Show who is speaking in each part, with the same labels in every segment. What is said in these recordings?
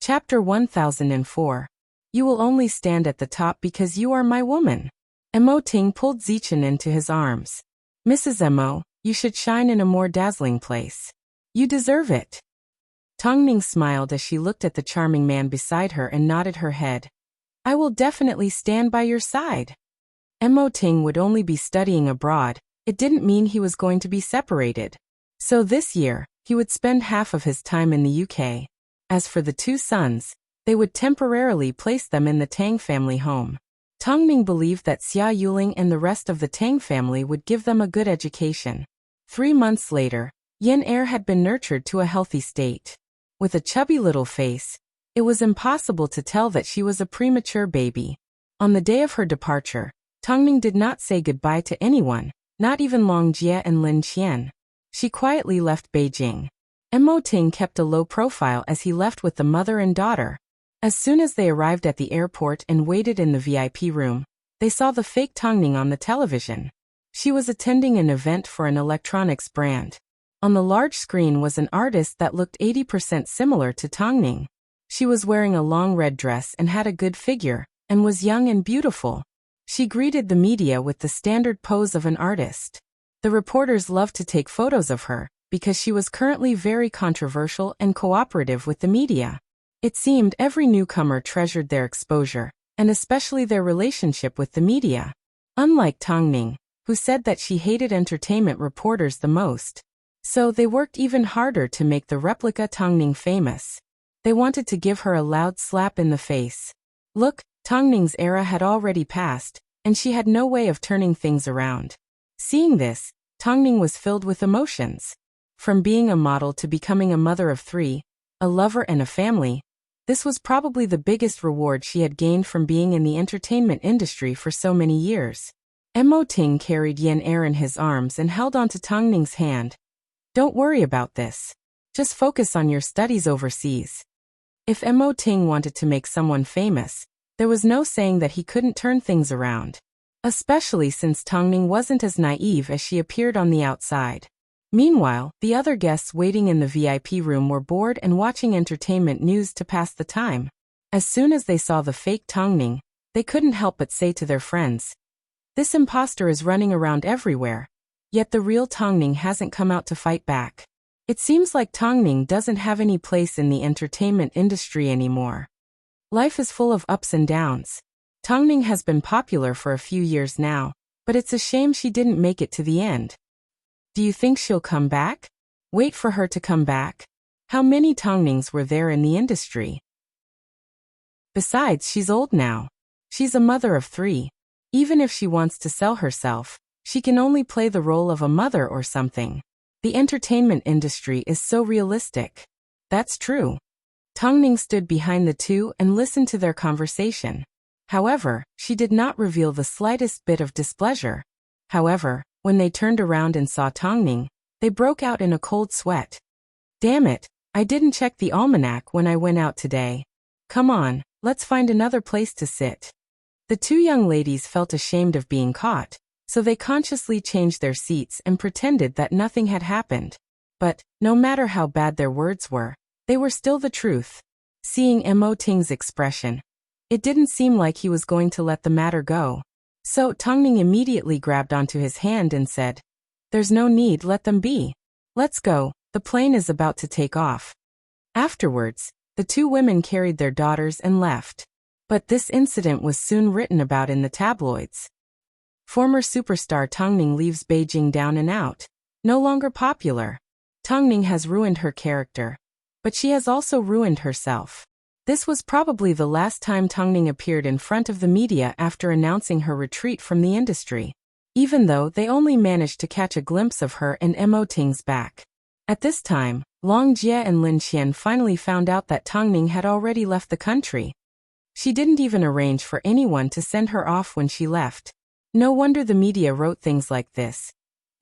Speaker 1: Chapter 1004. You will only stand at the top because you are my woman. Mo Ting pulled Zichen into his arms. Mrs. Mo, you should shine in a more dazzling place. You deserve it. Tongning smiled as she looked at the charming man beside her and nodded her head. I will definitely stand by your side. Mo Ting would only be studying abroad. It didn't mean he was going to be separated. So this year, he would spend half of his time in the UK. As for the two sons, they would temporarily place them in the Tang family home. Tongning believed that Xia Yuling and the rest of the Tang family would give them a good education. 3 months later, Yen Er had been nurtured to a healthy state. With a chubby little face, it was impossible to tell that she was a premature baby. On the day of her departure, Tongning did not say goodbye to anyone, not even Long Jie and Lin Qian. She quietly left Beijing. Mo Ting kept a low profile as he left with the mother and daughter. As soon as they arrived at the airport and waited in the VIP room, they saw the fake Tongning on the television. She was attending an event for an electronics brand. On the large screen was an artist that looked 80% similar to Tongning. She was wearing a long red dress and had a good figure, and was young and beautiful. She greeted the media with the standard pose of an artist. The reporters loved to take photos of her, because she was currently very controversial and cooperative with the media. It seemed every newcomer treasured their exposure, and especially their relationship with the media. Unlike Tongning, who said that she hated entertainment reporters the most. So they worked even harder to make the replica Tongning famous. They wanted to give her a loud slap in the face. Look, Tongning's era had already passed, and she had no way of turning things around. Seeing this, Tongning was filled with emotions. From being a model to becoming a mother of 3, a lover and a family, this was probably the biggest reward she had gained from being in the entertainment industry for so many years. Mo Ting carried Yen Er in his arms and held onto Tongning's hand. Don't worry about this. Just focus on your studies overseas. If Mo Ting wanted to make someone famous, there was no saying that he couldn't turn things around. Especially since Tongning wasn't as naive as she appeared on the outside. Meanwhile, the other guests waiting in the VIP room were bored and watching entertainment news to pass the time. As soon as they saw the fake Tongning, they couldn't help but say to their friends, this imposter is running around everywhere, yet the real Tongning hasn't come out to fight back. It seems like Tongning doesn't have any place in the entertainment industry anymore. Life is full of ups and downs. Tongning has been popular for a few years now, but it's a shame she didn't make it to the end. Do you think she'll come back? Wait for her to come back. How many Tongnings were there in the industry? Besides, she's old now. She's a mother of 3. Even if she wants to sell herself, she can only play the role of a mother or something. The entertainment industry is so realistic. That's true. Tongning stood behind the two and listened to their conversation. However, she did not reveal the slightest bit of displeasure. However, when they turned around and saw Tongning, they broke out in a cold sweat. Damn it, I didn't check the almanac when I went out today. Come on, let's find another place to sit. The two young ladies felt ashamed of being caught, so they consciously changed their seats and pretended that nothing had happened. But, no matter how bad their words were, they were still the truth. Seeing Mo Ting's expression, it didn't seem like he was going to let the matter go. So Tongning immediately grabbed onto his hand and said, there's no need, let them be. Let's go, the plane is about to take off. Afterwards, the two women carried their daughters and left. But this incident was soon written about in the tabloids. Former superstar Tongning leaves Beijing down and out. No longer popular. Tongning has ruined her character. But she has also ruined herself. This was probably the last time Tongning appeared in front of the media after announcing her retreat from the industry. Even though they only managed to catch a glimpse of her and Mo Ting's back. At this time, Long Jie and Lin Qian finally found out that Tongning had already left the country. She didn't even arrange for anyone to send her off when she left. No wonder the media wrote things like this.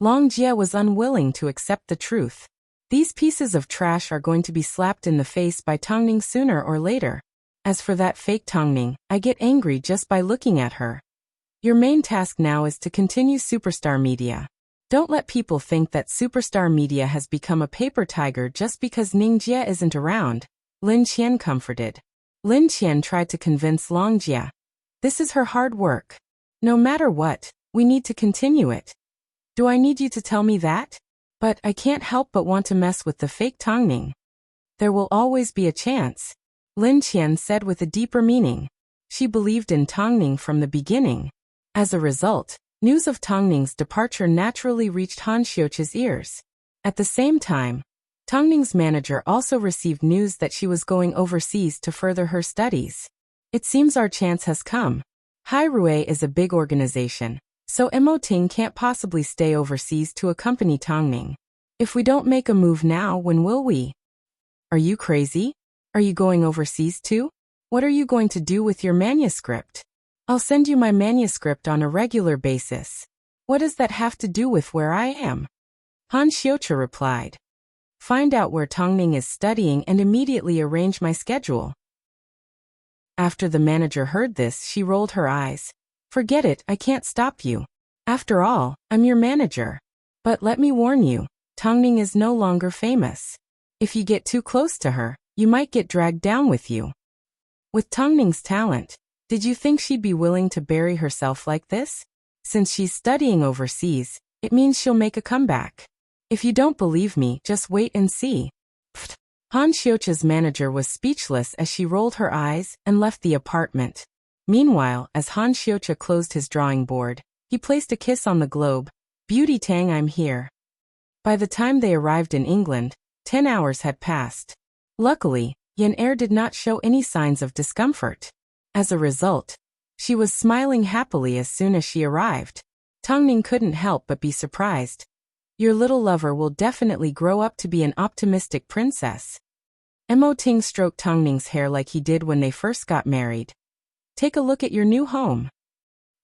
Speaker 1: Long Jie was unwilling to accept the truth. These pieces of trash are going to be slapped in the face by Tongning sooner or later. As for that fake Tongning, I get angry just by looking at her. Your main task now is to continue superstar media. Don't let people think that superstar media has become a paper tiger just because Ning Jie isn't around. Lin Qian comforted. Lin Qian tried to convince Longjia. This is her hard work. No matter what, we need to continue it. Do I need you to tell me that? But I can't help but want to mess with the fake Tongning. There will always be a chance, Lin Qian said with a deeper meaning. She believed in Tongning from the beginning. As a result, news of Tongning's departure naturally reached Han Xiuqi's ears. At the same time, Tongning's manager also received news that she was going overseas to further her studies. It seems our chance has come. Hai Rui is a big organization, so Mo Ting can't possibly stay overseas to accompany Tongning. If we don't make a move now, when will we? Are you crazy? Are you going overseas too? What are you going to do with your manuscript? I'll send you my manuscript on a regular basis. What does that have to do with where I am? Han Xiuqi replied. Find out where Tongning is studying and immediately arrange my schedule. After the manager heard this, she rolled her eyes. Forget it, I can't stop you. After all, I'm your manager. But let me warn you, Tongning is no longer famous. If you get too close to her, you might get dragged down with you. With Tongning's talent, did you think she'd be willing to bury herself like this? Since she's studying overseas, it means she'll make a comeback. If you don't believe me, just wait and see. Pfft. Han Xiuqi's manager was speechless as she rolled her eyes and left the apartment. Meanwhile, as Han Xiuqi closed his drawing board, he placed a kiss on the globe. Beauty Tang, I'm here. By the time they arrived in England, 10 hours had passed. Luckily, Yan Er did not show any signs of discomfort. As a result, she was smiling happily as soon as she arrived. Tongning couldn't help but be surprised. Your little lover will definitely grow up to be an optimistic princess. Mo Ting stroked Tongning's hair like he did when they first got married. Take a look at your new home.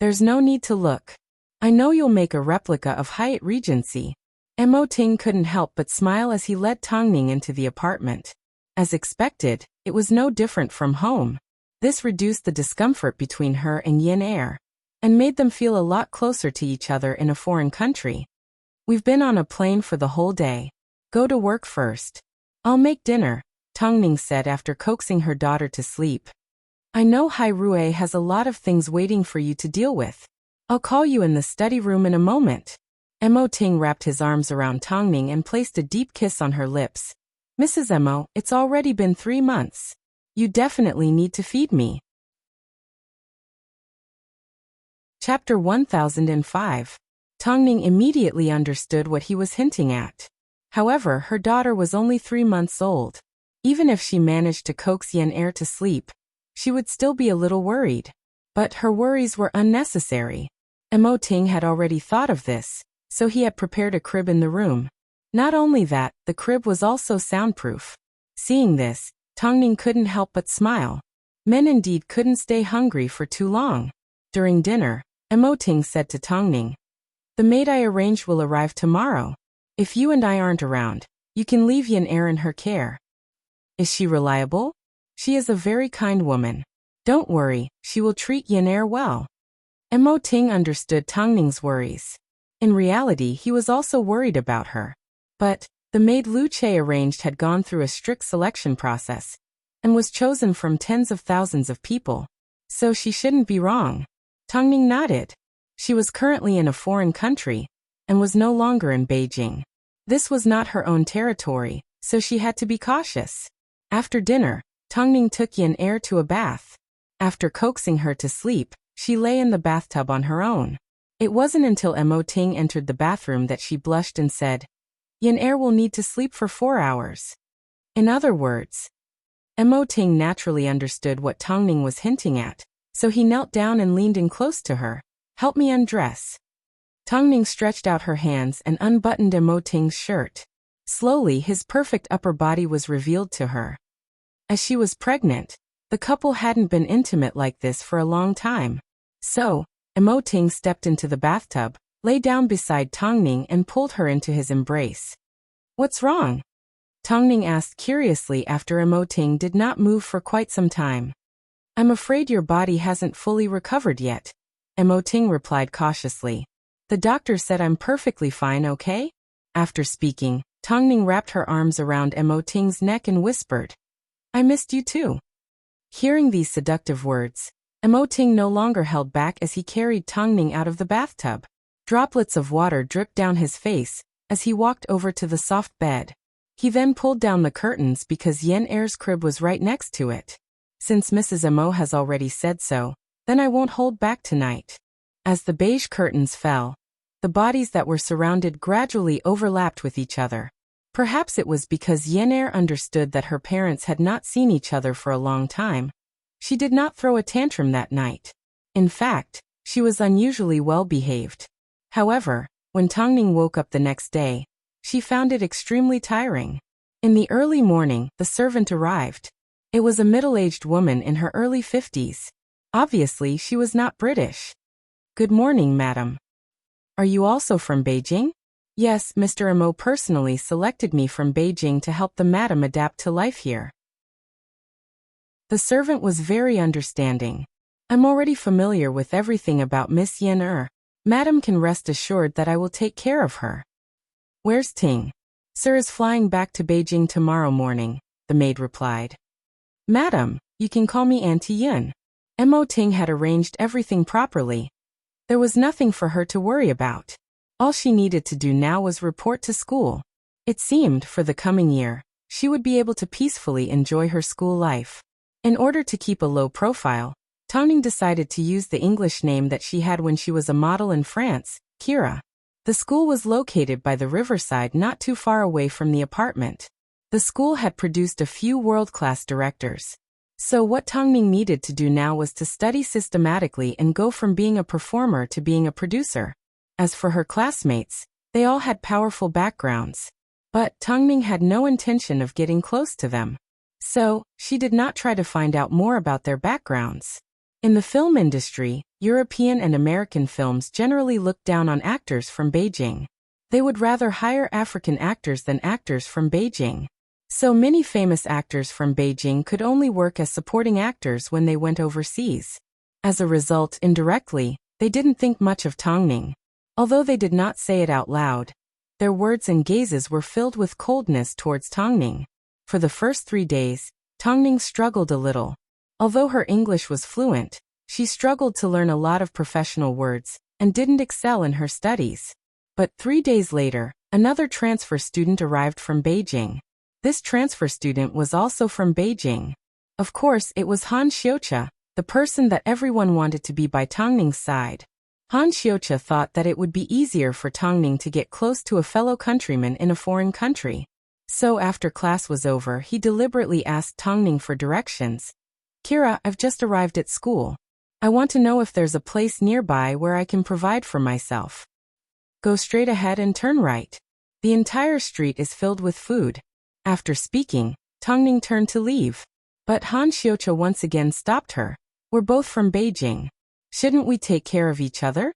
Speaker 1: There's no need to look. I know you'll make a replica of Hyatt Regency. Mo Ting couldn't help but smile as he led Tongning into the apartment. As expected, it was no different from home. This reduced the discomfort between her and Yan Er, and made them feel a lot closer to each other in a foreign country. We've been on a plane for the whole day. Go to work first. I'll make dinner, Tongning said after coaxing her daughter to sleep. I know Hai Rui has a lot of things waiting for you to deal with. I'll call you in the study room in a moment. Mo Ting wrapped his arms around Tongning and placed a deep kiss on her lips. Mrs. Mo, it's already been 3 months. You definitely need to feed me. Chapter 1005. Tongning immediately understood what he was hinting at. However, her daughter was only 3 months old. Even if she managed to coax Yan Er to sleep, she would still be a little worried. But her worries were unnecessary. Mo Ting had already thought of this, so he had prepared a crib in the room. Not only that, the crib was also soundproof. Seeing this, Tongning couldn't help but smile. Men indeed couldn't stay hungry for too long. During dinner, Mo Ting said to Tongning, the maid I arranged will arrive tomorrow. If you and I aren't around, you can leave Yan Er in her care. Is she reliable? She is a very kind woman. Don't worry, she will treat Yan Er well. Mo Ting understood Tongning's worries. In reality, he was also worried about her. But the maid Lu Che arranged had gone through a strict selection process and was chosen from tens of thousands of people. So she shouldn't be wrong. Tongning nodded. She was currently in a foreign country and was no longer in Beijing. This was not her own territory, so she had to be cautious. After dinner, Tongning took Yan Er to a bath. After coaxing her to sleep, she lay in the bathtub on her own. It wasn't until Mo Ting entered the bathroom that she blushed and said, Yan Er will need to sleep for 4 hours. In other words, Mo Ting naturally understood what Tongning was hinting at, so he knelt down and leaned in close to her. Help me undress. Tongning stretched out her hands and unbuttoned Mo Ting's shirt. Slowly, his perfect upper body was revealed to her. As she was pregnant, the couple hadn't been intimate like this for a long time. So, Mo Ting stepped into the bathtub, lay down beside Tongning and pulled her into his embrace. What's wrong? Tongning asked curiously after Mo Ting did not move for quite some time. I'm afraid your body hasn't fully recovered yet, Mo Ting replied cautiously. The doctor said I'm perfectly fine, okay? After speaking, Tongning wrapped her arms around Mo Ting's neck and whispered, I missed you too. Hearing these seductive words, Emoting no longer held back as he carried Tongning out of the bathtub. Droplets of water dripped down his face as he walked over to the soft bed. He then pulled down the curtains because Yen Er's crib was right next to it. Since Mrs. Emo has already said so, then I won't hold back tonight. As the beige curtains fell, the bodies that were surrounded gradually overlapped with each other. Perhaps it was because Yen Er understood that her parents had not seen each other for a long time. She did not throw a tantrum that night. In fact, she was unusually well behaved. However, when Tongning woke up the next day, she found it extremely tiring. In the early morning, the servant arrived. It was a middle-aged woman in her early 50s. Obviously, she was not British. Good morning, madam. Are you also from Beijing? Yes, Mr. Emo personally selected me from Beijing to help the madam adapt to life here. The servant was very understanding. I'm already familiar with everything about Miss Yen Er. Madam can rest assured that I will take care of her. Where's Ting? Sir is flying back to Beijing tomorrow morning, the maid replied. Madam, you can call me Auntie Yun. Mo Ting had arranged everything properly. There was nothing for her to worry about. All she needed to do now was report to school. It seemed, for the coming year, she would be able to peacefully enjoy her school life. In order to keep a low profile, Tongning decided to use the English name that she had when she was a model in France, Kira. The school was located by the riverside not too far away from the apartment. The school had produced a few world-class directors. So what Tongning needed to do now was to study systematically and go from being a performer to being a producer. As for her classmates, they all had powerful backgrounds. But Tongning had no intention of getting close to them. So, she did not try to find out more about their backgrounds. In the film industry, European and American films generally look down on actors from Beijing. They would rather hire African actors than actors from Beijing. So many famous actors from Beijing could only work as supporting actors when they went overseas. As a result, indirectly, they didn't think much of Tongning. Although they did not say it out loud, their words and gazes were filled with coldness towards Tongning. For the first 3 days, Tongning struggled a little. Although her English was fluent, she struggled to learn a lot of professional words and didn't excel in her studies. But 3 days later, another transfer student arrived from Beijing. This transfer student was also from Beijing. Of course, it was Han Xiucha, the person that everyone wanted to be by Tongning's side. Han Xiucha thought that it would be easier for Tongning to get close to a fellow countryman in a foreign country. So after class was over, he deliberately asked Tongning for directions. Kira, I've just arrived at school. I want to know if there's a place nearby where I can provide for myself. Go straight ahead and turn right. The entire street is filled with food. After speaking, Tongning turned to leave. But Han Xiucha once again stopped her. We're both from Beijing. Shouldn't we take care of each other?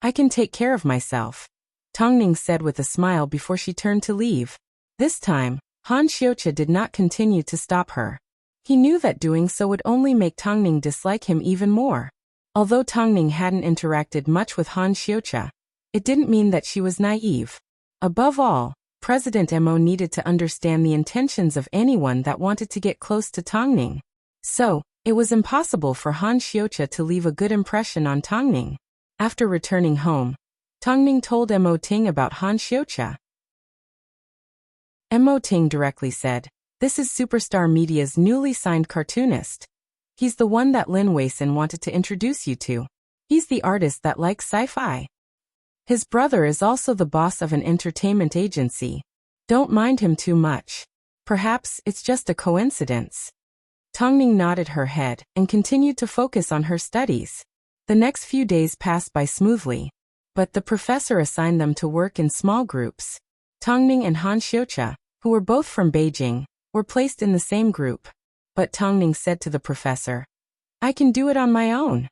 Speaker 1: I can take care of myself, Tongning said with a smile before she turned to leave. This time, Han Xiucha did not continue to stop her. He knew that doing so would only make Tongning dislike him even more. Although Tongning hadn't interacted much with Han Xiucha, it didn't mean that she was naive. Above all, President Mo needed to understand the intentions of anyone that wanted to get close to Tongning. So, it was impossible for Han Xiucha to leave a good impression on Tongning. After returning home, Tongning told Mo Ting about Han Xiucha. Mo Ting directly said, "This is Superstar Media's newly signed cartoonist. He's the one that Lin Weisin wanted to introduce you to. He's the artist that likes sci-fi. His brother is also the boss of an entertainment agency. Don't mind him too much. Perhaps it's just a coincidence." Tongning nodded her head and continued to focus on her studies. The next few days passed by smoothly, but the professor assigned them to work in small groups. Tongning and Han Xiucha, who were both from Beijing, were placed in the same group. But Tongning said to the professor, "I can do it on my own.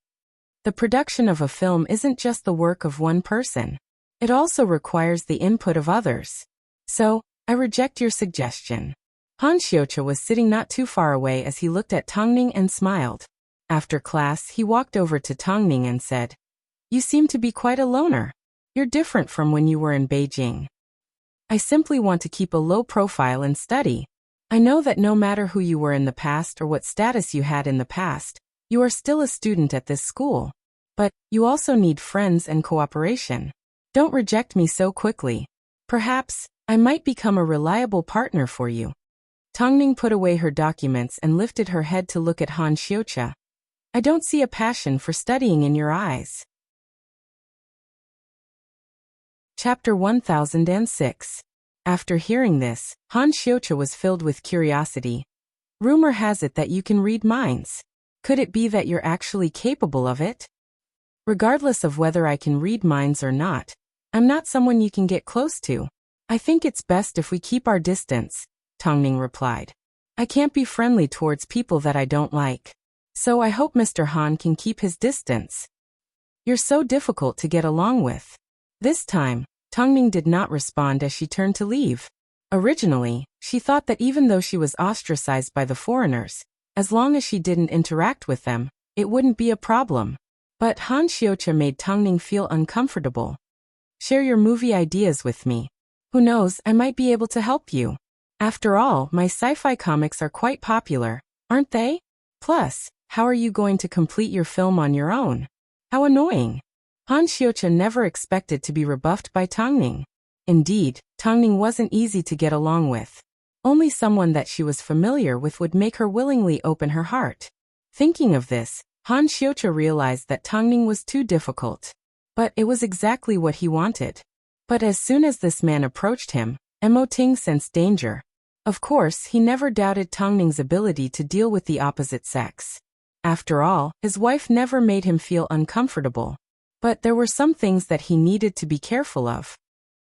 Speaker 1: The production of a film isn't just the work of one person. It also requires the input of others. So, I reject your suggestion." Han Xiucha was sitting not too far away as he looked at Tongning and smiled. After class, he walked over to Tongning and said, "You seem to be quite a loner. You're different from when you were in Beijing." "I simply want to keep a low profile and study. I know that no matter who you were in the past or what status you had in the past, you are still a student at this school. But you also need friends and cooperation. Don't reject me so quickly. Perhaps I might become a reliable partner for you. Tongning put away her documents and lifted her head to look at Han Xiucha. I don't see a passion for studying in your eyes. Chapter 1006. After hearing this, Han Xiucha was filled with curiosity. Rumor has it that you can read minds. Could it be that you're actually capable of it? Regardless of whether I can read minds or not, I'm not someone you can get close to. I think it's best if we keep our distance, Tongning replied. I can't be friendly towards people that I don't like. So I hope Mr. Han can keep his distance. You're so difficult to get along with. This time, Tongning did not respond as she turned to leave. Originally, she thought that even though she was ostracized by the foreigners, as long as she didn't interact with them, it wouldn't be a problem. But Han Xiucha made Tongning feel uncomfortable. Share your movie ideas with me. Who knows, I might be able to help you. After all, my sci-fi comics are quite popular, aren't they? Plus, how are you going to complete your film on your own? How annoying. Han Xiucha never expected to be rebuffed by Tongning. Indeed, Tongning wasn't easy to get along with. Only someone that she was familiar with would make her willingly open her heart. Thinking of this, Han Xiucha realized that Tongning was too difficult. But it was exactly what he wanted. But as soon as this man approached him, Ting sensed danger. Of course, he never doubted Tongning's ability to deal with the opposite sex. After all, his wife never made him feel uncomfortable. But there were some things that he needed to be careful of.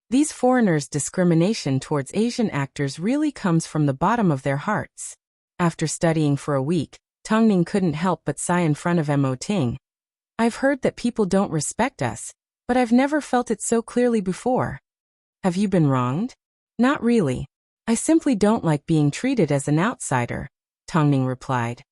Speaker 1: These foreigners' discrimination towards Asian actors really comes from the bottom of their hearts. After studying for a week, Tongning couldn't help but sigh in front of Ting. I've heard that people don't respect us, but I've never felt it so clearly before. Have you been wronged? Not really. I simply don't like being treated as an outsider, Tongning replied.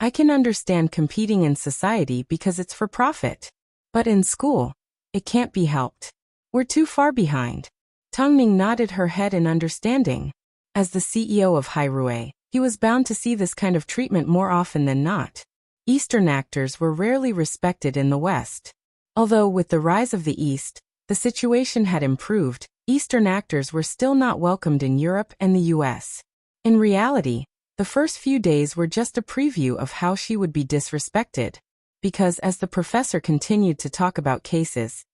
Speaker 1: I can understand competing in society because it's for profit. But in school, it can't be helped. We're too far behind. Tongning nodded her head in understanding. As the CEO of Hairue, he was bound to see this kind of treatment more often than not. Eastern actors were rarely respected in the West. Although with the rise of the East, the situation had improved, Eastern actors were still not welcomed in Europe and the US. In reality, the first few days were just a preview of how she would be disrespected. Because as the professor continued to talk about cases,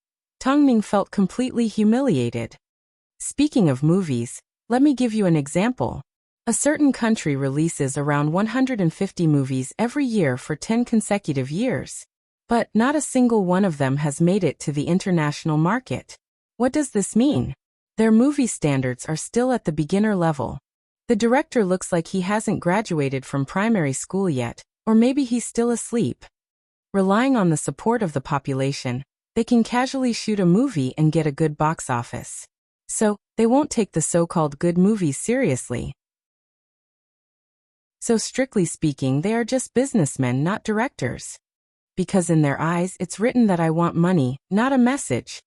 Speaker 1: Tongning felt completely humiliated. Speaking of movies, let me give you an example. A certain country releases around 150 movies every year for 10 consecutive years. But not a single one of them has made it to the international market. What does this mean? Their movie standards are still at the beginner level. The director looks like he hasn't graduated from primary school yet, or maybe he's still asleep. Relying on the support of the population, they can casually shoot a movie and get a good box office. So, they won't take the so-called good movies seriously. So strictly speaking, they are just businessmen, not directors. Because in their eyes, it's written that I want money, not a message.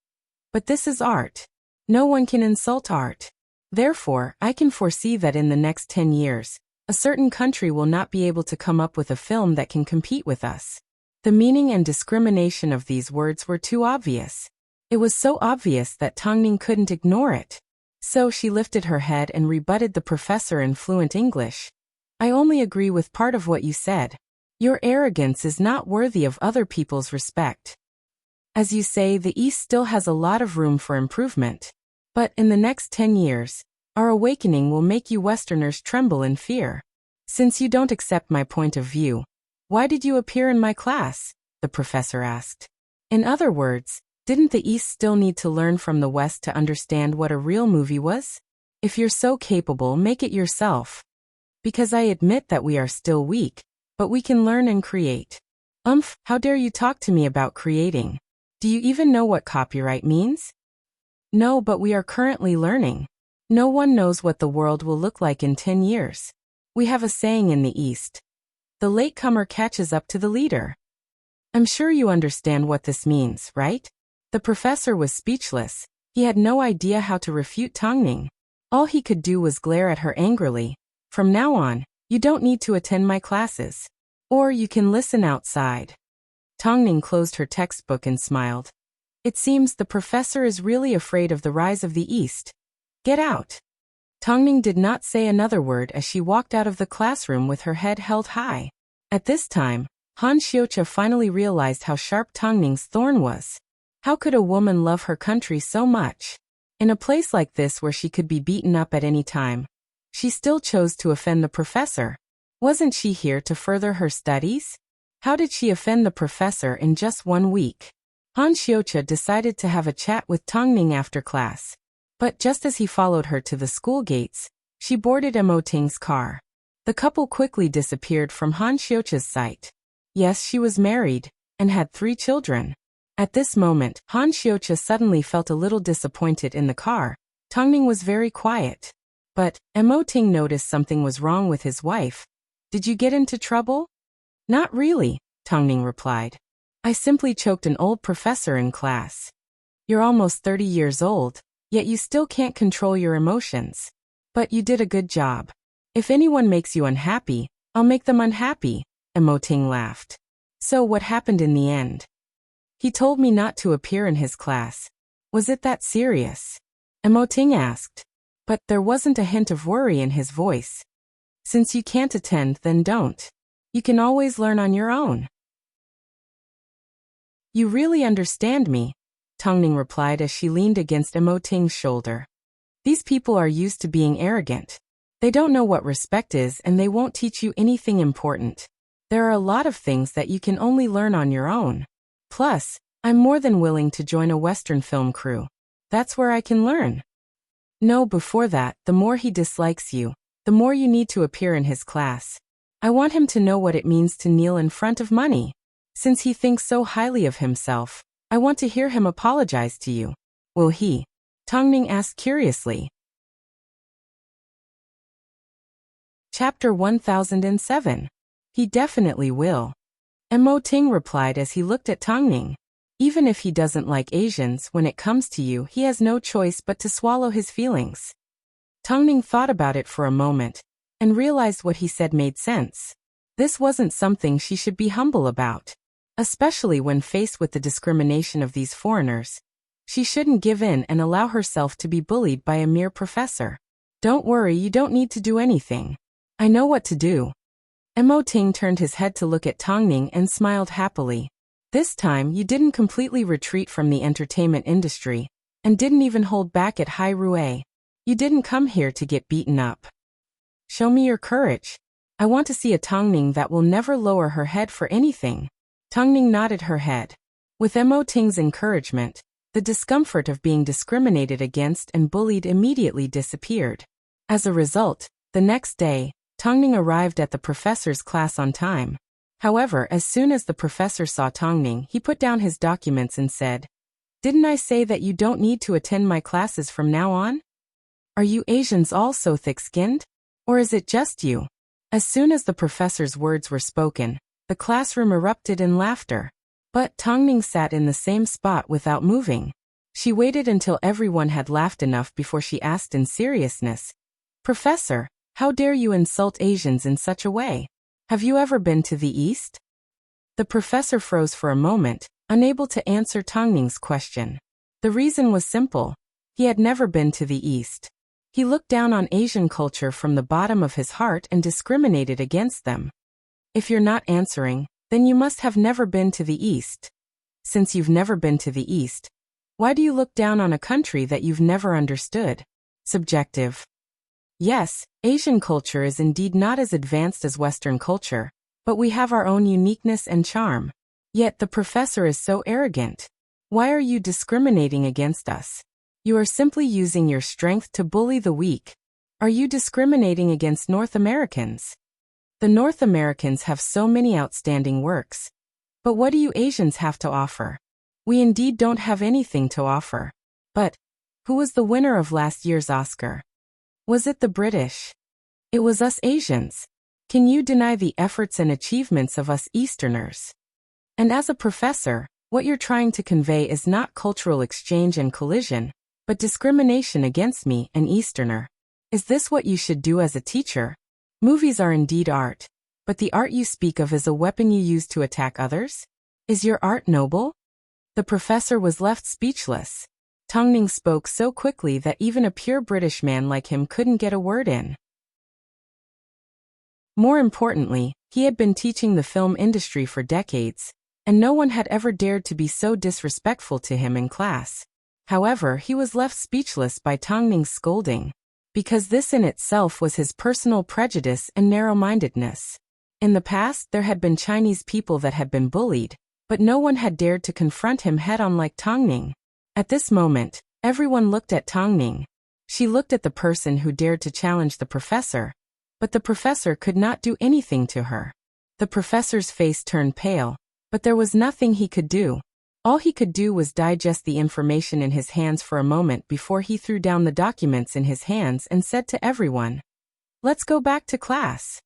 Speaker 1: But this is art. No one can insult art. Therefore, I can foresee that in the next 10 years, a certain country will not be able to come up with a film that can compete with us. The meaning and discrimination of these words were too obvious. It was so obvious that Tongning couldn't ignore it. So she lifted her head and rebutted the professor in fluent English. I only agree with part of what you said. Your arrogance is not worthy of other people's respect. As you say, the East still has a lot of room for improvement. But in the next 10 years, our awakening will make you Westerners tremble in fear. Since you don't accept my point of view, why did you appear in my class? The professor asked. In other words, didn't the East still need to learn from the West to understand what a real movie was? If you're so capable, make it yourself. Because I admit that we are still weak, but we can learn and create. How dare you talk to me about creating? Do you even know what copyright means? No, but we are currently learning. No one knows what the world will look like in 10 years. We have a saying in the East. The latecomer catches up to the leader. I'm sure you understand what this means, right? The professor was speechless. He had no idea how to refute Tongning. All he could do was glare at her angrily. From now on, you don't need to attend my classes. Or you can listen outside. Tongning closed her textbook and smiled. It seems the professor is really afraid of the rise of the East. Get out. Tongning did not say another word as she walked out of the classroom with her head held high. At this time, Han Xiuqia finally realized how sharp Tongning's thorn was. How could a woman love her country so much? In a place like this where she could be beaten up at any time, she still chose to offend the professor. Wasn't she here to further her studies? How did she offend the professor in just 1 week? Han Xiuqia decided to have a chat with Tongning after class. But just as he followed her to the school gates, she boarded Emoting's car. The couple quickly disappeared from Han Xiuqia's sight. Yes, she was married, and had 3 children. At this moment, Han Xiuqia suddenly felt a little disappointed in the car. Tongning was very quiet. But Emoting noticed something was wrong with his wife. Did you get into trouble? Not really, Tongning replied. I simply choked an old professor in class. You're almost 30 years old, yet you still can't control your emotions. But you did a good job. If anyone makes you unhappy, I'll make them unhappy, Emoting laughed. So what happened in the end? He told me not to appear in his class. Was it that serious? Emoting asked. But there wasn't a hint of worry in his voice. Since you can't attend, then don't. You can always learn on your own. You really understand me, Tongning replied as she leaned against Emoting's shoulder. These people are used to being arrogant. They don't know what respect is and they won't teach you anything important. There are a lot of things that you can only learn on your own. Plus, I'm more than willing to join a Western film crew. That's where I can learn. No, before that, the more he dislikes you, the more you need to appear in his class. I want him to know what it means to kneel in front of money. Since he thinks so highly of himself, I want to hear him apologize to you. Will he? Tongning asked curiously. Chapter 1007. He definitely will. Emoting replied as he looked at Tongning. Even if he doesn't like Asians, when it comes to you, he has no choice but to swallow his feelings. Tongning thought about it for a moment, and realized what he said made sense. This wasn't something she should be humble about. Especially when faced with the discrimination of these foreigners. She shouldn't give in and allow herself to be bullied by a mere professor. Don't worry, you don't need to do anything. I know what to do. Emoting turned his head to look at Tongning and smiled happily. This time you didn't completely retreat from the entertainment industry, and didn't even hold back at Hai Rui. You didn't come here to get beaten up. Show me your courage. I want to see a Tongning that will never lower her head for anything. Tongning nodded her head. With Emoting's encouragement, the discomfort of being discriminated against and bullied immediately disappeared. As a result, the next day, Tongning arrived at the professor's class on time. However, as soon as the professor saw Tongning, he put down his documents and said, "Didn't I say that you don't need to attend my classes from now on? Are you Asians all so thick-skinned? Or is it just you?" As soon as the professor's words were spoken, the classroom erupted in laughter. But Tongning sat in the same spot without moving. She waited until everyone had laughed enough before she asked in seriousness, "Professor, how dare you insult Asians in such a way? Have you ever been to the East?" The professor froze for a moment, unable to answer Tongning's question. The reason was simple. He had never been to the East. He looked down on Asian culture from the bottom of his heart and discriminated against them. If you're not answering, then you must have never been to the East. Since you've never been to the East, why do you look down on a country that you've never understood? Subjective. Yes, Asian culture is indeed not as advanced as Western culture, but we have our own uniqueness and charm. Yet the professor is so arrogant. Why are you discriminating against us? You are simply using your strength to bully the weak. Are you discriminating against North Americans? The North Americans have so many outstanding works. But what do you Asians have to offer? We indeed don't have anything to offer. But who was the winner of last year's Oscar? Was it the British? It was us Asians. Can you deny the efforts and achievements of us Easterners? And as a professor, what you're trying to convey is not cultural exchange and collision, but discrimination against me, an Easterner. Is this what you should do as a teacher? Movies are indeed art, but the art you speak of is a weapon you use to attack others? Is your art noble? The professor was left speechless. Tongning spoke so quickly that even a pure British man like him couldn't get a word in. More importantly, he had been teaching the film industry for decades, and no one had ever dared to be so disrespectful to him in class. However, he was left speechless by Tongning's scolding, because this in itself was his personal prejudice and narrow-mindedness. In the past, there had been Chinese people that had been bullied, but no one had dared to confront him head-on like Tongning. At this moment, everyone looked at Tongning. She looked at the person who dared to challenge the professor, but the professor could not do anything to her. The professor's face turned pale, but there was nothing he could do. All he could do was digest the information in his hands for a moment before he threw down the documents in his hands and said to everyone, "Let's go back to class."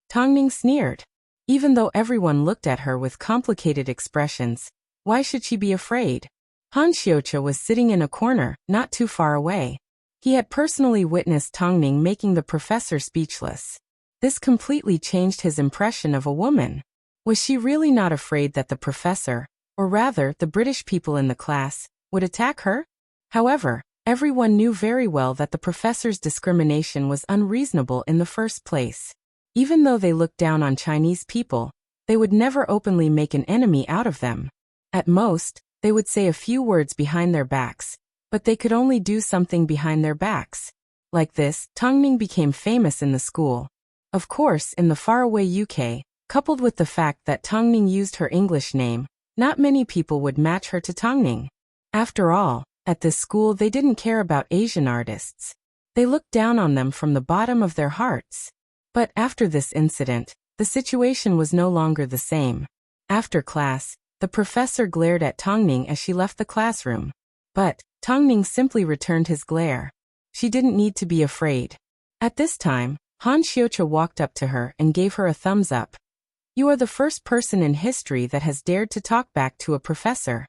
Speaker 1: Tongning sneered. Even though everyone looked at her with complicated expressions, why should she be afraid? Han Xiucha was sitting in a corner, not too far away. He had personally witnessed Tongning making the professor speechless. This completely changed his impression of a woman. Was she really not afraid that the professor, or rather the British people in the class, would attack her? However, everyone knew very well that the professor's discrimination was unreasonable in the first place. Even though they looked down on Chinese people, they would never openly make an enemy out of them. At most, they would say a few words behind their backs, but they could only do something behind their backs. Like this, Tongning became famous in the school. Of course, in the faraway UK, coupled with the fact that Tongning used her English name, not many people would match her to Tongning. After all, at this school they didn't care about Asian artists. They looked down on them from the bottom of their hearts. But after this incident, the situation was no longer the same. After class, the professor glared at Tongning as she left the classroom. But Tongning simply returned his glare. She didn't need to be afraid. At this time, Han Xiucha walked up to her and gave her a thumbs up. "You are the first person in history that has dared to talk back to a professor."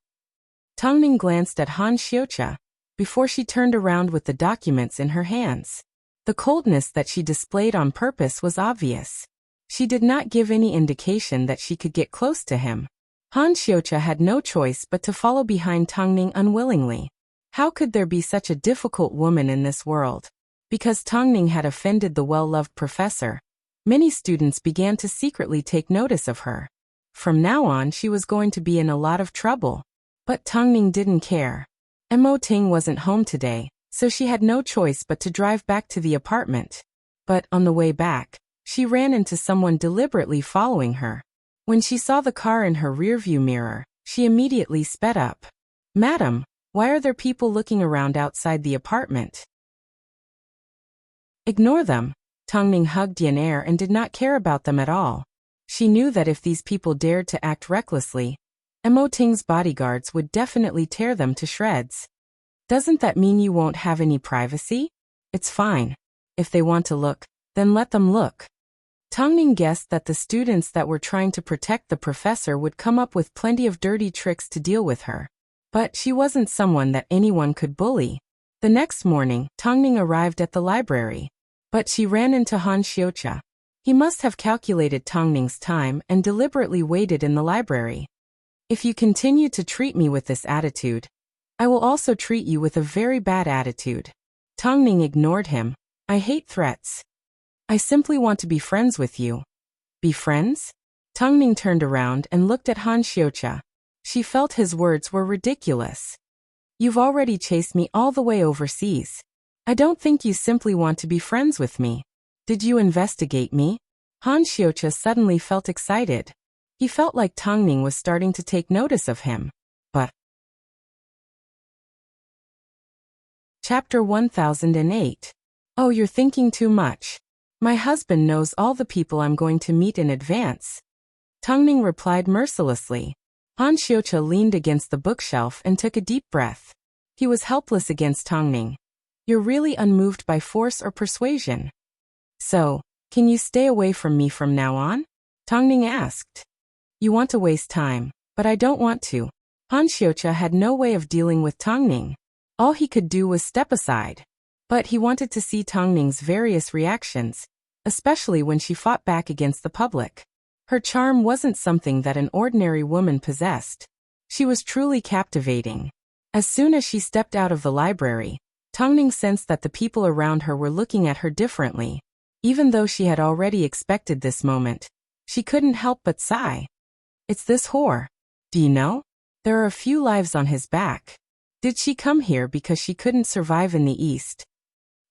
Speaker 1: Tongning glanced at Han Xiucha before she turned around with the documents in her hands. The coldness that she displayed on purpose was obvious. She did not give any indication that she could get close to him. Han Xiucha had no choice but to follow behind Tongning unwillingly. How could there be such a difficult woman in this world? Because Tongning had offended the well-loved professor, many students began to secretly take notice of her. From now on she was going to be in a lot of trouble. But Tongning didn't care. Mo Ting wasn't home today, so she had no choice but to drive back to the apartment. But on the way back, she ran into someone deliberately following her. When she saw the car in her rearview mirror, she immediately sped up. "Madam, why are there people looking around outside the apartment?" "Ignore them." Tongning hugged Yan Er and did not care about them at all. She knew that if these people dared to act recklessly, Mo Ting's bodyguards would definitely tear them to shreds. "Doesn't that mean you won't have any privacy? It's fine. If they want to look, then let them look." Tongning guessed that the students that were trying to protect the professor would come up with plenty of dirty tricks to deal with her. But she wasn't someone that anyone could bully. The next morning, Tongning arrived at the library. But she ran into Han Xiucha. He must have calculated Tongning's time and deliberately waited in the library. "If you continue to treat me with this attitude, I will also treat you with a very bad attitude." Tongning ignored him. "I hate threats. I simply want to be friends with you." "Be friends?" Tongning turned around and looked at Han Xiucha. She felt his words were ridiculous. "You've already chased me all the way overseas. I don't think you simply want to be friends with me. Did you investigate me?" Han Xiucha suddenly felt excited. He felt like Tongning was starting to take notice of him. But Chapter 1008. "Oh, you're thinking too much. My husband knows all the people I'm going to meet in advance." Tongning replied mercilessly. Han Xiucha leaned against the bookshelf and took a deep breath. He was helpless against Tongning. "You're really unmoved by force or persuasion. So, can you stay away from me from now on?" Tongning asked. "You want to waste time, but I don't want to." Han Xiucha had no way of dealing with Tongning. All he could do was step aside. But he wanted to see Tongning's various reactions. especially when she fought back against the public. Her charm wasn't something that an ordinary woman possessed. She was truly captivating. As soon as she stepped out of the library, Tongning sensed that the people around her were looking at her differently. Even though she had already expected this moment, she couldn't help but sigh. It's this whore. Do you know? There are a few lives on his back. Did she come here because she couldn't survive in the East?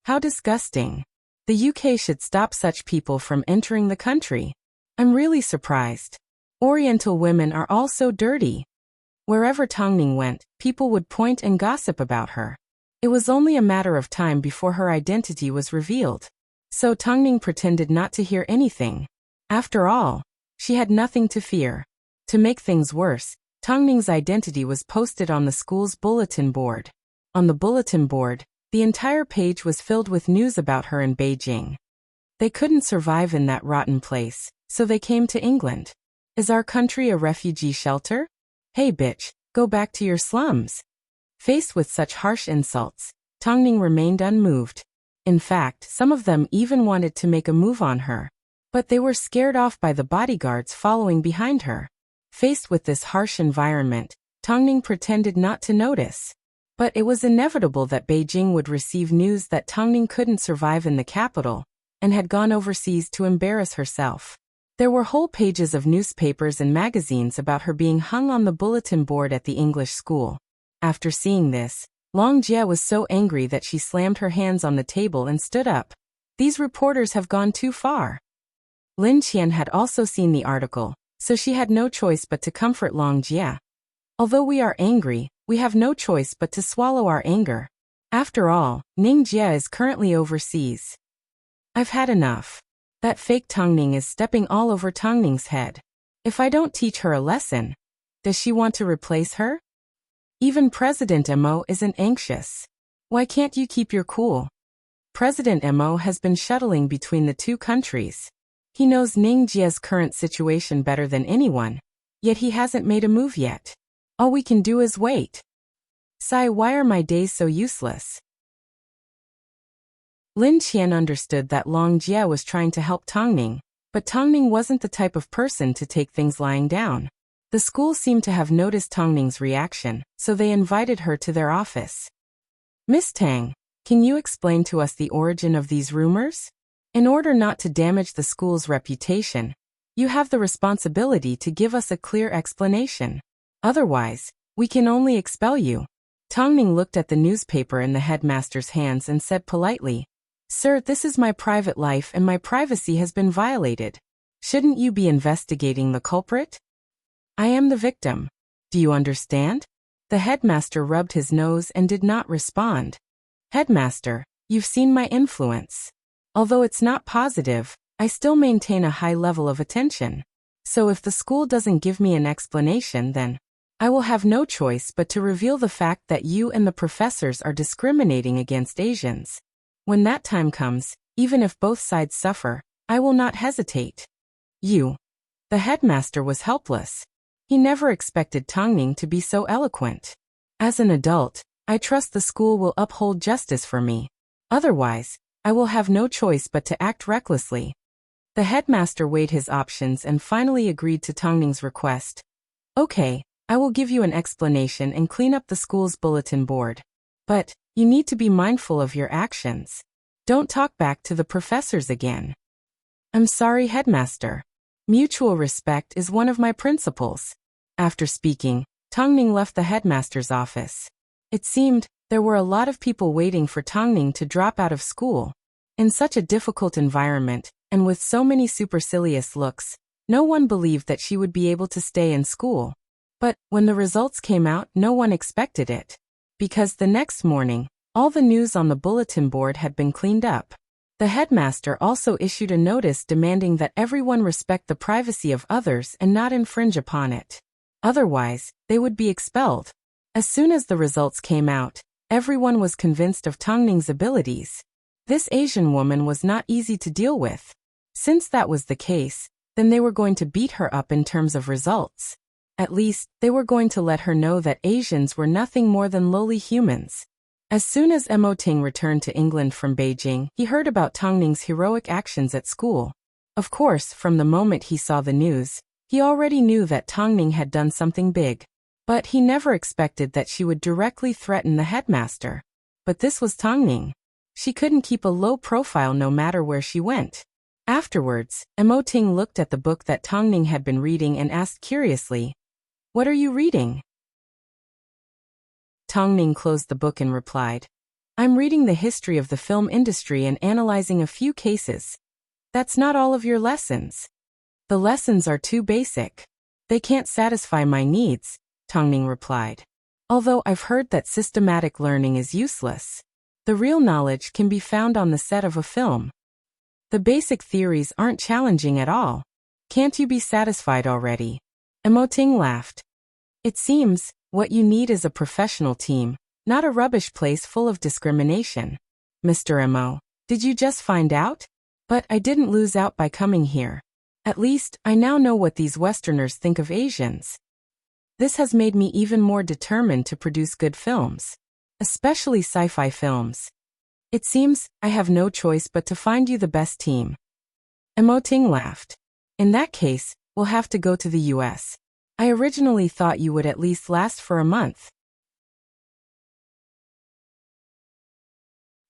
Speaker 1: How disgusting. The UK should stop such people from entering the country. I'm really surprised. Oriental women are all so dirty. Wherever Tongning went, people would point and gossip about her. It was only a matter of time before her identity was revealed. So Tongning pretended not to hear anything. After all, she had nothing to fear. To make things worse, Tongning's identity was posted on the school's bulletin board. On the bulletin board, the entire page was filled with news about her in Beijing. They couldn't survive in that rotten place, so they came to England. Is our country a refugee shelter? Hey bitch, go back to your slums. Faced with such harsh insults, Tongning remained unmoved. In fact, some of them even wanted to make a move on her. But they were scared off by the bodyguards following behind her. Faced with this harsh environment, Tongning pretended not to notice. But it was inevitable that Beijing would receive news that Tongning couldn't survive in the capital, and had gone overseas to embarrass herself. There were whole pages of newspapers and magazines about her being hung on the bulletin board at the English school. After seeing this, Long Jie was so angry that she slammed her hands on the table and stood up. These reporters have gone too far. Lin Qian had also seen the article, so she had no choice but to comfort Long Jie. Although we are angry, we have no choice but to swallow our anger. After all, Ning Jie is currently overseas. I've had enough. That fake Tongning is stepping all over Tongning's head. If I don't teach her a lesson, does she want to replace her? Even President Mo isn't anxious. Why can't you keep your cool? President Mo has been shuttling between the two countries. He knows Ning Jie's current situation better than anyone, yet he hasn't made a move yet. All we can do is wait. Sigh, why are my days so useless? Lin Qian understood that Long Jie was trying to help Tongning, but Tongning wasn't the type of person to take things lying down. The school seemed to have noticed Tongning's reaction, so they invited her to their office. Miss Tang, can you explain to us the origin of these rumors? In order not to damage the school's reputation, you have the responsibility to give us a clear explanation. Otherwise, we can only expel you. Tongning looked at the newspaper in the headmaster's hands and said politely, Sir, this is my private life and my privacy has been violated. Shouldn't you be investigating the culprit? I am the victim. Do you understand? The headmaster rubbed his nose and did not respond. Headmaster, you've seen my influence. Although it's not positive, I still maintain a high level of attention. So if the school doesn't give me an explanation, then I will have no choice but to reveal the fact that you and the professors are discriminating against Asians. When that time comes, even if both sides suffer, I will not hesitate. You. The headmaster was helpless. He never expected Tongning to be so eloquent. As an adult, I trust the school will uphold justice for me. Otherwise, I will have no choice but to act recklessly. The headmaster weighed his options and finally agreed to Tongning's request. Okay, I will give you an explanation and clean up the school's bulletin board. But you need to be mindful of your actions. Don't talk back to the professors again. I'm sorry, headmaster. Mutual respect is one of my principles. After speaking, Tongning left the headmaster's office. It seemed there were a lot of people waiting for Tongning to drop out of school. In such a difficult environment, and with so many supercilious looks, no one believed that she would be able to stay in school. But when the results came out, no one expected it. Because the next morning, all the news on the bulletin board had been cleaned up. The headmaster also issued a notice demanding that everyone respect the privacy of others and not infringe upon it. Otherwise, they would be expelled. As soon as the results came out, everyone was convinced of Tongning's abilities. This Asian woman was not easy to deal with. Since that was the case, then they were going to beat her up in terms of results. At least, they were going to let her know that Asians were nothing more than lowly humans. As soon as Mo Ting returned to England from Beijing, he heard about Tang Ning's heroic actions at school. Of course, from the moment he saw the news, he already knew that Tang Ning had done something big. But he never expected that she would directly threaten the headmaster. But this was Tang Ning. She couldn't keep a low profile no matter where she went. Afterwards, Mo Ting looked at the book that Tang Ning had been reading and asked curiously, "What are you reading?" Tang Ning closed the book and replied, "I'm reading the history of the film industry and analyzing a few cases." "That's not all of your lessons." "The lessons are too basic. They can't satisfy my needs," Tang Ning replied. "Although I've heard that systematic learning is useless. The real knowledge can be found on the set of a film. The basic theories aren't challenging at all. Can't you be satisfied already?" Mo Ting laughed. "It seems, what you need is a professional team, not a rubbish place full of discrimination. Mr. Mo, did you just find out? But I didn't lose out by coming here. At least, I now know what these Westerners think of Asians. This has made me even more determined to produce good films. Especially sci-fi films. It seems, I have no choice but to find you the best team." Mo Ting laughed. "In that case, we'll have to go to the US. I originally thought you would at least last for a month."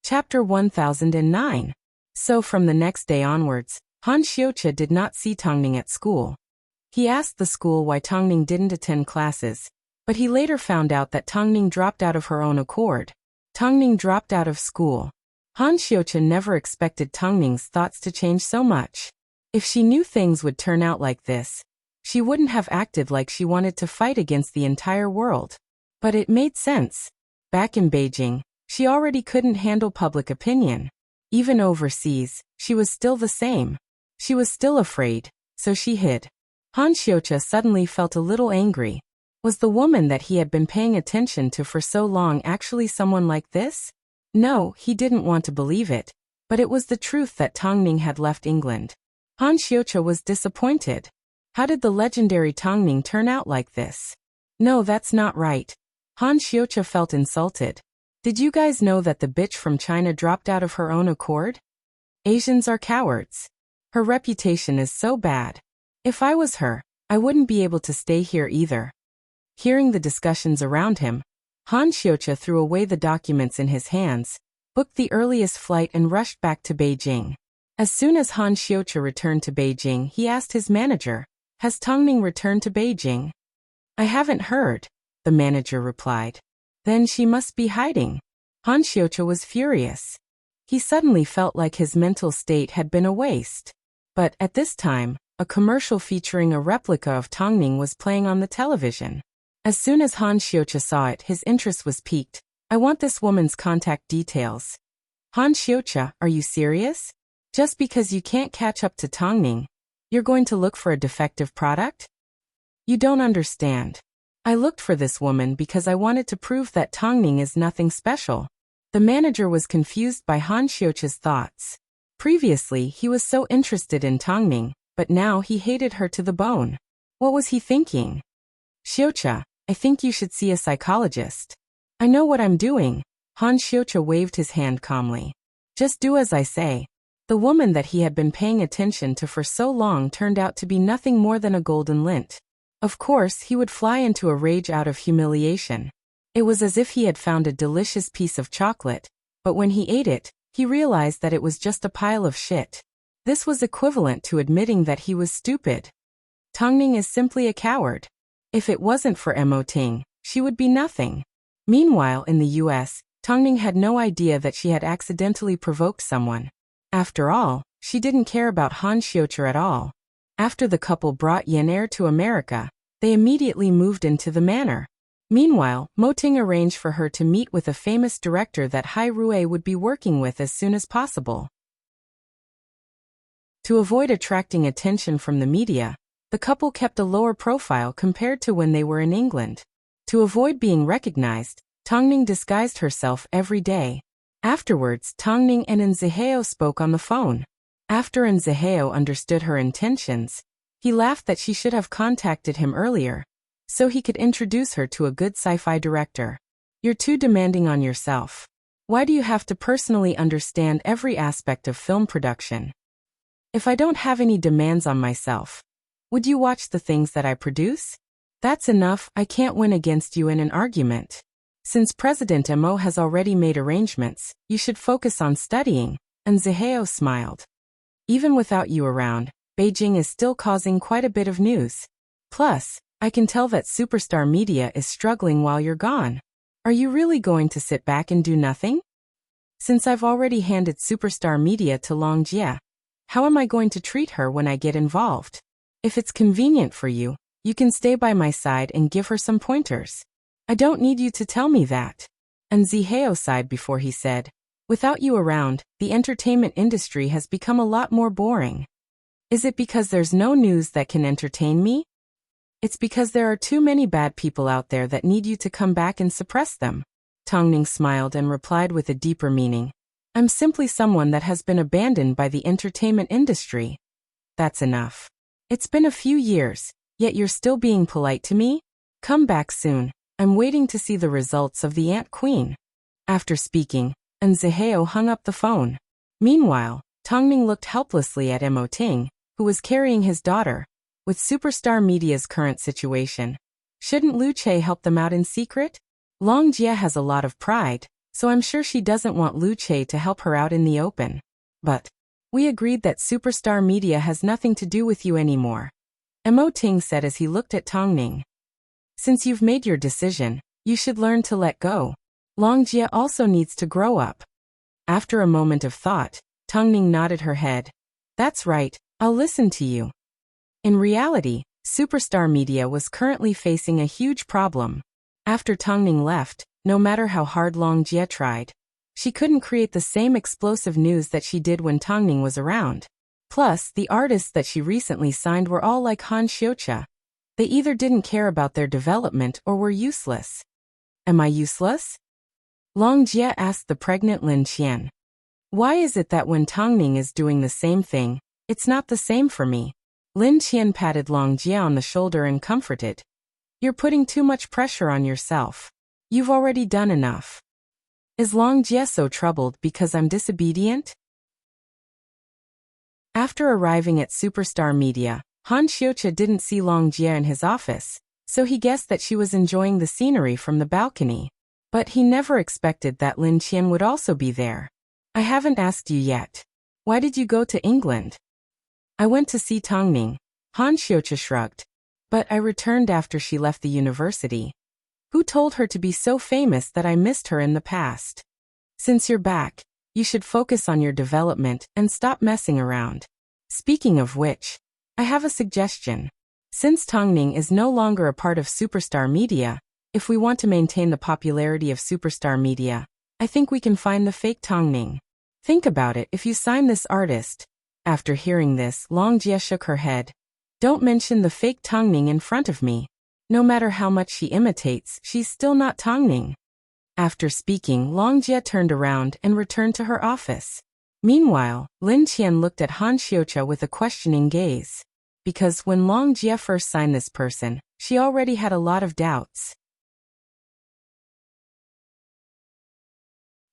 Speaker 1: Chapter 1009. So from the next day onwards, Han Xiuqia did not see Tang Ning at school. He asked the school why Tang Ning didn't attend classes, but he later found out that Tang Ning dropped out of her own accord. Tang Ning dropped out of school. Han Xiuqia never expected Tang Ning's thoughts to change so much. If she knew things would turn out like this, she wouldn't have acted like she wanted to fight against the entire world. But it made sense. Back in Beijing, she already couldn't handle public opinion. Even overseas, she was still the same. She was still afraid, so she hid. Han Xiuqia suddenly felt a little angry. Was the woman that he had been paying attention to for so long actually someone like this? No, he didn't want to believe it, but it was the truth that Tang Ning had left England. Han Xiuqia was disappointed. How did the legendary Tang Ning turn out like this? No, that's not right. Han Xiuqia felt insulted. Did you guys know that the bitch from China dropped out of her own accord? Asians are cowards. Her reputation is so bad. If I was her, I wouldn't be able to stay here either. Hearing the discussions around him, Han Xiuqia threw away the documents in his hands, booked the earliest flight and rushed back to Beijing. As soon as Han Xiuqia returned to Beijing, he asked his manager, "Has Tang Ning returned to Beijing?" "I haven't heard," the manager replied. "Then she must be hiding." Han Xiuqia was furious. He suddenly felt like his mental state had been a waste. But at this time, a commercial featuring a replica of Tang Ning was playing on the television. As soon as Han Xiuqia saw it, his interest was piqued. "I want this woman's contact details." "Han Xiuqia, are you serious? Just because you can't catch up to Tang Ning, you're going to look for a defective product? You don't understand. I looked for this woman because I wanted to prove that Tang Ning is nothing special." The manager was confused by Han Xiuqia's thoughts. Previously, he was so interested in Tang Ning, but now he hated her to the bone. What was he thinking? "Xiuqia, I think you should see a psychologist." "I know what I'm doing." Han Xiuqia waved his hand calmly. "Just do as I say." The woman that he had been paying attention to for so long turned out to be nothing more than a golden lint. Of course, he would fly into a rage out of humiliation. It was as if he had found a delicious piece of chocolate, but when he ate it, he realized that it was just a pile of shit. This was equivalent to admitting that he was stupid. Tang Ning is simply a coward. If it wasn't for Mo Ting, she would be nothing. Meanwhile, in the US, Tang Ning had no idea that she had accidentally provoked someone. After all, she didn't care about Han Xiuqia at all. After the couple brought Yan Er to America, they immediately moved into the manor. Meanwhile, Mo Ting arranged for her to meet with a famous director that Hai Rui would be working with as soon as possible. To avoid attracting attention from the media, the couple kept a lower profile compared to when they were in England. To avoid being recognized, Tang Ning disguised herself every day. Afterwards, Tang Ning and Nziheo spoke on the phone. After Nziheo understood her intentions, he laughed that she should have contacted him earlier, so he could introduce her to a good sci-fi director. You're too demanding on yourself. Why do you have to personally understand every aspect of film production? If I don't have any demands on myself, would you watch the things that I produce? That's enough. I can't win against you in an argument. Since President Mo has already made arrangements, you should focus on studying, and Zihao smiled. Even without you around, Beijing is still causing quite a bit of news. Plus, I can tell that superstar media is struggling while you're gone. Are you really going to sit back and do nothing? Since I've already handed superstar media to Long Jie, how am I going to treat her when I get involved? If it's convenient for you, you can stay by my side and give her some pointers. I don't need you to tell me that. And Zihao sighed before he said, without you around, the entertainment industry has become a lot more boring. Is it because there's no news that can entertain me? It's because there are too many bad people out there that need you to come back and suppress them. Tongning smiled and replied with a deeper meaning. I'm simply someone that has been abandoned by the entertainment industry. That's enough. It's been a few years, yet you're still being polite to me? Come back soon. I'm waiting to see the results of the Ant Queen. After speaking, and Zihao hung up the phone. Meanwhile, Tongning looked helplessly at Mo Ting, who was carrying his daughter. With superstar media's current situation, shouldn't Lu Che help them out in secret? Long Jie has a lot of pride, so I'm sure she doesn't want Lu Che to help her out in the open. But we agreed that superstar media has nothing to do with you anymore, Mo Ting said as he looked at Tongning. Since you've made your decision, you should learn to let go. Long Jie also needs to grow up. After a moment of thought, Tongning nodded her head. That's right, I'll listen to you. In reality, superstar media was currently facing a huge problem. After Tongning left, no matter how hard Long Jie tried, she couldn't create the same explosive news that she did when Tongning was around. Plus, the artists that she recently signed were all like Han Xiuqia. They either didn't care about their development or were useless. Am I useless? Long Jie asked the pregnant Lin Qian. Why is it that when Tongning is doing the same thing, it's not the same for me? Lin Qian patted Long Jie on the shoulder and comforted. You're putting too much pressure on yourself. You've already done enough. Is Long Jie so troubled because I'm disobedient? After arriving at Superstar Media, Han Xiuqia didn't see Long Jie in his office, so he guessed that she was enjoying the scenery from the balcony. But he never expected that Lin Qian would also be there. I haven't asked you yet. Why did you go to England? I went to see Tongning. Han Xiuqia shrugged. But I returned after she left the university. Who told her to be so famous that I missed her in the past? Since you're back, you should focus on your development and stop messing around. Speaking of which, I have a suggestion. Since Tongning is no longer a part of Superstar Media, if we want to maintain the popularity of Superstar Media, I think we can find the fake Tongning. Think about it if you sign this artist. After hearing this, Long Jie shook her head. Don't mention the fake Tongning in front of me. No matter how much she imitates, she's still not Tongning. After speaking, Long Jie turned around and returned to her office. Meanwhile, Lin Qian looked at Han Xiuqia with a questioning gaze. Because when Long Jie first signed this person, she already had a lot of doubts.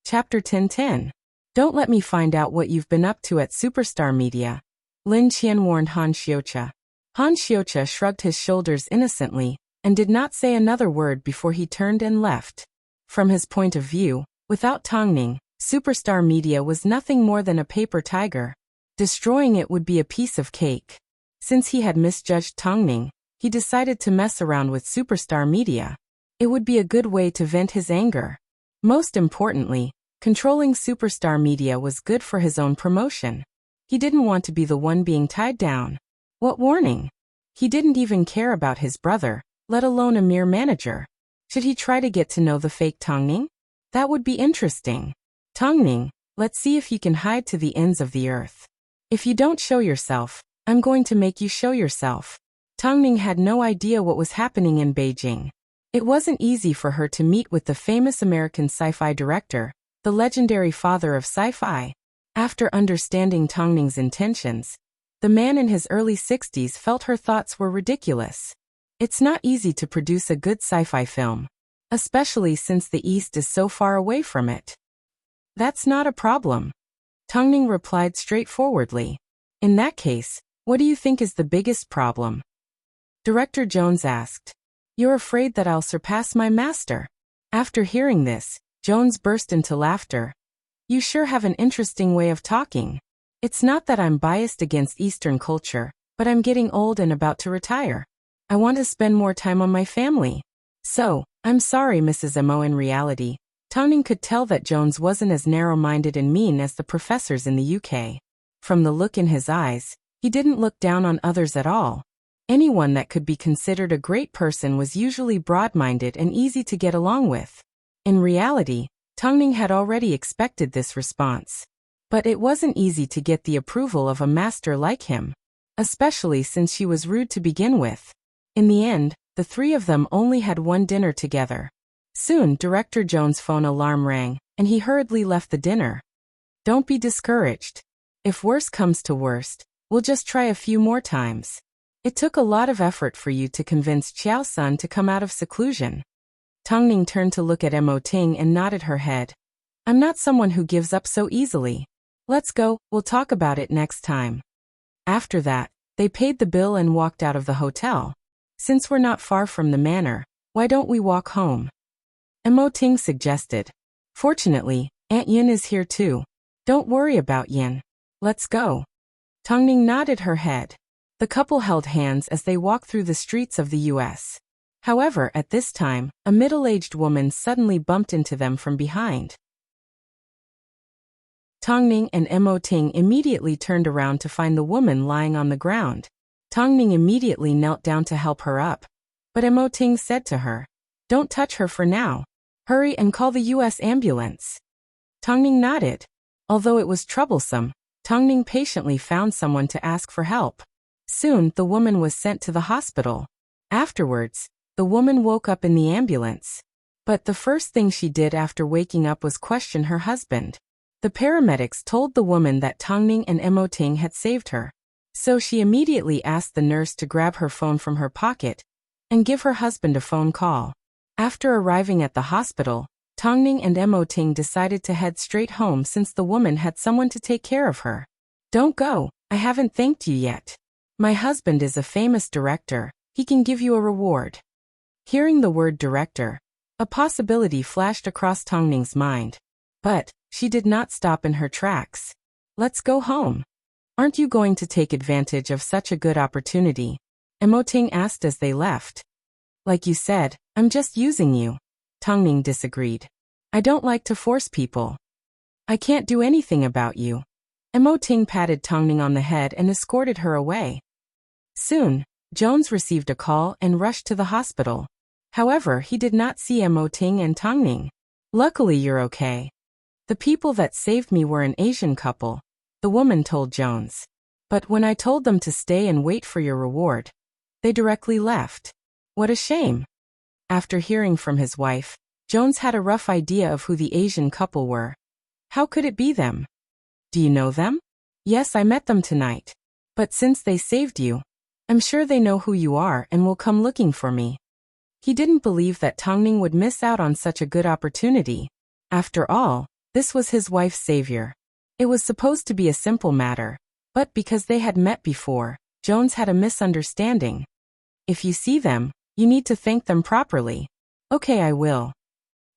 Speaker 1: Chapter 10:10. Don't let me find out what you've been up to at Superstar Media, Lin Qian warned Han Xiuqia. Han Xiuqia shrugged his shoulders innocently and did not say another word before he turned and left. From his point of view, without Tongning, Superstar Media was nothing more than a paper tiger. Destroying it would be a piece of cake. Since he had misjudged Tongning, he decided to mess around with Superstar Media. It would be a good way to vent his anger. Most importantly, controlling Superstar Media was good for his own promotion. He didn't want to be the one being tied down. What warning? He didn't even care about his brother, let alone a mere manager. Should he try to get to know the fake Tongning? That would be interesting. Tongning, let's see if you can hide to the ends of the earth. If you don't show yourself, I'm going to make you show yourself. Tongning had no idea what was happening in Beijing. It wasn't easy for her to meet with the famous American sci-fi director, the legendary father of sci-fi. After understanding Tongning's intentions, the man in his early 60s felt her thoughts were ridiculous. It's not easy to produce a good sci-fi film. especially since the East is so far away from it. That's not a problem. Tongning replied straightforwardly. In that case, what do you think is the biggest problem? Director Jones asked. You're afraid that I'll surpass my master. After hearing this, Jones burst into laughter. You sure have an interesting way of talking. It's not that I'm biased against Eastern culture, but I'm getting old and about to retire. I want to spend more time on my family. So, I'm sorry, Mrs. Mo. In reality, Tongning could tell that Jones wasn't as narrow-minded and mean as the professors in the UK. From the look in his eyes, he didn't look down on others at all. Anyone that could be considered a great person was usually broad-minded and easy to get along with. In reality, Tongning had already expected this response. But it wasn't easy to get the approval of a master like him, especially since she was rude to begin with. In the end, the three of them only had one dinner together. Soon, Director Jones' phone alarm rang, and he hurriedly left the dinner. Don't be discouraged. If worse comes to worst, we'll just try a few more times. It took a lot of effort for you to convince Qiao Sun to come out of seclusion. Tongning turned to look at Mo Ting and nodded her head. I'm not someone who gives up so easily. Let's go, we'll talk about it next time. After that, they paid the bill and walked out of the hotel. Since we're not far from the manor, why don't we walk home? Mo Ting suggested. Fortunately, Aunt Yin is here too. Don't worry about Yin. Let's go. Tongning nodded her head. The couple held hands as they walked through the streets of the U.S. However, at this time, a middle-aged woman suddenly bumped into them from behind. Tongning and Mo Ting immediately turned around to find the woman lying on the ground. Tongning immediately knelt down to help her up. But Mo Ting said to her, Don't touch her for now. Hurry and call the U.S. ambulance. Tongning nodded. Although it was troublesome, Tongning patiently found someone to ask for help. Soon, the woman was sent to the hospital. Afterwards, the woman woke up in the ambulance. But the first thing she did after waking up was question her husband. The paramedics told the woman that Tongning and Mo Ting had saved her. So she immediately asked the nurse to grab her phone from her pocket and give her husband a phone call. After arriving at the hospital, Tongning and Mo Ting decided to head straight home since the woman had someone to take care of her. Don't go, I haven't thanked you yet. My husband is a famous director, he can give you a reward. Hearing the word director, a possibility flashed across Tongning's mind. But she did not stop in her tracks. Let's go home. Aren't you going to take advantage of such a good opportunity? Mo Ting asked as they left. Like you said, I'm just using you. Tongning disagreed. I don't like to force people. I can't do anything about you. Mo Ting patted Tongning on the head and escorted her away. Soon, Jones received a call and rushed to the hospital. However, he did not see Mo Ting and Tongning. Luckily you're okay. The people that saved me were an Asian couple, the woman told Jones. But when I told them to stay and wait for your reward, they directly left. What a shame. After hearing from his wife, Jones had a rough idea of who the Asian couple were. How could it be them? Do you know them? Yes, I met them tonight. But since they saved you, I'm sure they know who you are and will come looking for me. He didn't believe that Tongning would miss out on such a good opportunity. After all, this was his wife's savior. It was supposed to be a simple matter, but because they had met before, Jones had a misunderstanding. If you see them, you need to thank them properly. Okay, I will.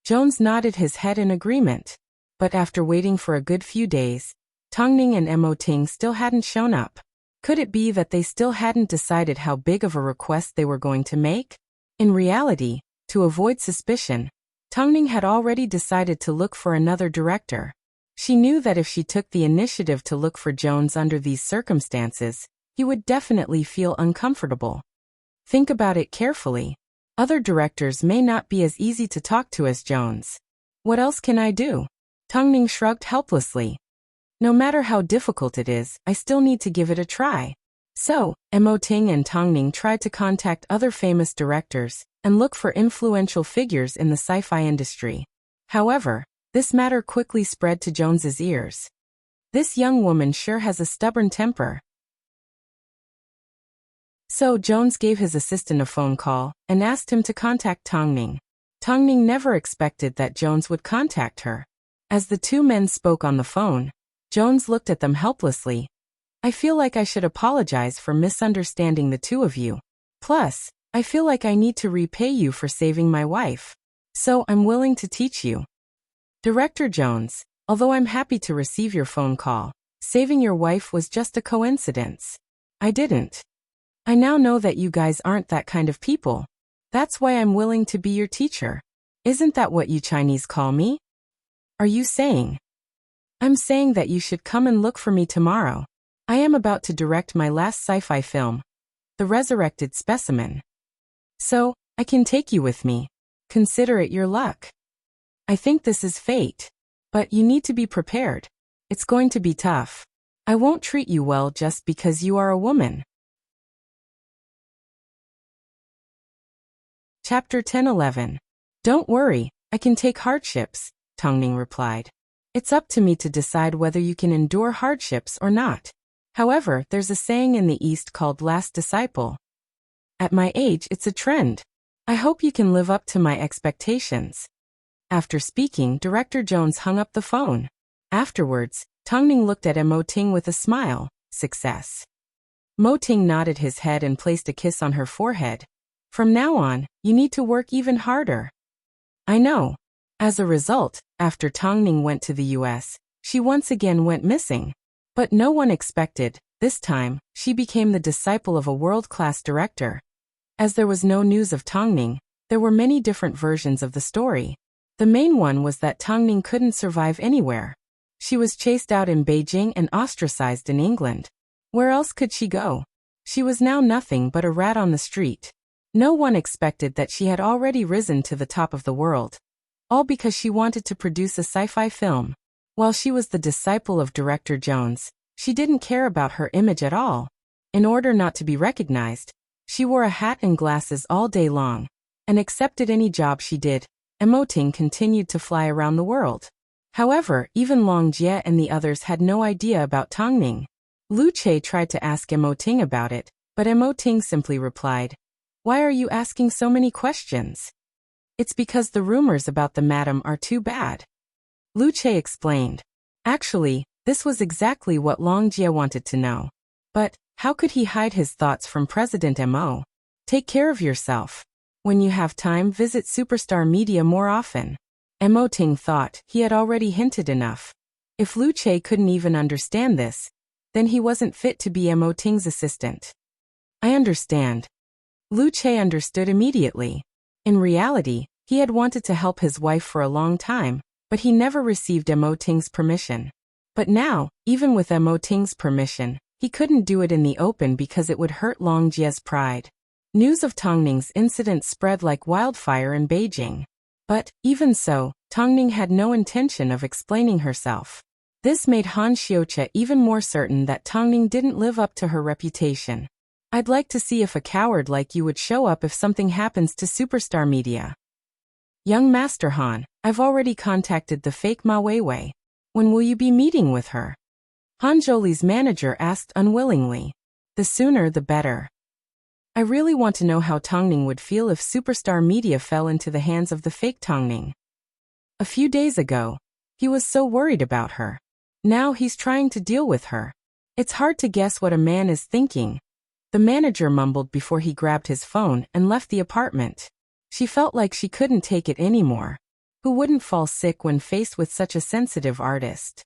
Speaker 1: Jones nodded his head in agreement. But after waiting for a good few days, Tongning and Mo Ting still hadn't shown up. Could it be that they still hadn't decided how big of a request they were going to make? In reality, to avoid suspicion, Tongning had already decided to look for another director. She knew that if she took the initiative to look for Jones under these circumstances, he would definitely feel uncomfortable. Think about it carefully. Other directors may not be as easy to talk to as Jones. What else can I do? Tongning shrugged helplessly. No matter how difficult it is, I still need to give it a try. So, Mo Ting and Tongning tried to contact other famous directors and look for influential figures in the sci-fi industry. However, this matter quickly spread to Jones's ears. This young woman sure has a stubborn temper. So Jones gave his assistant a phone call and asked him to contact Tongning. Tongning never expected that Jones would contact her. As the two men spoke on the phone, Jones looked at them helplessly. I feel like I should apologize for misunderstanding the two of you. Plus, I feel like I need to repay you for saving my wife. So I'm willing to teach you. Director Jones, although I'm happy to receive your phone call, saving your wife was just a coincidence. I didn't. I now know that you guys aren't that kind of people. That's why I'm willing to be your teacher. Isn't that what you Chinese call me? Are you saying? I'm saying that you should come and look for me tomorrow. I am about to direct my last sci-fi film, The Resurrected Specimen. So, I can take you with me. Consider it your luck. I think this is fate. But you need to be prepared. It's going to be tough. I won't treat you well just because you are a woman. Chapter 10:11. Don't worry, I can take hardships, Tongning replied. It's up to me to decide whether you can endure hardships or not. However, there's a saying in the East called last disciple. At my age, it's a trend. I hope you can live up to my expectations. After speaking, Director Jones hung up the phone. Afterwards, Tongning looked at Mo Ting with a smile. Success. Mo Ting nodded his head and placed a kiss on her forehead. From now on, you need to work even harder. I know. As a result, after Tongning went to the US, she once again went missing. But no one expected, this time, she became the disciple of a world-class director. As there was no news of Tongning, there were many different versions of the story. The main one was that Tongning couldn't survive anywhere. She was chased out in Beijing and ostracized in England. Where else could she go? She was now nothing but a rat on the street. No one expected that she had already risen to the top of the world. All because she wanted to produce a sci-fi film. While she was the disciple of Director Jones, she didn't care about her image at all. In order not to be recognized, she wore a hat and glasses all day long, and accepted any job she did. Mo Ting continued to fly around the world. However, even Long Jie and the others had no idea about Tongning. Lu Che tried to ask Mo Ting about it, but Mo Ting simply replied, "Why are you asking so many questions?" "It's because the rumors about the madam are too bad." Lu Che explained. Actually, this was exactly what Long Jie wanted to know. But, how could he hide his thoughts from President Mo? Take care of yourself. When you have time, visit Superstar Media more often. Mo Ting thought he had already hinted enough. If Lu Che couldn't even understand this, then he wasn't fit to be Mo Ting's assistant. I understand. Lu Che understood immediately. In reality, he had wanted to help his wife for a long time, but he never received Mo Ting's permission. But now, even with Mo Ting's permission, he couldn't do it in the open because it would hurt Long Jie's pride. News of Tongning's incident spread like wildfire in Beijing. But, even so, Tongning had no intention of explaining herself. This made Han Xiuqia even more certain that Tongning didn't live up to her reputation. I'd like to see if a coward like you would show up if something happens to Superstar Media. Young Master Han, I've already contacted the fake Ma Weiwei. When will you be meeting with her? Han Zhouli's manager asked unwillingly. The sooner the better. I really want to know how Tongning would feel if Superstar Media fell into the hands of the fake Tongning. A few days ago, he was so worried about her. Now he's trying to deal with her. It's hard to guess what a man is thinking. The manager mumbled before he grabbed his phone and left the apartment. She felt like she couldn't take it anymore. Who wouldn't fall sick when faced with such a sensitive artist?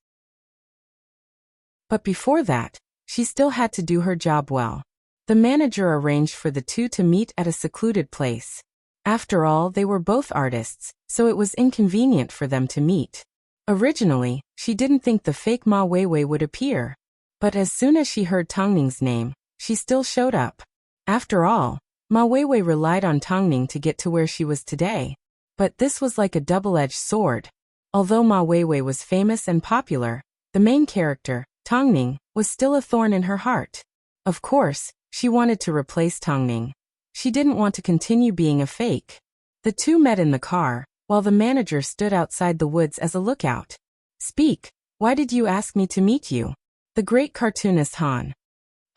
Speaker 1: But before that, she still had to do her job well. The manager arranged for the two to meet at a secluded place. After all, they were both artists, so it was inconvenient for them to meet. Originally, she didn't think the fake Ma Weiwei would appear. But as soon as she heard Tongning's name, she still showed up. After all, Ma Weiwei relied on Tongning to get to where she was today. But this was like a double-edged sword. Although Ma Weiwei was famous and popular, the main character, Tongning, was still a thorn in her heart. Of course, she wanted to replace Tongning. She didn't want to continue being a fake. The two met in the car, while the manager stood outside the woods as a lookout. Speak, why did you ask me to meet you? The great cartoonist Han.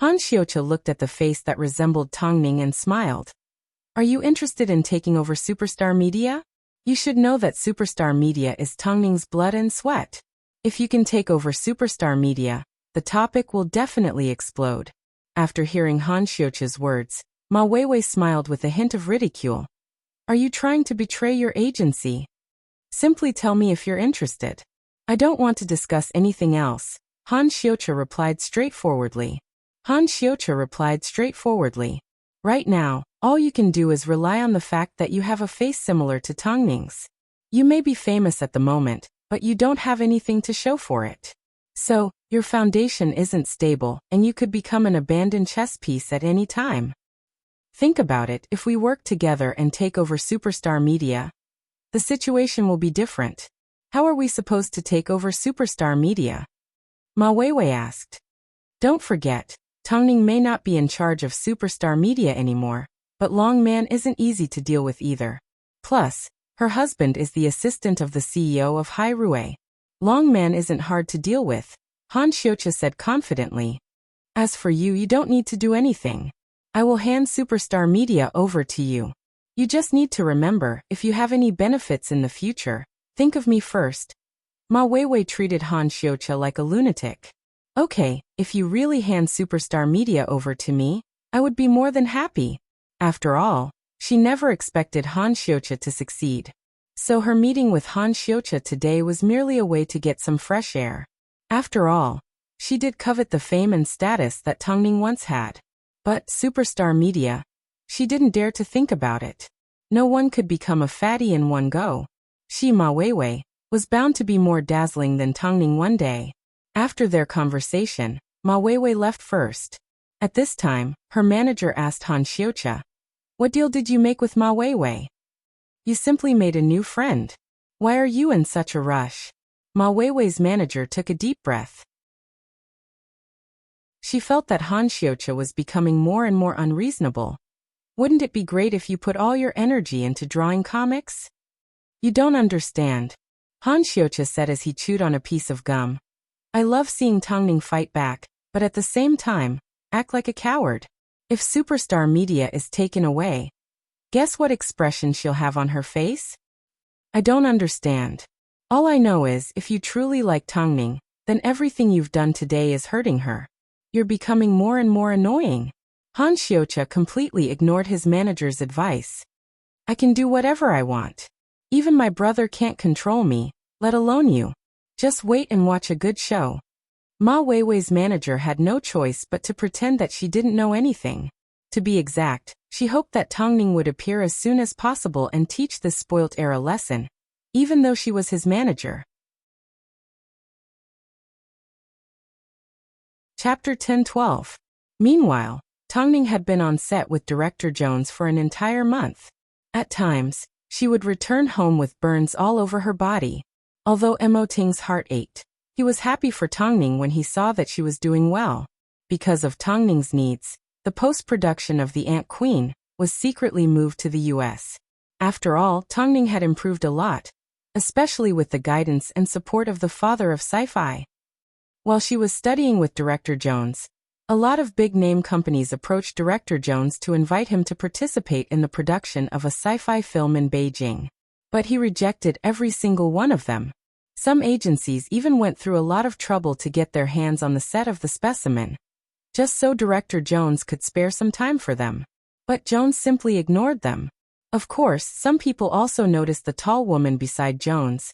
Speaker 1: Han Xiuqia looked at the face that resembled Tongning and smiled. Are you interested in taking over Superstar Media? You should know that superstar media is Tungning's blood and sweat. If you can take over superstar media, the topic will definitely explode. After hearing Han Xiuqi's words, Ma Weiwei smiled with a hint of ridicule. Are you trying to betray your agency? Simply tell me if you're interested. I don't want to discuss anything else, Han Xiuqi replied straightforwardly. Right now, all you can do is rely on the fact that you have a face similar to Tungning's. You may be famous at the moment, but you don't have anything to show for it. So, your foundation isn't stable, and you could become an abandoned chess piece at any time. Think about it, if we work together and take over superstar media, the situation will be different. How are we supposed to take over superstar media? Ma Weiwei asked. Don't forget, Tongning may not be in charge of superstar media anymore, but Long Man isn't easy to deal with either. Plus, her husband is the assistant of the CEO of Hai Rui. Long Man isn't hard to deal with, Han Xiuqi said confidently. As for you, you don't need to do anything. I will hand superstar media over to you. You just need to remember, if you have any benefits in the future, think of me first. Ma Weiwei treated Han Xiuqi like a lunatic. Okay, if you really hand superstar media over to me, I would be more than happy. After all, she never expected Han Xiuqi to succeed. So her meeting with Han Xiuqi today was merely a way to get some fresh air. After all, she did covet the fame and status that Tongning once had. But superstar media, she didn't dare to think about it. No one could become a fatty in one go. She, Ma Weiwei, was bound to be more dazzling than Tongning one day. After their conversation, Ma Weiwei left first. At this time, her manager asked Han Xiuqi, "What deal did you make with Ma Weiwei?" "You simply made a new friend. Why are you in such a rush?" Ma Weiwei's manager took a deep breath. She felt that Han Xiuqi was becoming more and more unreasonable. Wouldn't it be great if you put all your energy into drawing comics? You don't understand, Han Xiuqi said as he chewed on a piece of gum. I love seeing Tongning fight back, but at the same time, act like a coward. If superstar media is taken away, guess what expression she'll have on her face? I don't understand. All I know is, if you truly like Tongning, then everything you've done today is hurting her. You're becoming more and more annoying. Han Xiuqi completely ignored his manager's advice. I can do whatever I want. Even my brother can't control me, let alone you. Just wait and watch a good show. Ma Weiwei's manager had no choice but to pretend that she didn't know anything. To be exact, she hoped that Tongning would appear as soon as possible and teach this spoilt era lesson, even though she was his manager. Chapter 10-12. Meanwhile, Tongning had been on set with Director Jones for an entire month. At times, she would return home with burns all over her body. Although Mo Ting's heart ached, he was happy for Tongning when he saw that she was doing well. Because of Tongning's needs, the post-production of The Ant Queen was secretly moved to the US. After all, Tongning had improved a lot, especially with the guidance and support of the father of sci-fi. While she was studying with Director Jones, a lot of big-name companies approached Director Jones to invite him to participate in the production of a sci-fi film in Beijing. But he rejected every single one of them. Some agencies even went through a lot of trouble to get their hands on the set of the specimen, just so Director Jones could spare some time for them. But Jones simply ignored them. Of course, some people also noticed the tall woman beside Jones.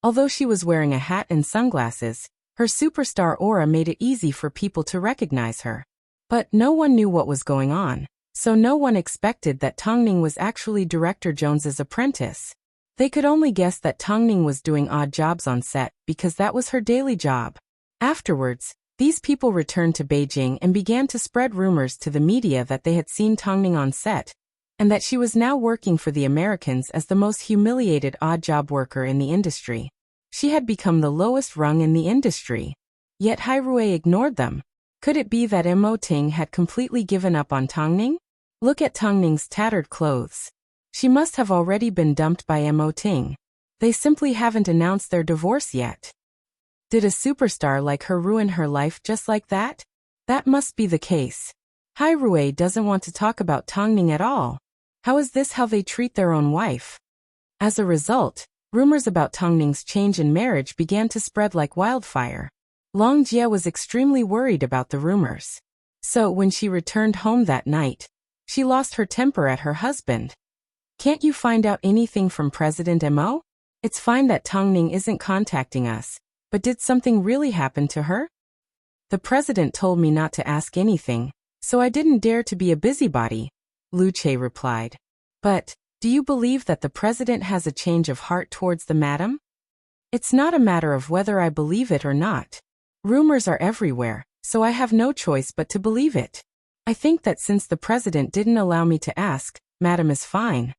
Speaker 1: Although she was wearing a hat and sunglasses, her superstar aura made it easy for people to recognize her. But no one knew what was going on, so no one expected that Tongning was actually Director Jones's apprentice. They could only guess that Tongning was doing odd jobs on set because that was her daily job. Afterwards, these people returned to Beijing and began to spread rumors to the media that they had seen Tongning on set, and that she was now working for the Americans as the most humiliated odd job worker in the industry. She had become the lowest rung in the industry. Yet Hai Rui ignored them. Could it be that Mo Ting had completely given up on Tongning? Look at Tongning's tattered clothes. She must have already been dumped by Mo Ting. They simply haven't announced their divorce yet. Did a superstar like her ruin her life just like that? That must be the case. Hai Rui doesn't want to talk about Tongning at all. How is this how they treat their own wife? As a result, rumors about Tang Ning's change in marriage began to spread like wildfire. Long Jie was extremely worried about the rumors. So when she returned home that night, she lost her temper at her husband. "Can't you find out anything from President Mo? It's fine that Tang Ning isn't contacting us, but did something really happen to her? The president told me not to ask anything, so I didn't dare to be a busybody," Lu Che replied. "But, do you believe that the president has a change of heart towards the madam?" "It's not a matter of whether I believe it or not. Rumors are everywhere, so I have no choice but to believe it. I think that since the president didn't allow me to ask, madam is fine."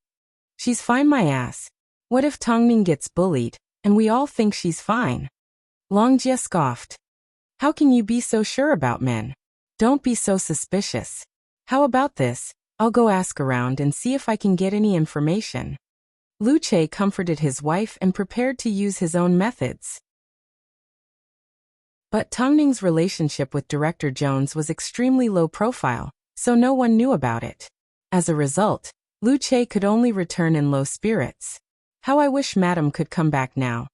Speaker 1: "She's fine my ass. What if Tang Ning gets bullied, and we all think she's fine?" Long Jie scoffed. "How can you be so sure about men? Don't be so suspicious. How about this? I'll go ask around and see if I can get any information." Lu Che comforted his wife and prepared to use his own methods. But Tang Ning's relationship with Director Jones was extremely low profile, so no one knew about it. As a result, Lu Che could only return in low spirits. "How I wish Madam could come back now."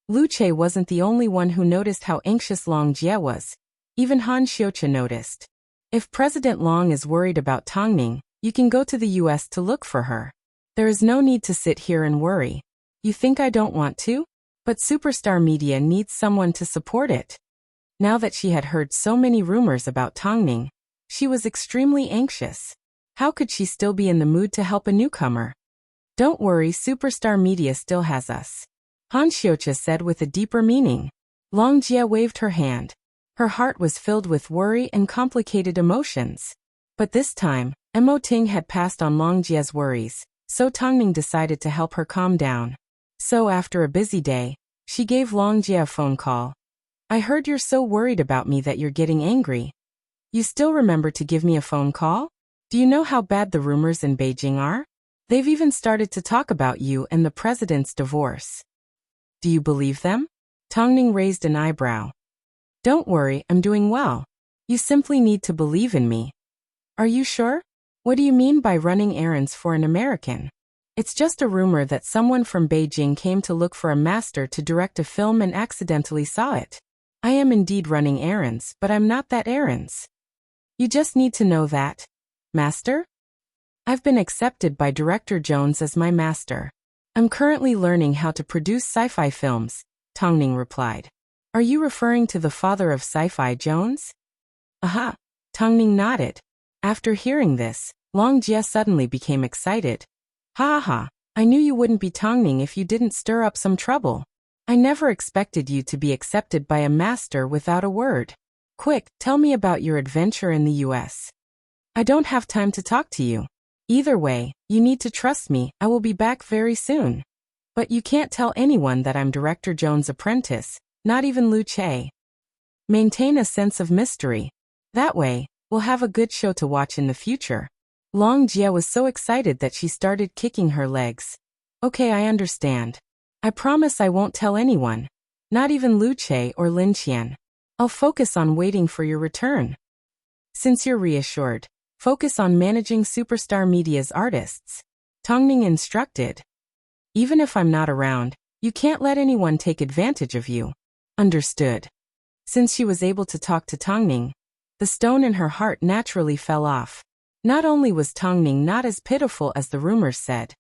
Speaker 1: Lu Che wasn't the only one who noticed how anxious Long Jie was. Even Han Xiuqia noticed. "If President Long is worried about Tang Ning, you can go to the US to look for her. There is no need to sit here and worry. You think I don't want to? But Superstar Media needs someone to support it." Now that she had heard so many rumors about Tang Ning, she was extremely anxious. How could she still be in the mood to help a newcomer? "Don't worry, Superstar Media still has us," Han Xiuqia said with a deeper meaning. Long Jie waved her hand. Her heart was filled with worry and complicated emotions. But this time, Mo Ting had passed on Long Jie's worries, so Tang Ning decided to help her calm down. So after a busy day, she gave Long Jie a phone call. "I heard you're so worried about me that you're getting angry. You still remember to give me a phone call? Do you know how bad the rumors in Beijing are? They've even started to talk about you and the president's divorce." "Do you believe them?" Tang Ning raised an eyebrow. "Don't worry, I'm doing well. You simply need to believe in me." "Are you sure? What do you mean by running errands for an American?" "It's just a rumor that someone from Beijing came to look for a master to direct a film and accidentally saw it. I am indeed running errands, but I'm not that errands. You just need to know that. Master? I've been accepted by Director Jones as my master. I'm currently learning how to produce sci-fi films," Tang Ning replied. "Are you referring to the father of sci-fi Jones?" "Aha," Tang Ning nodded. After hearing this, Long Jie suddenly became excited. "Ha ha ha, I knew you wouldn't be Tang Ning if you didn't stir up some trouble. I never expected you to be accepted by a master without a word. Quick, tell me about your adventure in the US. I don't have time to talk to you. Either way, you need to trust me, I will be back very soon. But you can't tell anyone that I'm Director Jones' apprentice, not even Lu Che. Maintain a sense of mystery. That way, we'll have a good show to watch in the future." Long Jie was so excited that she started kicking her legs. "Okay, I understand. I promise I won't tell anyone. Not even Lu Che or Lin Qian. I'll focus on waiting for your return." "Since you're reassured, focus on managing Superstar Media's artists," Tang Ning instructed. "Even if I'm not around, you can't let anyone take advantage of you." "Understood." Since she was able to talk to Tang Ning, the stone in her heart naturally fell off. Not only was Tang Ning not as pitiful as the rumors said,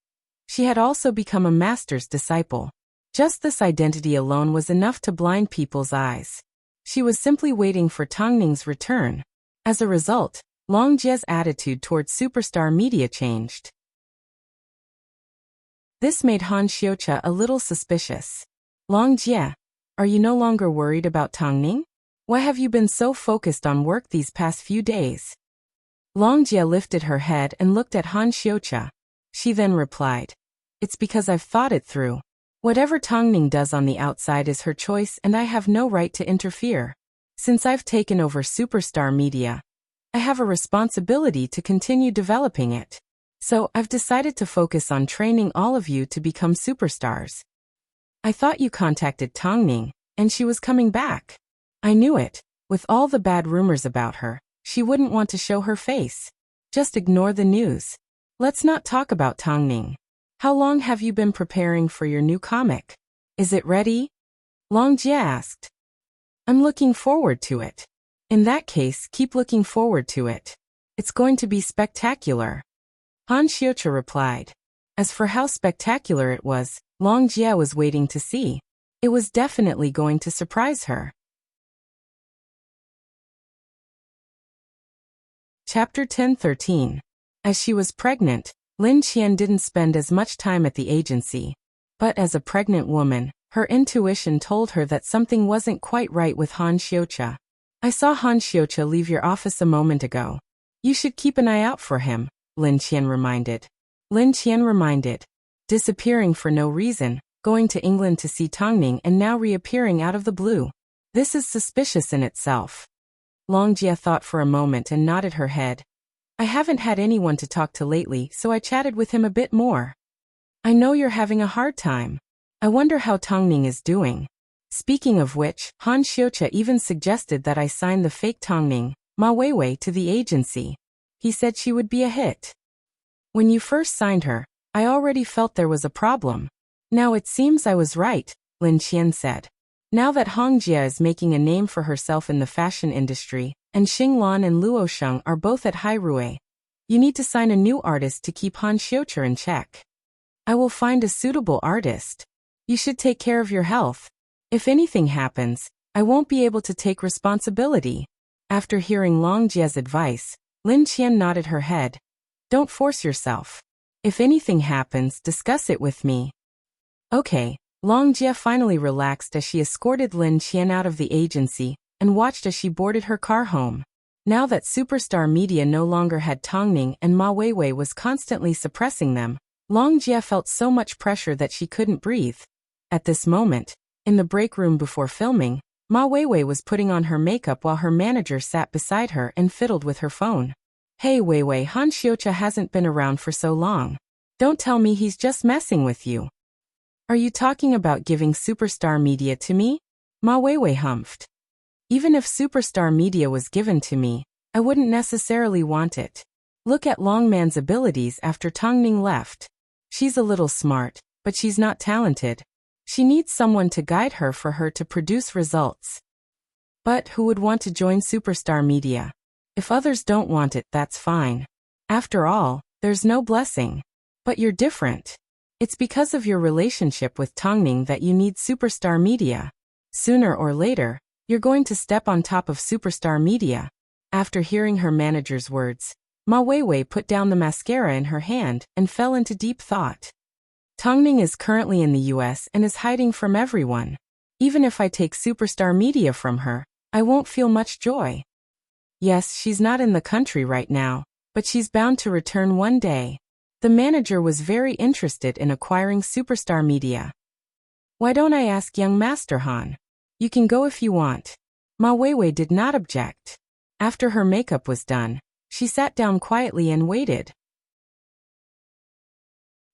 Speaker 1: she had also become a master's disciple. Just this identity alone was enough to blind people's eyes. She was simply waiting for Tang Ning's return. As a result, Long Jie's attitude towards Superstar Media changed. This made Han Xiuqia a little suspicious. "Long Jie, are you no longer worried about Tang Ning? Why have you been so focused on work these past few days?" Long Jie lifted her head and looked at Han Xiuqia. She then replied, "It's because I've thought it through. Whatever Tang Ning does on the outside is her choice and I have no right to interfere. Since I've taken over Superstar Media, I have a responsibility to continue developing it. So I've decided to focus on training all of you to become superstars. I thought you contacted Tang Ning, and she was coming back. I knew it. With all the bad rumors about her, she wouldn't want to show her face. Just ignore the news. Let's not talk about Tang Ning. How long have you been preparing for your new comic? Is it ready? Longjie asked. I'm looking forward to it. In that case, keep looking forward to it. It's going to be spectacular. Han Xiucha replied. As for how spectacular it was, Longjie was waiting to see. It was definitely going to surprise her. Chapter 10:13. As she was pregnant, Lin Qian didn't spend as much time at the agency. But as a pregnant woman, her intuition told her that something wasn't quite right with Han Xiucha. I saw Han Xiucha leave your office a moment ago. You should keep an eye out for him, Lin Qian reminded. Lin Qian reminded. Disappearing for no reason, going to England to see Tongning and now reappearing out of the blue. This is suspicious in itself. Longjie thought for a moment and nodded her head. I haven't had anyone to talk to lately, so I chatted with him a bit more. I know you're having a hard time. I wonder how Tongning is doing. Speaking of which, Han Xiucha even suggested that I sign the fake Tongning, Ma Weiwei, to the agency. He said she would be a hit. When you first signed her, I already felt there was a problem. Now it seems I was right, Lin Qian said. Now that Hongjie is making a name for herself in the fashion industry, and Xinglan and Luo Sheng are both at Hairui, you need to sign a new artist to keep Han Xiucha in check. I will find a suitable artist. You should take care of your health. If anything happens, I won't be able to take responsibility. After hearing Longjie's advice, Lin Qian nodded her head. Don't force yourself. If anything happens, discuss it with me. Okay. Longjie finally relaxed as she escorted Lin Qian out of the agency and watched as she boarded her car home. Now that Superstar Media no longer had Tongning and Ma Weiwei was constantly suppressing them, Longjie felt so much pressure that she couldn't breathe. At this moment, in the break room before filming, Ma Weiwei was putting on her makeup while her manager sat beside her and fiddled with her phone. Hey Weiwei, Han Xiucha hasn't been around for so long. Don't tell me he's just messing with you. Are you talking about giving Superstar Media to me? Ma Weiwei humphed. Even if Superstar Media was given to me, I wouldn't necessarily want it. Look at Longman's abilities after Tongning left. She's a little smart, but she's not talented. She needs someone to guide her for her to produce results. But who would want to join Superstar Media? If others don't want it, that's fine. After all, there's no blessing. But you're different. It's because of your relationship with Tongning that you need Superstar Media. Sooner or later, you're going to step on top of Superstar Media. After hearing her manager's words, Ma Weiwei put down the mascara in her hand and fell into deep thought. Tongning is currently in the US and is hiding from everyone. Even if I take Superstar Media from her, I won't feel much joy. Yes, she's not in the country right now, but she's bound to return one day. The manager was very interested in acquiring Superstar Media. Why don't I ask young Master Han? You can go if you want. Ma Weiwei did not object. After her makeup was done, she sat down quietly and waited.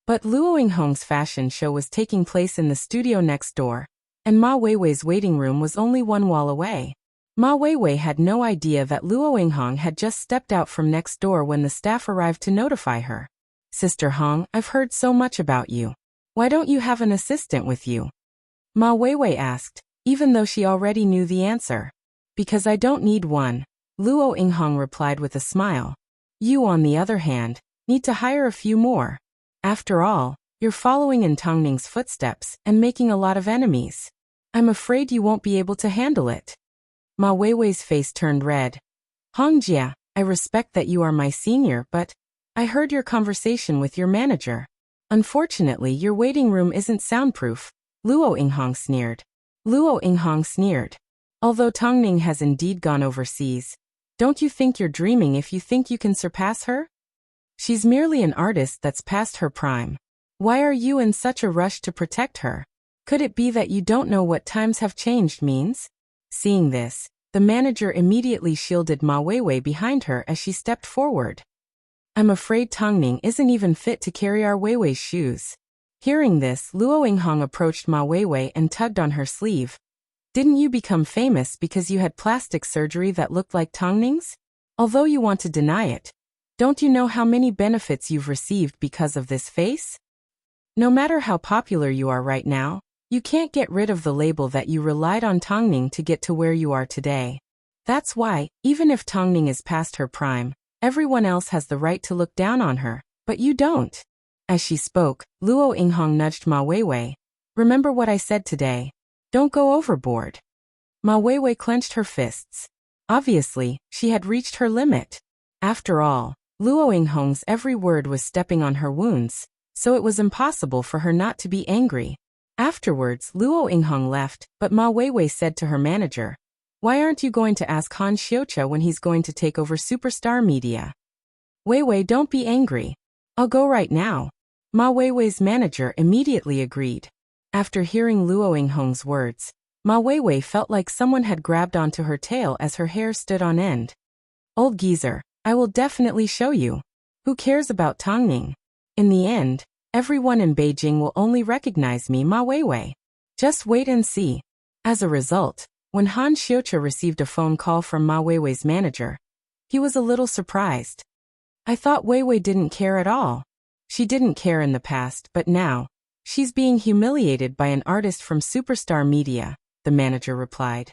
Speaker 1: But Luo Yinghong's fashion show was taking place in the studio next door, and Ma Weiwei's waiting room was only one wall away. Ma Weiwei had no idea that Luo Yinghong had just stepped out from next door when the staff arrived to notify her. Sister Hong, I've heard so much about you. Why don't you have an assistant with you? Ma Weiwei asked, even though she already knew the answer. Because I don't need one, Luo Yinghong replied with a smile. You, on the other hand, need to hire a few more. After all, you're following in Tongning's footsteps and making a lot of enemies. I'm afraid you won't be able to handle it. Ma Weiwei's face turned red. Hongjie, I respect that you are my senior, but I heard your conversation with your manager. Unfortunately, your waiting room isn't soundproof, Luo Yinghong sneered. Luo Yinghong sneered. Although Tongning has indeed gone overseas, don't you think you're dreaming if you think you can surpass her? She's merely an artist that's past her prime. Why are you in such a rush to protect her? Could it be that you don't know what times have changed means? Seeing this, the manager immediately shielded Ma Weiwei behind her as she stepped forward. I'm afraid Tongning isn't even fit to carry our Weiwei's shoes. Hearing this, Luo Yinghong approached Ma Weiwei and tugged on her sleeve. Didn't you become famous because you had plastic surgery that looked like Tongning's? Although you want to deny it, don't you know how many benefits you've received because of this face? No matter how popular you are right now, you can't get rid of the label that you relied on Tongning to get to where you are today. That's why, even if Tongning is past her prime, everyone else has the right to look down on her, but you don't. As she spoke, Luo Yinghong nudged Ma Weiwei. Remember what I said today. Don't go overboard. Ma Weiwei clenched her fists. Obviously, she had reached her limit. After all, Luo Yinghong's every word was stepping on her wounds, so it was impossible for her not to be angry. Afterwards, Luo Yinghong left, but Ma Weiwei said to her manager, "Why aren't you going to ask Han Xiucha when he's going to take over Superstar Media?" "Weiwei, don't be angry. I'll go right now." Ma Weiwei's manager immediately agreed. After hearing Luo Yinghong's words, Ma Weiwei felt like someone had grabbed onto her tail as her hair stood on end. "Old geezer, I will definitely show you. Who cares about Tongning? In the end, everyone in Beijing will only recognize me, Ma Weiwei. Just wait and see." As a result, when Han Xiucha received a phone call from Ma Weiwei's manager, he was a little surprised. "I thought Weiwei didn't care at all." "She didn't care in the past, but now, she's being humiliated by an artist from Superstar Media," the manager replied.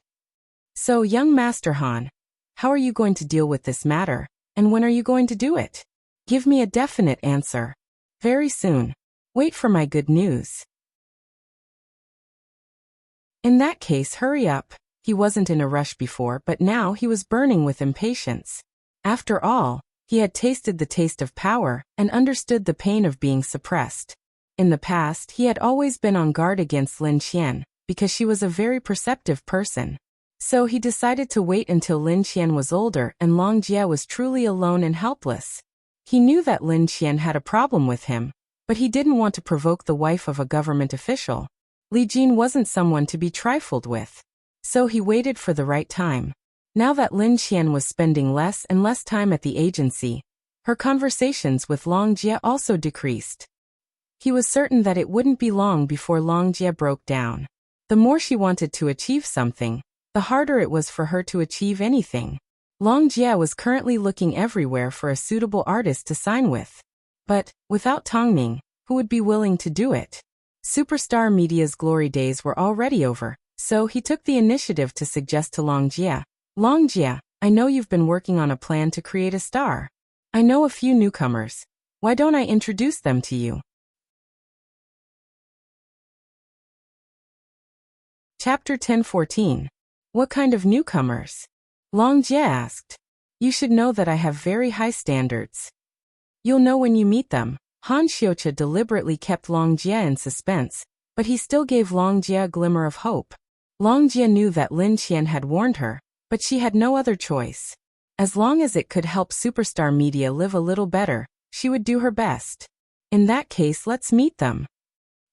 Speaker 1: "So, young Master Han, how are you going to deal with this matter, and when are you going to do it? Give me a definite answer. Very soon. Wait for my good news." "In that case, hurry up." He wasn't in a rush before, but now he was burning with impatience. After all, he had tasted the taste of power and understood the pain of being suppressed. In the past, he had always been on guard against Lin Qian, because she was a very perceptive person. So he decided to wait until Lin Qian was older and Long Jie was truly alone and helpless. He knew that Lin Qian had a problem with him, but he didn't want to provoke the wife of a government official. Li Jin wasn't someone to be trifled with. So he waited for the right time. Now that Lin Qian was spending less and less time at the agency, her conversations with Long Jie also decreased. He was certain that it wouldn't be long before Long Jie broke down. The more she wanted to achieve something, the harder it was for her to achieve anything. Long Jie was currently looking everywhere for a suitable artist to sign with. But, without Tongning, who would be willing to do it? Superstar Media's glory days were already over, so he took the initiative to suggest to Long Jie, "Long Jie, I know you've been working on a plan to create a star. I know a few newcomers. Why don't I introduce them to you?" Chapter 10:14. What kind of newcomers? Long Jie asked. "You should know that I have very high standards. You'll know when you meet them." Han Xiucha deliberately kept Long Jie in suspense, but he still gave Long Jie a glimmer of hope. Long Jie knew that Lin Qian had warned her, but she had no other choice. As long as it could help Superstar Media live a little better, she would do her best. "In that case, let's meet them."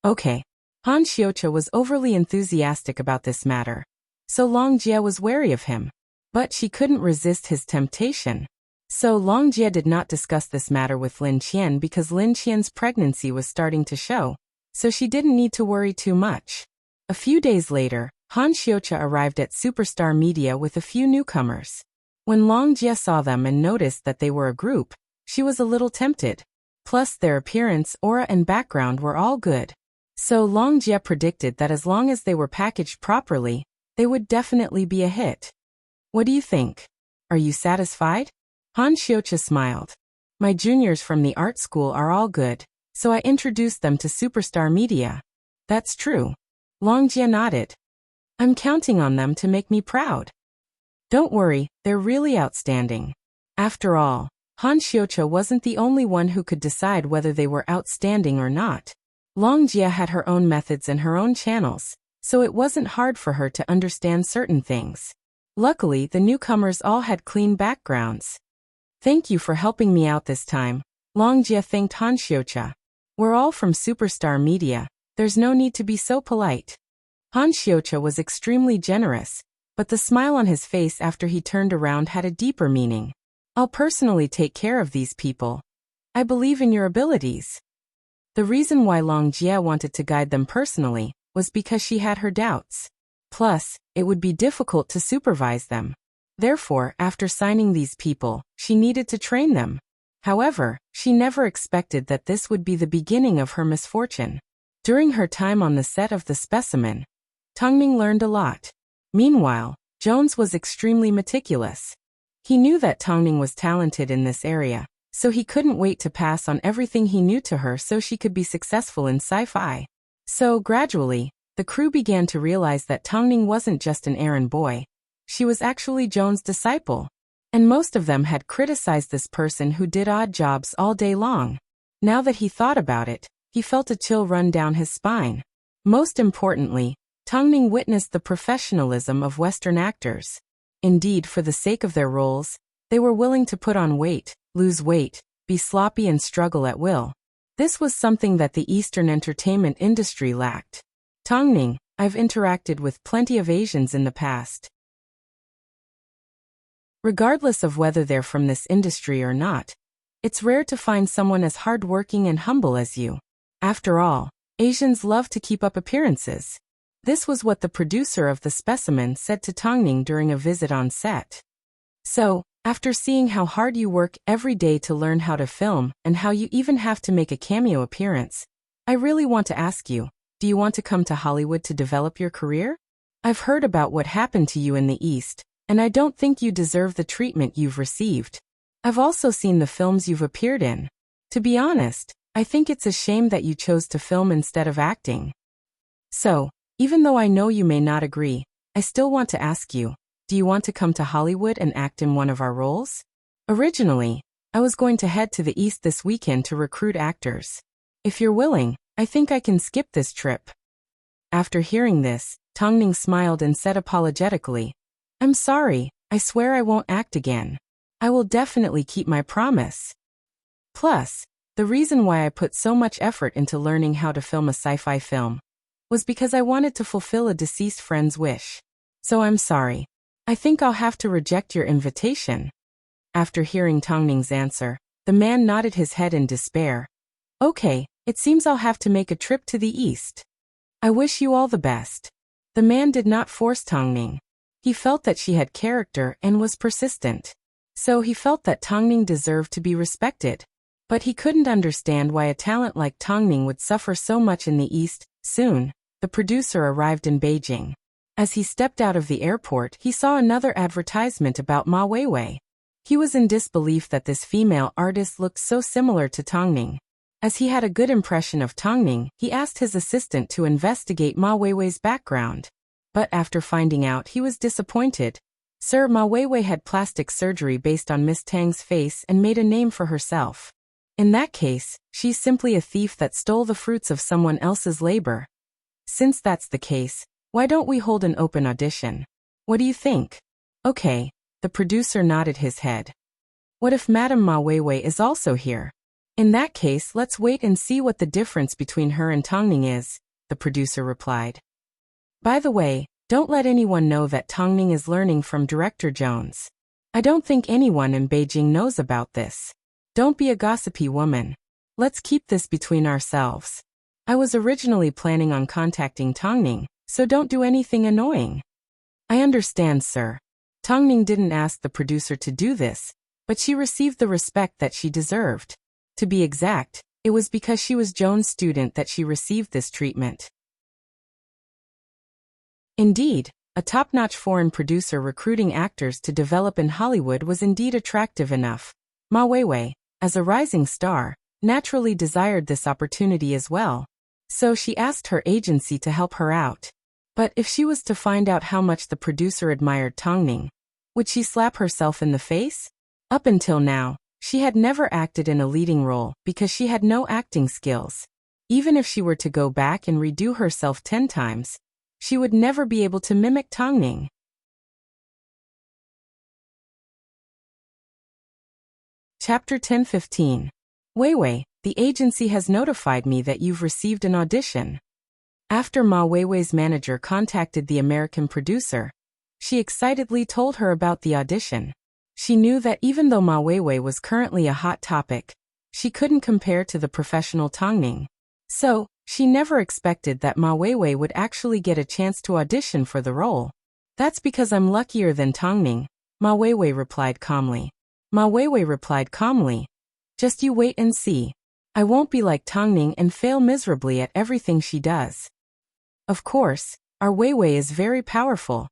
Speaker 1: Okay. Han Xiucha was overly enthusiastic about this matter, so Long Jie was wary of him. But she couldn't resist his temptation. So Long Jie did not discuss this matter with Lin Qian because Lin Qian's pregnancy was starting to show, so she didn't need to worry too much. A few days later, Han Xiucha arrived at Superstar Media with a few newcomers. When Long Jie saw them and noticed that they were a group, she was a little tempted. Plus their appearance, aura and background were all good. So Long Jie predicted that as long as they were packaged properly, they would definitely be a hit. "What do you think? Are you satisfied?" Han Xiucha smiled. "My juniors from the art school are all good, so I introduced them to Superstar Media." "That's true." Long Jie nodded. "I'm counting on them to make me proud." "Don't worry, they're really outstanding." After all, Han Xiucha wasn't the only one who could decide whether they were outstanding or not. Long Jie had her own methods and her own channels, so it wasn't hard for her to understand certain things. Luckily, the newcomers all had clean backgrounds. "Thank you for helping me out this time," Long Jie thanked Han Xiucha. "We're all from Superstar Media, there's no need to be so polite." Han Xiucha was extremely generous, but the smile on his face after he turned around had a deeper meaning. "I'll personally take care of these people. I believe in your abilities." The reason why Long Jie wanted to guide them personally was because she had her doubts. Plus, it would be difficult to supervise them. Therefore, after signing these people, she needed to train them. However, she never expected that this would be the beginning of her misfortune. During her time on the set of The Specimen, Tongning learned a lot. Meanwhile, Jones was extremely meticulous. He knew that Tongning was talented in this area, so he couldn't wait to pass on everything he knew to her so she could be successful in sci-fi. So, gradually, the crew began to realize that Tongning wasn't just an errand boy. She was actually Jones' disciple. And most of them had criticized this person who did odd jobs all day long. Now that he thought about it, he felt a chill run down his spine. Most importantly, Tongning witnessed the professionalism of Western actors. Indeed, for the sake of their roles, they were willing to put on weight, lose weight, be sloppy and struggle at will. This was something that the Eastern entertainment industry lacked. Tongning, I've interacted with plenty of Asians in the past. Regardless of whether they're from this industry or not, it's rare to find someone as hardworking and humble as you. After all, Asians love to keep up appearances. This was what the producer of The Specimen said to Tongning during a visit on set. So, after seeing how hard you work every day to learn how to film and how you even have to make a cameo appearance, I really want to ask you, do you want to come to Hollywood to develop your career? I've heard about what happened to you in the East, and I don't think you deserve the treatment you've received. I've also seen the films you've appeared in. To be honest, I think it's a shame that you chose to film instead of acting. So, even though I know you may not agree, I still want to ask you, do you want to come to Hollywood and act in one of our roles? Originally, I was going to head to the East this weekend to recruit actors. If you're willing, I think I can skip this trip. After hearing this, Tongning smiled and said apologetically, I'm sorry, I swear I won't act again. I will definitely keep my promise. Plus, the reason why I put so much effort into learning how to film a sci-fi film was because I wanted to fulfill a deceased friend's wish. So I'm sorry. I think I'll have to reject your invitation. After hearing Tongning's answer, the man nodded his head in despair. Okay, it seems I'll have to make a trip to the East. I wish you all the best. The man did not force Tongning. He felt that she had character and was persistent. So he felt that Tongning deserved to be respected. But he couldn't understand why a talent like Tongning would suffer so much in the East. Soon, the producer arrived in Beijing. As he stepped out of the airport, he saw another advertisement about Ma Weiwei. He was in disbelief that this female artist looked so similar to Tongning. As he had a good impression of Tongning, he asked his assistant to investigate Ma Weiwei's background. But after finding out, he was disappointed. Sir, Ma Weiwei had plastic surgery based on Miss Tang's face and made a name for herself. In that case, she's simply a thief that stole the fruits of someone else's labor. Since that's the case, why don't we hold an open audition? What do you think? Okay, the producer nodded his head. What if Madame Ma Weiwei is also here? In that case, let's wait and see what the difference between her and Tongning is, the producer replied. By the way, don't let anyone know that Tongning is learning from Director Jones. I don't think anyone in Beijing knows about this. Don't be a gossipy woman. Let's keep this between ourselves. I was originally planning on contacting Tongning, so don't do anything annoying. I understand, sir. Tongning didn't ask the producer to do this, but she received the respect that she deserved. To be exact, it was because she was Jones' student that she received this treatment. Indeed, a top-notch foreign producer recruiting actors to develop in Hollywood was indeed attractive enough. Ma Weiwei, as a rising star, naturally desired this opportunity as well. So she asked her agency to help her out. But if she was to find out how much the producer admired Tongning, would she slap herself in the face? Up until now, she had never acted in a leading role because she had no acting skills. Even if she were to go back and redo herself 10 times, she would never be able to mimic Tongning. Chapter 10:15. Weiwei, the agency has notified me that you've received an audition. After Ma Weiwei's manager contacted the American producer, she excitedly told her about the audition. She knew that even though Ma Weiwei was currently a hot topic, she couldn't compare to the professional Tongning. So, she never expected that Ma Weiwei would actually get a chance to audition for the role. That's because I'm luckier than Tongning, Ma Weiwei replied calmly. Ma Weiwei replied calmly. Just you wait and see. I won't be like Tongning and fail miserably at everything she does. Of course, our Weiwei is very powerful.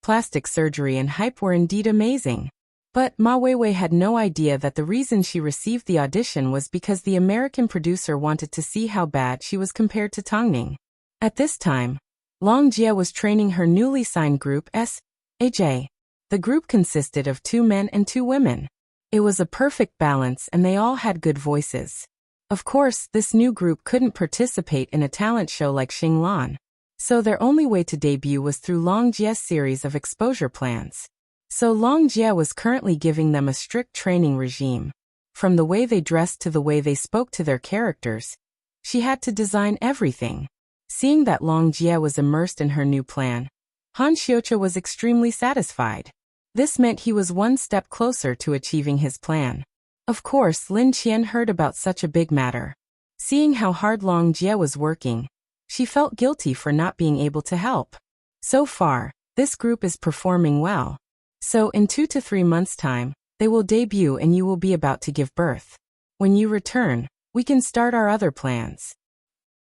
Speaker 1: Plastic surgery and hype were indeed amazing. But Ma Weiwei had no idea that the reason she received the audition was because the American producer wanted to see how bad she was compared to Tongning. At this time, Long Jie was training her newly signed group S.A.J. The group consisted of 2 men and 2 women. It was a perfect balance and they all had good voices. Of course, this new group couldn't participate in a talent show like Xinglan. So their only way to debut was through Long Jie's series of exposure plans. So Long Jie was currently giving them a strict training regime. From the way they dressed to the way they spoke to their characters, she had to design everything. Seeing that Long Jie was immersed in her new plan, Han Xiucha was extremely satisfied. This meant he was one step closer to achieving his plan. Of course, Lin Qian heard about such a big matter. Seeing how hard Long Jie was working, she felt guilty for not being able to help. So far, this group is performing well. So in 2 to 3 months' time, they will debut and you will be about to give birth. When you return, we can start our other plans.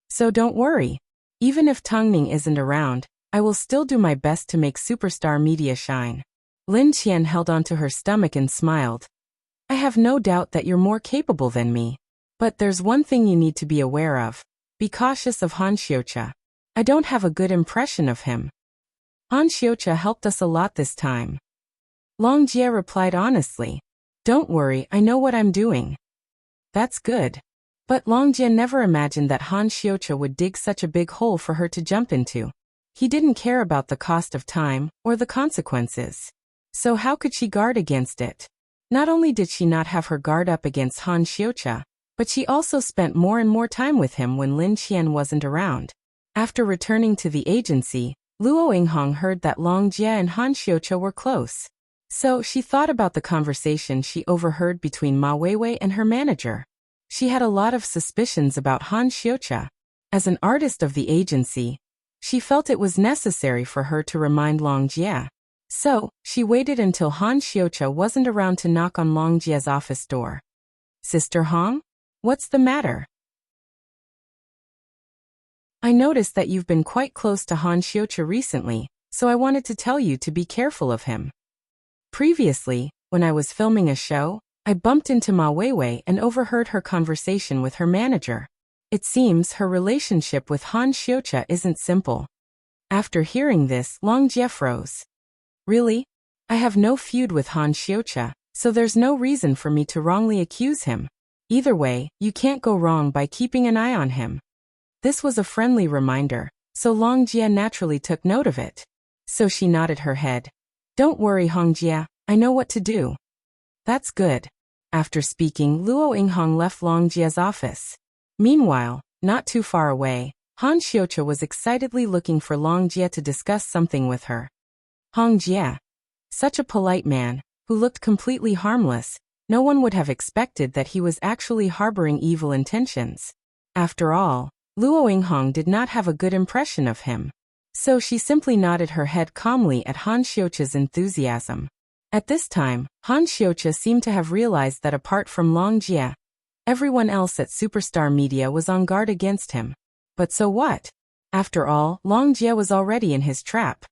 Speaker 1: So don't worry. Even if Tongning isn't around, I will still do my best to make superstar media shine. Lin Qian held onto her stomach and smiled. I have no doubt that you're more capable than me. But there's one thing you need to be aware of. Be cautious of Han Xiucha. I don't have a good impression of him. Han Xiucha helped us a lot this time. Long Jie replied honestly. Don't worry, I know what I'm doing. That's good. But Long Jie never imagined that Han Xiucha would dig such a big hole for her to jump into. He didn't care about the cost of time or the consequences. So how could she guard against it? Not only did she not have her guard up against Han Xiucha, but she also spent more and more time with him when Lin Qian wasn't around. After returning to the agency, Luo Yinghong heard that Long Jie and Han Xiucha were close. So she thought about the conversation she overheard between Ma Weiwei and her manager. She had a lot of suspicions about Han Xiucha. As an artist of the agency, she felt it was necessary for her to remind Long Jie. So, she waited until Han Xiucha wasn't around to knock on Long Jie's office door. Sister Hong? What's the matter? I noticed that you've been quite close to Han Xiucha recently, so I wanted to tell you to be careful of him. Previously, when I was filming a show, I bumped into Ma Weiwei and overheard her conversation with her manager. It seems her relationship with Han Xiucha isn't simple. After hearing this, Long Jie froze. Really? I have no feud with Han Xiucha, so there's no reason for me to wrongly accuse him. Either way, you can't go wrong by keeping an eye on him. This was a friendly reminder, so Long Jie naturally took note of it. So she nodded her head. Don't worry, Hong Jie, I know what to do. That's good. After speaking, Luo Yinghong left Long Jie's office. Meanwhile, not too far away, Han Xiucha was excitedly looking for Long Jie to discuss something with her. Hong Jie. Such a polite man, who looked completely harmless, no one would have expected that he was actually harboring evil intentions. After all, Luo Yinghong did not have a good impression of him. So she simply nodded her head calmly at Han Xiucha's enthusiasm. At this time, Han Xiucha seemed to have realized that apart from Long Jie, everyone else at Superstar Media was on guard against him. But so what? After all, Long Jie was already in his trap.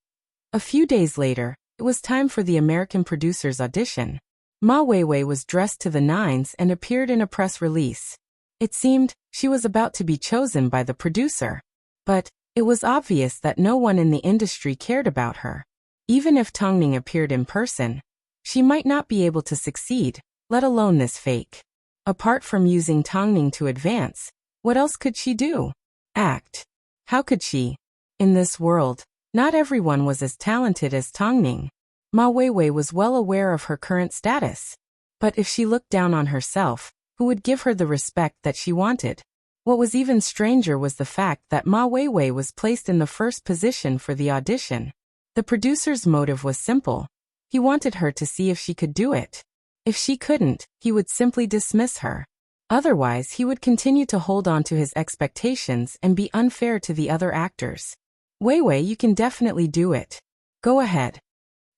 Speaker 1: A few days later, it was time for the American producer's audition. Ma Weiwei was dressed to the nines and appeared in a press release. It seemed she was about to be chosen by the producer. But it was obvious that no one in the industry cared about her. Even if Tongning appeared in person, she might not be able to succeed, let alone this fake. Apart from using Tongning to advance, what else could she do? Act. How could she? In this world, not everyone was as talented as Tongning. Ma Weiwei was well aware of her current status. But if she looked down on herself, who would give her the respect that she wanted? What was even stranger was the fact that Ma Weiwei was placed in the first position for the audition. The producer's motive was simple. He wanted her to see if she could do it. If she couldn't, he would simply dismiss her. Otherwise, he would continue to hold on to his expectations and be unfair to the other actors. Weiwei, you can definitely do it. Go ahead.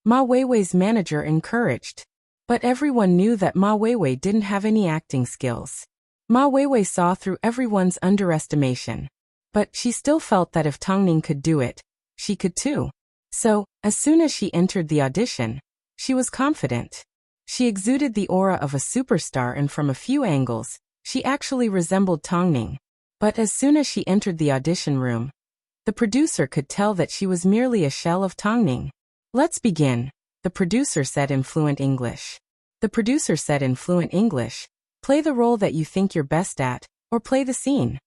Speaker 1: Ma Weiwei's manager encouraged. But everyone knew that Ma Weiwei didn't have any acting skills. Ma Weiwei saw through everyone's underestimation. But she still felt that if Tongning could do it, she could too. So, as soon as she entered the audition, she was confident. She exuded the aura of a superstar, and from a few angles, she actually resembled Tongning. But as soon as she entered the audition room, the producer could tell that she was merely a shell of Tongning. "Let's begin," the producer said in fluent English. The producer said in fluent English, "Play the role that you think you're best at, or play the scene."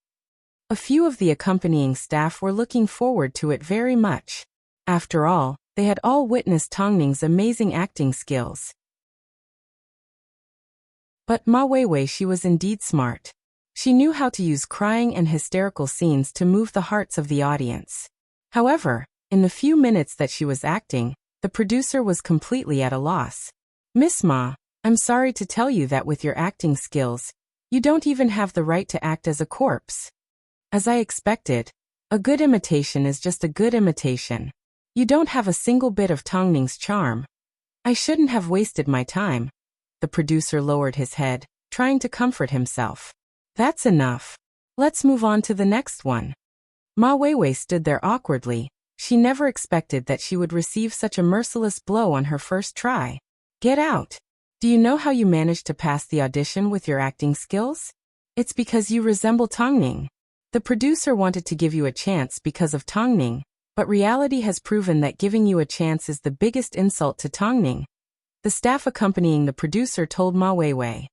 Speaker 1: A few of the accompanying staff were looking forward to it very much. After all, they had all witnessed Tongning's amazing acting skills. But Ma Weiwei, she was indeed smart. She knew how to use crying and hysterical scenes to move the hearts of the audience. However, in the few minutes that she was acting, the producer was completely at a loss. "Miss Ma, I'm sorry to tell you that with your acting skills, you don't even have the right to act as a corpse." "As I expected, a good imitation is just a good imitation. You don't have a single bit of Tongning's charm. I shouldn't have wasted my time." The producer lowered his head, trying to comfort himself. "That's enough. Let's move on to the next one." Ma Weiwei stood there awkwardly. She never expected that she would receive such a merciless blow on her first try. "Get out. Do you know how you managed to pass the audition with your acting skills? It's because you resemble Tongning." The producer wanted to give you a chance because of Tongning, but reality has proven that giving you a chance is the biggest insult to Tongning. The staff accompanying the producer told Ma Weiwei.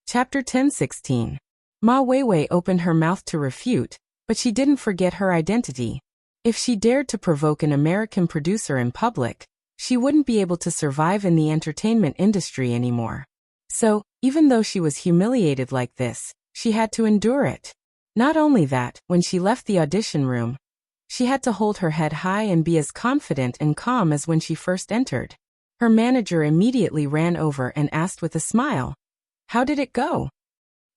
Speaker 1: Chapter 10:16. Ma Weiwei opened her mouth to refute, but she didn't forget her identity. If she dared to provoke an American producer in public, she wouldn't be able to survive in the entertainment industry anymore. So, even though she was humiliated like this, she had to endure it. Not only that, when she left the audition room, she had to hold her head high and be as confident and calm as when she first entered. Her manager immediately ran over and asked with a smile, "How did it go?"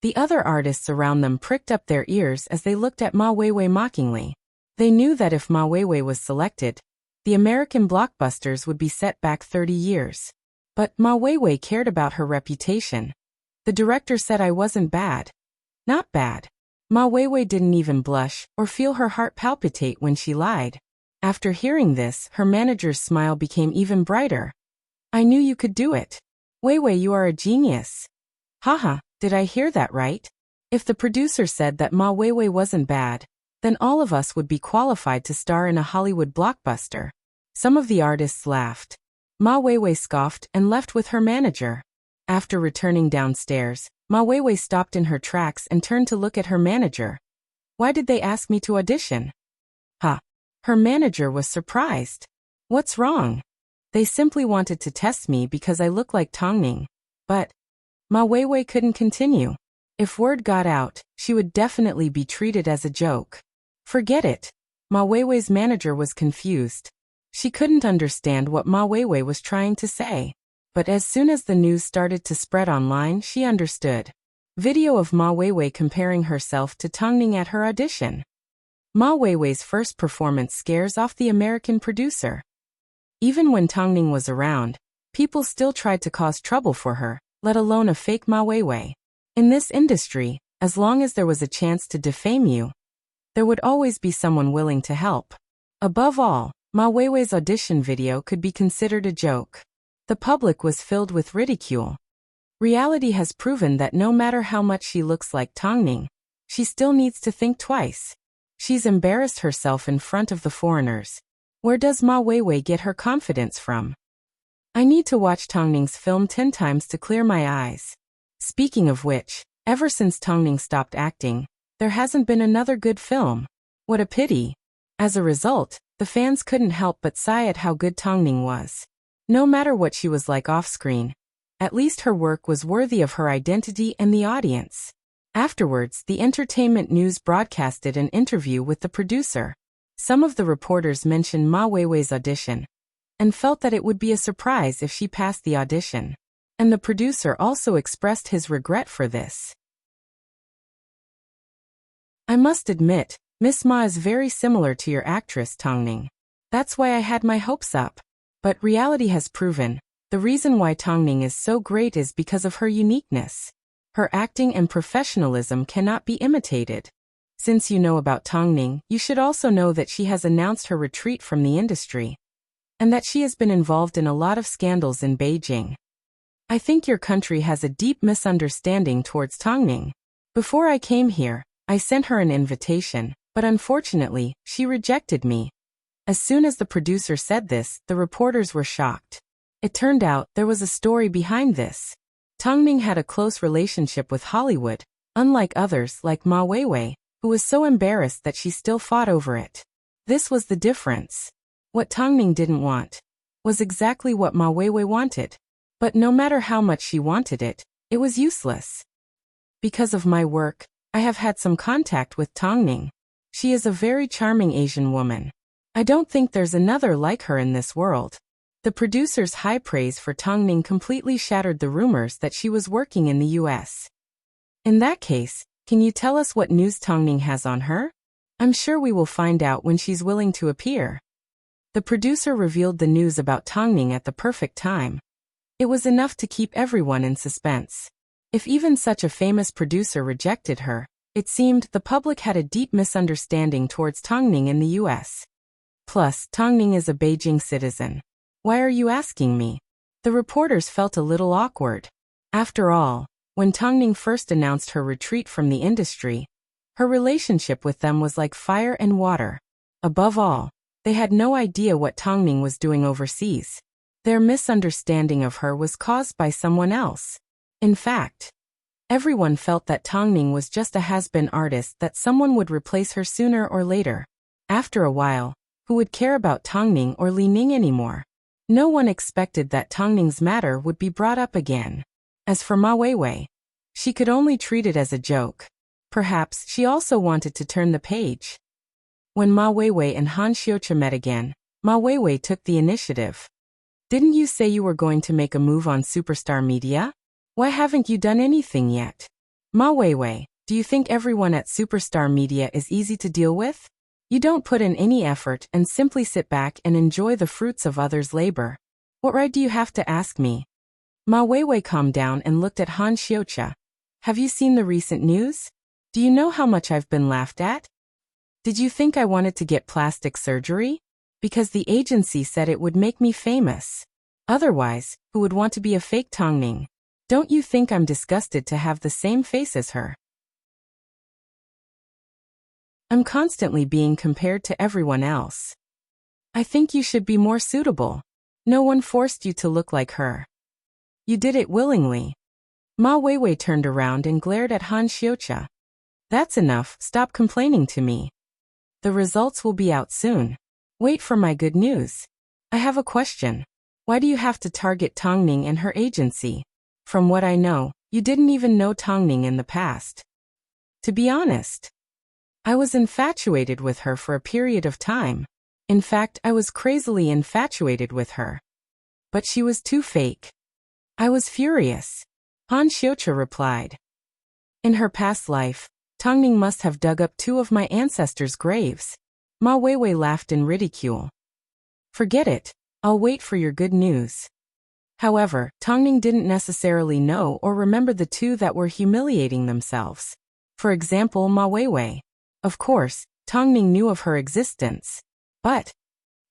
Speaker 1: The other artists around them pricked up their ears as they looked at Ma Weiwei mockingly. They knew that if Ma Weiwei was selected, the American blockbusters would be set back 30 years. But Ma Weiwei cared about her reputation. "The director said I wasn't bad." Not bad. Ma Weiwei didn't even blush or feel her heart palpitate when she lied. After hearing this, her manager's smile became even brighter. "I knew you could do it. Weiwei, you are a genius." Haha, did I hear that right? If the producer said that Ma Weiwei wasn't bad, then all of us would be qualified to star in a Hollywood blockbuster. Some of the artists laughed. Ma Weiwei scoffed and left with her manager. After returning downstairs, Ma Weiwei stopped in her tracks and turned to look at her manager. "Why did they ask me to audition?" "Huh." Her manager was surprised. "What's wrong?" "They simply wanted to test me because I look like Tongning." But Ma Weiwei couldn't continue. If word got out, she would definitely be treated as a joke. Forget it. Ma Weiwei's manager was confused. She couldn't understand what Ma Weiwei was trying to say. But as soon as the news started to spread online, she understood. Video of Ma Weiwei comparing herself to Tongning at her audition. Ma Weiwei's first performance scares off the American producer. Even when Tongning was around, people still tried to cause trouble for her, let alone a fake Ma Weiwei. In this industry, as long as there was a chance to defame you, there would always be someone willing to help. Above all, Ma Weiwei's audition video could be considered a joke. The public was filled with ridicule. Reality has proven that no matter how much she looks like Tongning, she still needs to think twice. She's embarrassed herself in front of the foreigners. Where does Ma Weiwei get her confidence from? I need to watch Tongning's film 10 times to clear my eyes. Speaking of which, ever since Tongning stopped acting, there hasn't been another good film. What a pity. As a result, the fans couldn't help but sigh at how good Tongning was. No matter what she was like off-screen, at least her work was worthy of her identity and the audience. Afterwards, the entertainment news broadcasted an interview with the producer. Some of the reporters mentioned Ma Weiwei's audition, and felt that it would be a surprise if she passed the audition. And the producer also expressed his regret for this. "I must admit, Miss Ma is very similar to your actress Tongning. That's why I had my hopes up. But reality has proven, the reason why Tongning is so great is because of her uniqueness. Her acting and professionalism cannot be imitated. Since you know about Tongning, you should also know that she has announced her retreat from the industry, and that she has been involved in a lot of scandals in Beijing. I think your country has a deep misunderstanding towards Tongning. Before I came here, I sent her an invitation, but unfortunately, she rejected me. As soon as the producer said this, the reporters were shocked. It turned out there was a story behind this. Tongning had a close relationship with Hollywood, unlike others like Ma Weiwei, who was so embarrassed that she still fought over it. This was the difference. What Tongning didn't want was exactly what Ma Weiwei wanted. But no matter how much she wanted it, it was useless. Because of my work, I have had some contact with Tongning. She is a very charming Asian woman. I don't think there's another like her in this world. The producer's high praise for Tongning completely shattered the rumors that she was working in the US. In that case, can you tell us what news Tongning has on her? I'm sure we will find out when she's willing to appear. The producer revealed the news about Tongning at the perfect time. It was enough to keep everyone in suspense. If even such a famous producer rejected her, it seemed the public had a deep misunderstanding towards Tongning in the US. Plus, Tongning is a Beijing citizen. Why are you asking me? The reporters felt a little awkward. After all, when Tongning first announced her retreat from the industry, her relationship with them was like fire and water. Above all, they had no idea what Tongning was doing overseas. Their misunderstanding of her was caused by someone else. In fact, everyone felt that Tongning was just a has-been artist that someone would replace her sooner or later. After a while, who would care about Tongning or Li Ning anymore? No one expected that Tongning's matter would be brought up again. As for Ma Weiwei, she could only treat it as a joke. Perhaps she also wanted to turn the page. When Ma Weiwei and Han Xiuqia met again, Ma Weiwei took the initiative. Didn't you say you were going to make a move on Superstar Media? Why haven't you done anything yet? Ma Weiwei, do you think everyone at Superstar Media is easy to deal with? You don't put in any effort and simply sit back and enjoy the fruits of others' labor. What right do you have to ask me? Ma Weiwei calmed down and looked at Han Xiuqia. Have you seen the recent news? Do you know how much I've been laughed at? Did you think I wanted to get plastic surgery? Because the agency said it would make me famous. Otherwise, who would want to be a fake Tongning? Don't you think I'm disgusted to have the same face as her? I'm constantly being compared to everyone else. I think you should be more suitable. No one forced you to look like her. You did it willingly. Ma Weiwei turned around and glared at Han Xiuqia. That's enough, stop complaining to me. The results will be out soon. Wait for my good news. I have a question. Why do you have to target Tongning and her agency? From what I know, you didn't even know Tongning in the past. To be honest, I was infatuated with her for a period of time. In fact, I was crazily infatuated with her. But she was too fake. I was furious. Han Xiuqia replied. In her past life, Tongning must have dug up 2 of my ancestors' graves. Ma Weiwei laughed in ridicule. Forget it, I'll wait for your good news. However, Tongning didn't necessarily know or remember the 2 that were humiliating themselves. For example, Ma Weiwei. Of course, Tongning knew of her existence. But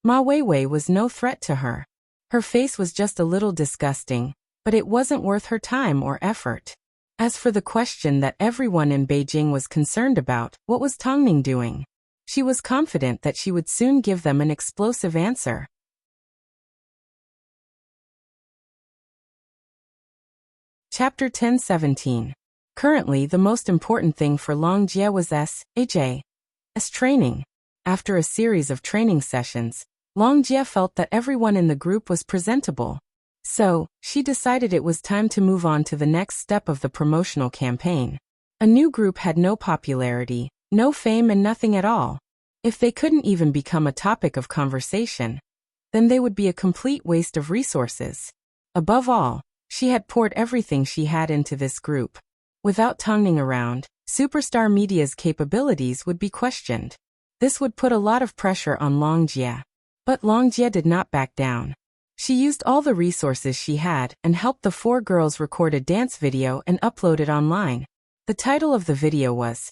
Speaker 1: Ma Weiwei was no threat to her. Her face was just a little disgusting, but it wasn't worth her time or effort. As for the question that everyone in Beijing was concerned about, what was Tongning doing? She was confident that she would soon give them an explosive answer. Chapter 10:17. Currently, the most important thing for Long Jie was S training. After a series of training sessions, Long Jie felt that everyone in the group was presentable. So, she decided it was time to move on to the next step of the promotional campaign. A new group had no popularity, no fame and nothing at all. If they couldn't even become a topic of conversation, then they would be a complete waste of resources. Above all, she had poured everything she had into this group. Without Tongning around, Superstar Media's capabilities would be questioned. This would put a lot of pressure on Long Jie. But Long Jie did not back down. She used all the resources she had and helped the 4 girls record a dance video and upload it online. The title of the video was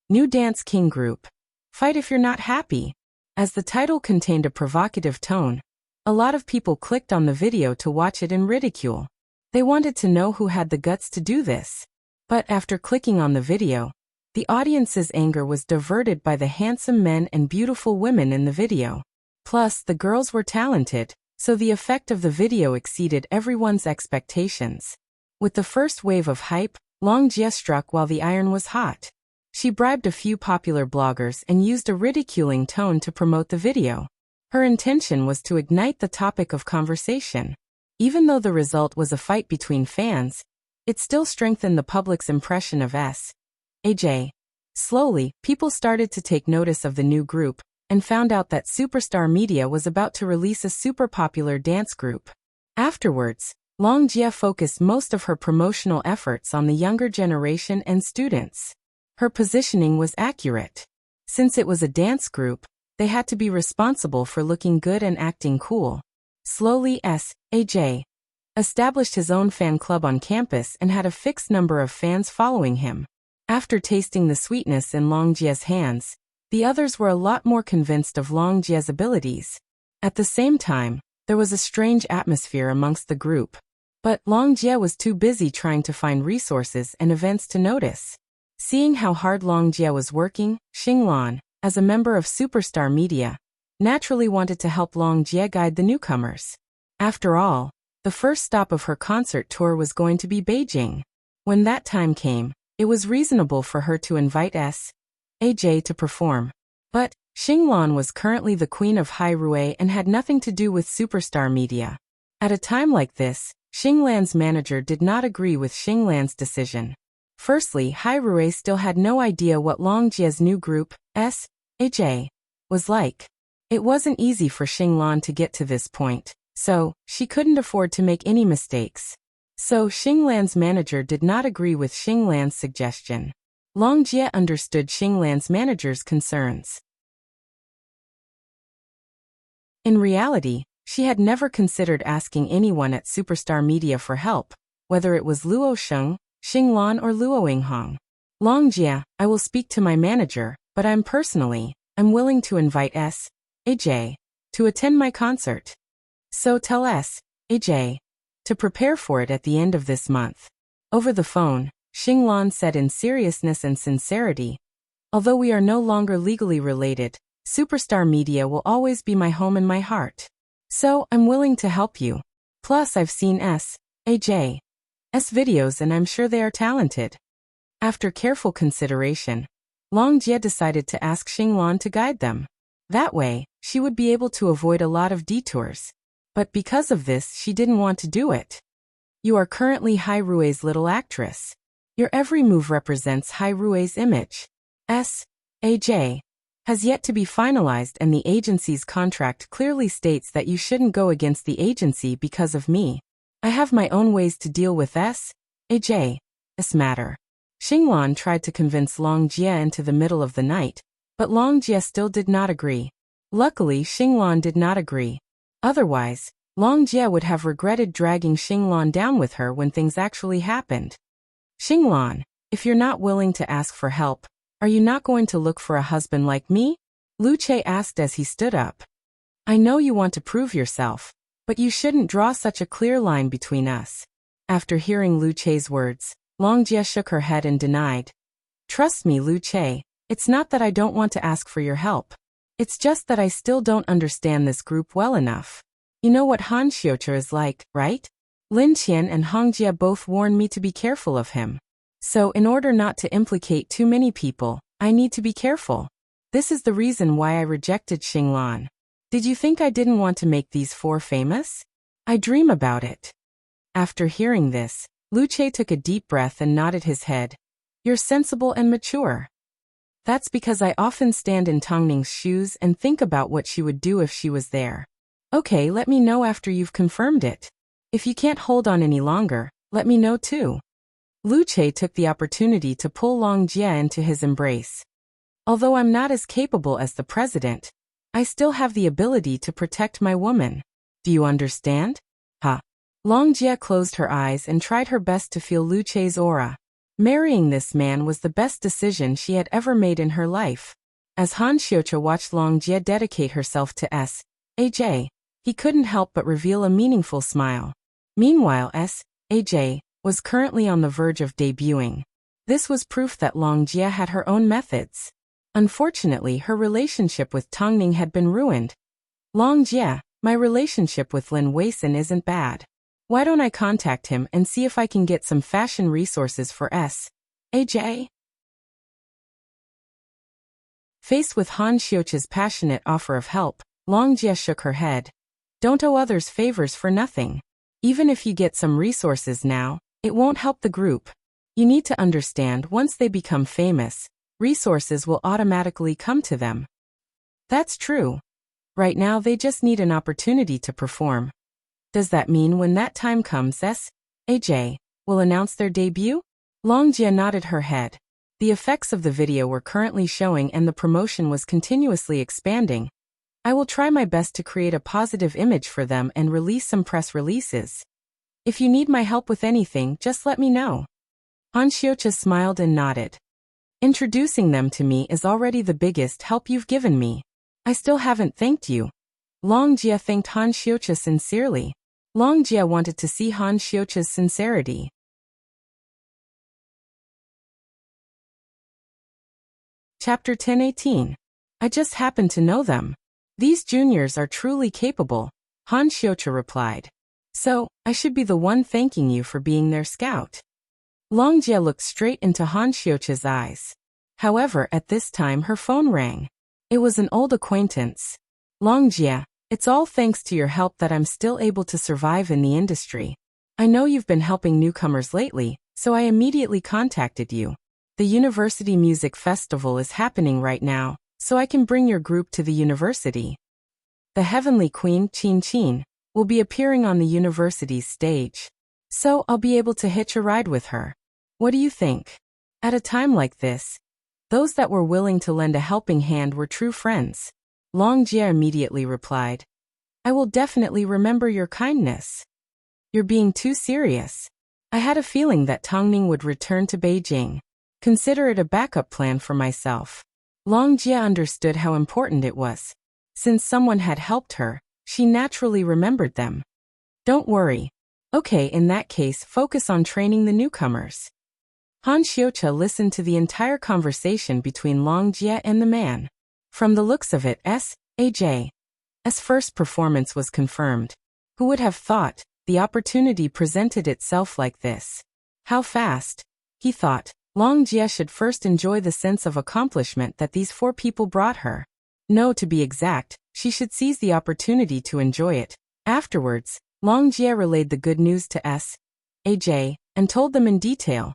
Speaker 1: New Dance King Group. Fight if you're not happy. As the title contained a provocative tone, a lot of people clicked on the video to watch it in ridicule. They wanted to know who had the guts to do this. But after clicking on the video, the audience's anger was diverted by the handsome men and beautiful women in the video. Plus, the girls were talented, so the effect of the video exceeded everyone's expectations. With the first wave of hype, Long Jie struck while the iron was hot. She bribed a few popular bloggers and used a ridiculing tone to promote the video. Her intention was to ignite the topic of conversation. Even though the result was a fight between fans, it still strengthened the public's impression of S.A.J. Slowly, people started to take notice of the new group and found out that Superstar Media was about to release a super popular dance group. Afterwards, Long Jie focused most of her promotional efforts on the younger generation and students. Her positioning was accurate. Since it was a dance group, they had to be responsible for looking good and acting cool. Slowly, S.A.J. established his own fan club on campus and had a fixed number of fans following him. After tasting the sweetness in Long Jie's hands, the others were a lot more convinced of Long Jie's abilities. At the same time, there was a strange atmosphere amongst the group. But Long Jie was too busy trying to find resources and events to notice. Seeing how hard Long Jie was working, Xinglan, as a member of Superstar Media, naturally wanted to help Long Jie guide the newcomers. After all, the first stop of her concert tour was going to be Beijing. When that time came, it was reasonable for her to invite S.A.J. to perform. But Xinglan was currently the queen of Hai Rui and had nothing to do with Superstar Media. At a time like this, Xinglan's manager did not agree with Xinglan's decision. Firstly, Hai Rui still had no idea what Long Jie's new group, S.A.J., was like. It wasn't easy for Xinglan to get to this point, so she couldn't afford to make any mistakes. So Xinglan's manager did not agree with Xinglan's suggestion. Long Jie understood Xinglan's manager's concerns. In reality, she had never considered asking anyone at Superstar Media for help, whether it was Luo Sheng, Xinglan or Luo Yinghong. Long Jie, I will speak to my manager, but I'm willing to invite S.A.J. to attend my concert. So tell S.A.J. to prepare for it at the end of this month. Over the phone, Xinglan said in seriousness and sincerity, although we are no longer legally related, Superstar Media will always be my home and my heart. So, I'm willing to help you. Plus, I've seen S.A.J.'s videos and I'm sure they are talented. After careful consideration, Long Jie decided to ask Xinglan to guide them. That way, she would be able to avoid a lot of detours. But because of this, she didn't want to do it. You are currently Hai Rui's little actress. Your every move represents Hai Rui's image. S.A.J. has yet to be finalized and the agency's contract clearly states that you shouldn't go against the agency because of me. I have my own ways to deal with S.A.J.'s matter. Xinglan tried to convince Long Jie into the middle of the night, but Long Jie still did not agree. Luckily, Xinglan did not agree. Otherwise, Long Jie would have regretted dragging Xinglan down with her when things actually happened. Xinglan, if you're not willing to ask for help, are you not going to look for a husband like me? Lu Che asked as he stood up. I know you want to prove yourself, but you shouldn't draw such a clear line between us. After hearing Lu Che's words, Long Jie shook her head and denied. Trust me, Lu Che, it's not that I don't want to ask for your help. It's just that I still don't understand this group well enough. You know what Han Xiucha is like, right? Lin Qian and Hong Jie both warned me to be careful of him. So in order not to implicate too many people, I need to be careful. This is the reason why I rejected Xinglan. Did you think I didn't want to make these 4 famous? I dream about it. After hearing this, Lu Che took a deep breath and nodded his head. You're sensible and mature. That's because I often stand in Tongning's shoes and think about what she would do if she was there. Okay, let me know after you've confirmed it. If you can't hold on any longer, let me know too. Lu Che took the opportunity to pull Long Jie into his embrace. Although I'm not as capable as the president, I still have the ability to protect my woman. Do you understand? Long Jie closed her eyes and tried her best to feel Lu Che's aura. Marrying this man was the best decision she had ever made in her life. As Han Xiucha watched Long Jie dedicate herself to S.A.J., he couldn't help but reveal a meaningful smile. Meanwhile, S.A.J. was currently on the verge of debuting. This was proof that Long Jie had her own methods. Unfortunately, her relationship with Tongning had been ruined. Long Jie, my relationship with Lin Weisin isn't bad. Why don't I contact him and see if I can get some fashion resources for S.A.J.? Faced with Han Xiucha's passionate offer of help, Long Jie shook her head. Don't owe others favors for nothing. Even if you get some resources now, it won't help the group. You need to understand, once they become famous, resources will automatically come to them. That's true. Right now they just need an opportunity to perform. Does that mean when that time comes, S.A.J. will announce their debut? Long Jie nodded her head. The effects of the video were currently showing and the promotion was continuously expanding. I will try my best to create a positive image for them and release some press releases. If you need my help with anything, just let me know. Han Xiucha smiled and nodded. Introducing them to me is already the biggest help you've given me. I still haven't thanked you. Long Jie thanked Han Xiucha sincerely. Long Jie wanted to see Han Xiucha's sincerity. Chapter 10:18. I just happen to know them. These juniors are truly capable, Han Xiucha replied. So, I should be the one thanking you for being their scout. Long Jie looked straight into Han Xiucha's eyes. However, at this time her phone rang. It was an old acquaintance. Long Jie, it's all thanks to your help that I'm still able to survive in the industry. I know you've been helping newcomers lately, so I immediately contacted you. The University Music Festival is happening right now, so I can bring your group to the university. The Heavenly Queen, Qin Qin, will be appearing on the university's stage. So I'll be able to hitch a ride with her. What do you think? At a time like this, those that were willing to lend a helping hand were true friends. Long Jie immediately replied. I will definitely remember your kindness. You're being too serious. I had a feeling that Tongning would return to Beijing. Consider it a backup plan for myself. Long Jie understood how important it was. Since someone had helped her, she naturally remembered them. Don't worry. Okay, in that case, focus on training the newcomers. Han Xiucha listened to the entire conversation between Long Jie and the man. From the looks of it, S.A.J.'s first performance was confirmed. Who would have thought the opportunity presented itself like this? How fast? He thought. Long Jie should first enjoy the sense of accomplishment that these four people brought her. No, to be exact, she should seize the opportunity to enjoy it. Afterwards, Long Jie relayed the good news to S.A.J. and told them in detail.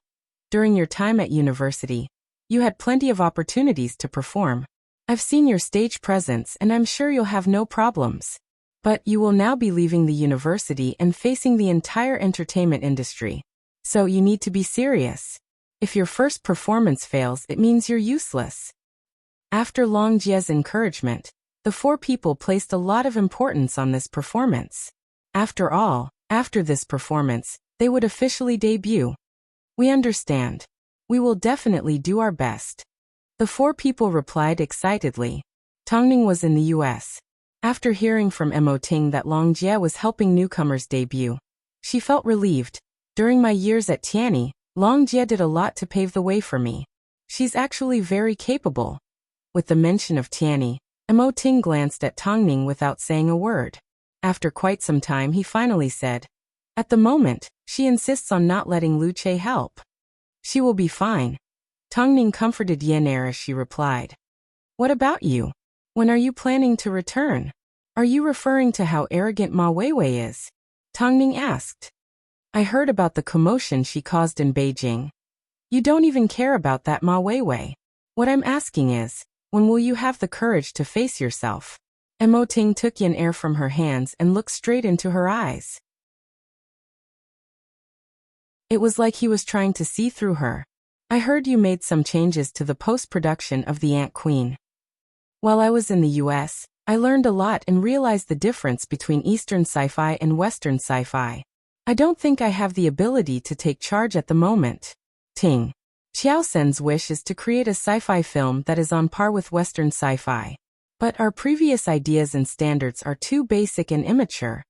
Speaker 1: During your time at university, you had plenty of opportunities to perform. I've seen your stage presence and I'm sure you'll have no problems. But you will now be leaving the university and facing the entire entertainment industry. So you need to be serious. If your first performance fails, it means you're useless. After Long Jie's encouragement, the four people placed a lot of importance on this performance. After all, after this performance, they would officially debut. We understand. We will definitely do our best. The four people replied excitedly. Tongning was in the US. After hearing from Mo Ting that Long Jie was helping newcomers debut, she felt relieved. During my years at Tianyi, Long Jie did a lot to pave the way for me. She's actually very capable. With the mention of Tianyi, Mo Ting glanced at Tongning without saying a word. After quite some time he finally said, at the moment, she insists on not letting Lu Che help. She will be fine. Tongning comforted Yener as she replied. What about you? When are you planning to return? Are you referring to how arrogant Ma Weiwei is? Tongning asked. I heard about the commotion she caused in Beijing. You don't even care about that Ma Weiwei. What I'm asking is, when will you have the courage to face yourself? Mo Ting took Yener from her hands and looked straight into her eyes. It was like he was trying to see through her. I heard you made some changes to the post-production of The Ant Queen. While I was in the US, I learned a lot and realized the difference between Eastern sci-fi and Western sci-fi. I don't think I have the ability to take charge at the moment. Ting. Xiao Sen's wish is to create a sci-fi film that is on par with Western sci-fi. But our previous ideas and standards are too basic and immature.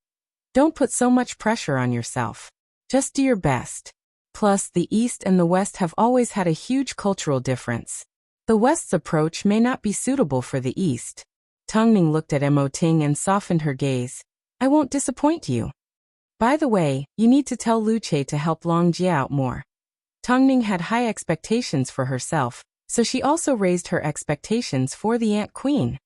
Speaker 1: Don't put so much pressure on yourself. Just do your best. Plus, the East and the West have always had a huge cultural difference. The West's approach may not be suitable for the East. Tongning looked at Mo Ting and softened her gaze. I won't disappoint you. By the way, you need to tell Lu Che to help Long Jie out more. Tongning had high expectations for herself, so she also raised her expectations for the Ant Queen.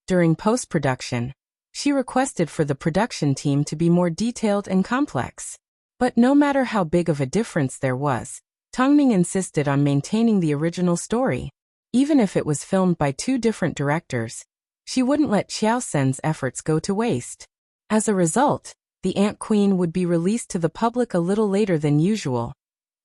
Speaker 1: During post-production, she requested for the production team to be more detailed and complex. But no matter how big of a difference there was, Tongning insisted on maintaining the original story. Even if it was filmed by two different directors, she wouldn't let Xiao Sen's efforts go to waste. As a result, the Ant Queen would be released to the public a little later than usual.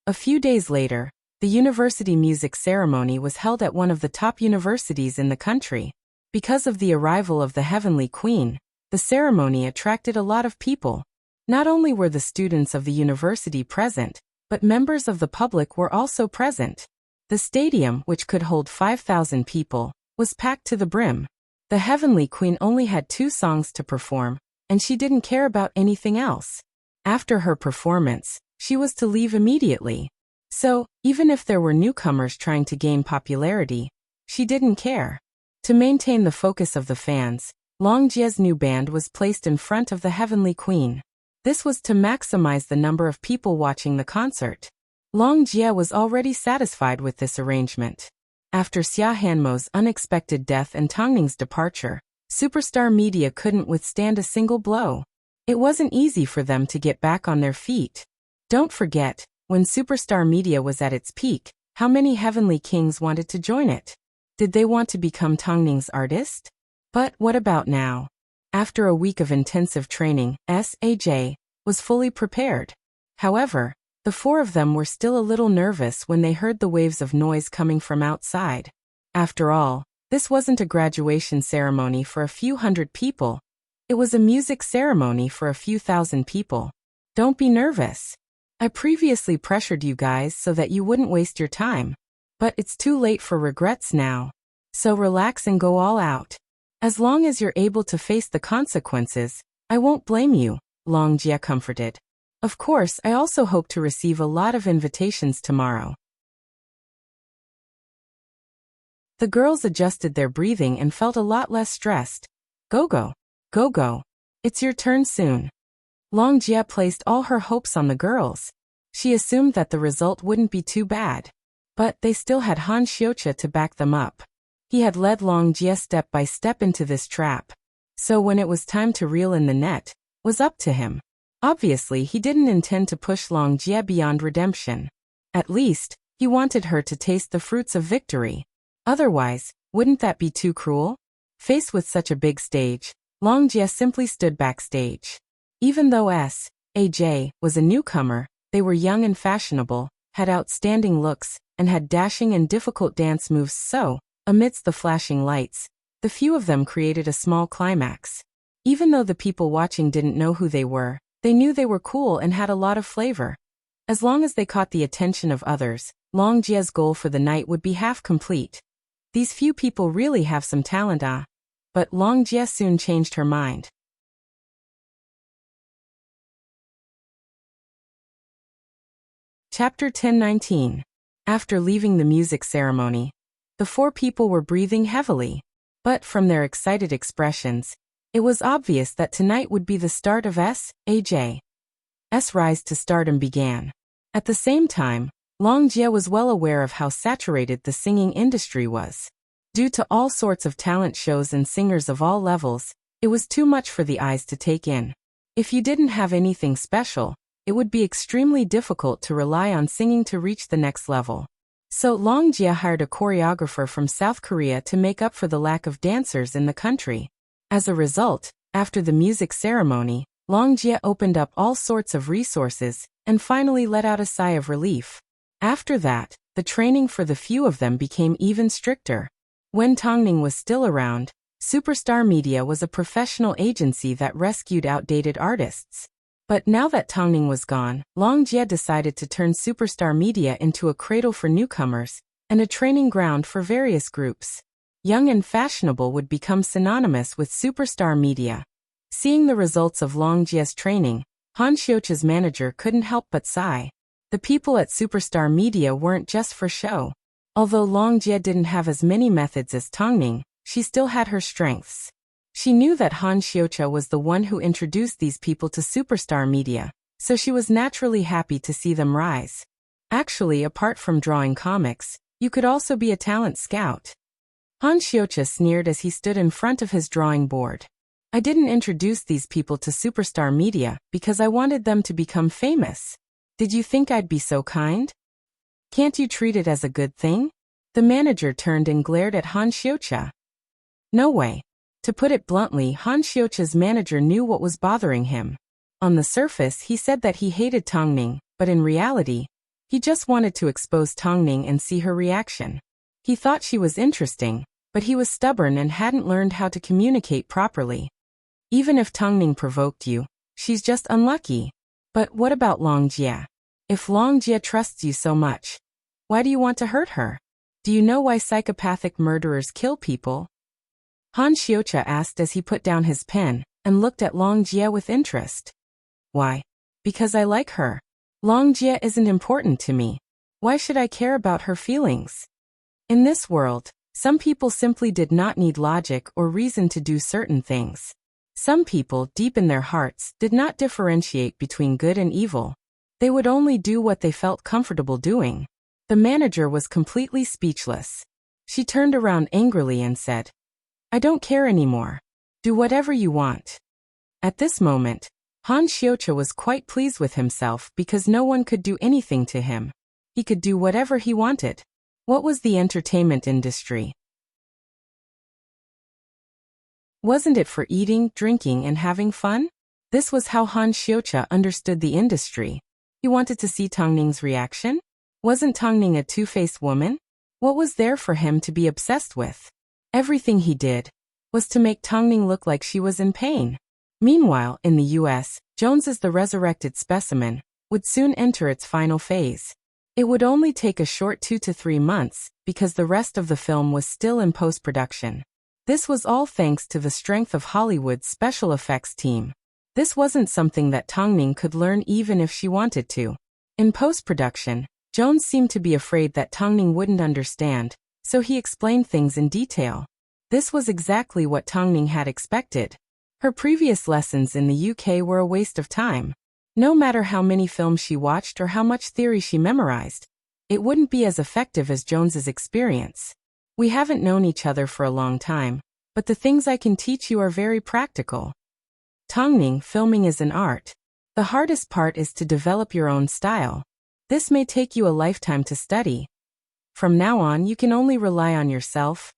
Speaker 1: A few days later, the university music ceremony was held at one of the top universities in the country. Because of the arrival of the Heavenly Queen, the ceremony attracted a lot of people. Not only were the students of the university present, but members of the public were also present. The stadium, which could hold 5,000 people, was packed to the brim. The Heavenly Queen only had 2 songs to perform, and she didn't care about anything else. After her performance, she was to leave immediately. So, even if there were newcomers trying to gain popularity, she didn't care. To maintain the focus of the fans, Long Jie's new band was placed in front of the Heavenly Queen. This was to maximize the number of people watching the concert. Long Jie was already satisfied with this arrangement. After Xia Hanmo's unexpected death and Tongning's departure, Superstar Media couldn't withstand a single blow. It wasn't easy for them to get back on their feet. Don't forget, when Superstar Media was at its peak, how many Heavenly Kings wanted to join it? Did they want to become Tongning's artist? But what about now? After a week of intensive training, S.A.J. was fully prepared. However, the 4 of them were still a little nervous when they heard the waves of noise coming from outside. After all, this wasn't a graduation ceremony for a few hundred people. It was a music ceremony for a few thousand people. Don't be nervous. I previously pressured you guys so that you wouldn't waste your time. But it's too late for regrets now. So relax and go all out. As long as you're able to face the consequences, I won't blame you, Long Jie comforted. Of course, I also hope to receive a lot of invitations tomorrow. The girls adjusted their breathing and felt a lot less stressed. Go. It's your turn soon. Long Jie placed all her hopes on the girls. She assumed that the result wouldn't be too bad. But they still had Han Xiuqia to back them up. He had led Long Jie step by step into this trap. So when it was time to reel in the net, was up to him. Obviously, he didn't intend to push Long Jie beyond redemption. At least, he wanted her to taste the fruits of victory. Otherwise, wouldn't that be too cruel? Faced with such a big stage, Long Jie simply stood backstage. Even though S.A.J. was a newcomer, they were young and fashionable, had outstanding looks, and had dashing and difficult dance moves, so, amidst the flashing lights, the few of them created a small climax. Even though the people watching didn't know who they knew they were cool and had a lot of flavor. As long as they caught the attention of others, Long Jie's goal for the night would be half complete. These few people really have some talent, But Long Jie soon changed her mind. Chapter 10-19. After leaving the music ceremony, the 4 people were breathing heavily. But from their excited expressions, it was obvious that tonight would be the start of S.A.J.'s rise to stardom began. At the same time, Long Jie was well aware of how saturated the singing industry was. Due to all sorts of talent shows and singers of all levels, it was too much for the eyes to take in. If you didn't have anything special, it would be extremely difficult to rely on singing to reach the next level. So Long Jie hired a choreographer from South Korea to make up for the lack of dancers in the country. As a result, after the music ceremony, Long Jie opened up all sorts of resources, and finally let out a sigh of relief. After that, the training for the few of them became even stricter. When Tongning was still around, Superstar Media was a professional agency that rescued outdated artists. But now that Tongning was gone, Long Jie decided to turn Superstar Media into a cradle for newcomers and a training ground for various groups. Young and fashionable would become synonymous with Superstar Media. Seeing the results of Long Jie's training, Han Xiuqi's manager couldn't help but sigh. The people at Superstar Media weren't just for show. Although Long Jie didn't have as many methods as Tongning, she still had her strengths. She knew that Han Xiuqi was the one who introduced these people to Superstar Media, so she was naturally happy to see them rise. Actually, apart from drawing comics, you could also be a talent scout. Han Xiuqi sneered as he stood in front of his drawing board. I didn't introduce these people to Superstar Media because I wanted them to become famous. Did you think I'd be so kind? Can't you treat it as a good thing? The manager turned and glared at Han Xiuqi. No way. To put it bluntly, Han Xiuqi's manager knew what was bothering him. On the surface, he said that he hated Tongning, but in reality, he just wanted to expose Tongning and see her reaction. He thought she was interesting, but he was stubborn and hadn't learned how to communicate properly. Even if Tongning provoked you, she's just unlucky. But what about Long Jie? If Long Jie trusts you so much, why do you want to hurt her? Do you know why psychopathic murderers kill people? Han Xiuqi asked as he put down his pen and looked at Long Jie with interest. Why? Because I like her. Long Jie isn't important to me. Why should I care about her feelings? In this world, some people simply did not need logic or reason to do certain things. Some people, deep in their hearts, did not differentiate between good and evil. They would only do what they felt comfortable doing. The manager was completely speechless. She turned around angrily and said, I don't care anymore. Do whatever you want. At this moment, Han Xiuqi was quite pleased with himself because no one could do anything to him. He could do whatever he wanted. What was the entertainment industry? Wasn't it for eating, drinking, and having fun? This was how Han Xiuqi understood the industry. He wanted to see Tongning's reaction? Wasn't Tongning a two-faced woman? What was there for him to be obsessed with? Everything he did was to make Tongning look like she was in pain. Meanwhile, in the US, Jones's The Resurrected Specimen would soon enter its final phase. It would only take a short 2 to 3 months because the rest of the film was still in post-production. This was all thanks to the strength of Hollywood's special effects team. This wasn't something that Tongning could learn even if she wanted to. In post-production, Jones seemed to be afraid that Tongning wouldn't understand, so he explained things in detail. This was exactly what Tongning had expected. Her previous lessons in the UK were a waste of time. No matter how many films she watched or how much theory she memorized, it wouldn't be as effective as Jones's experience. We haven't known each other for a long time, but the things I can teach you are very practical. Tongning, filming is an art. The hardest part is to develop your own style. This may take you a lifetime to study. From now on, you can only rely on yourself.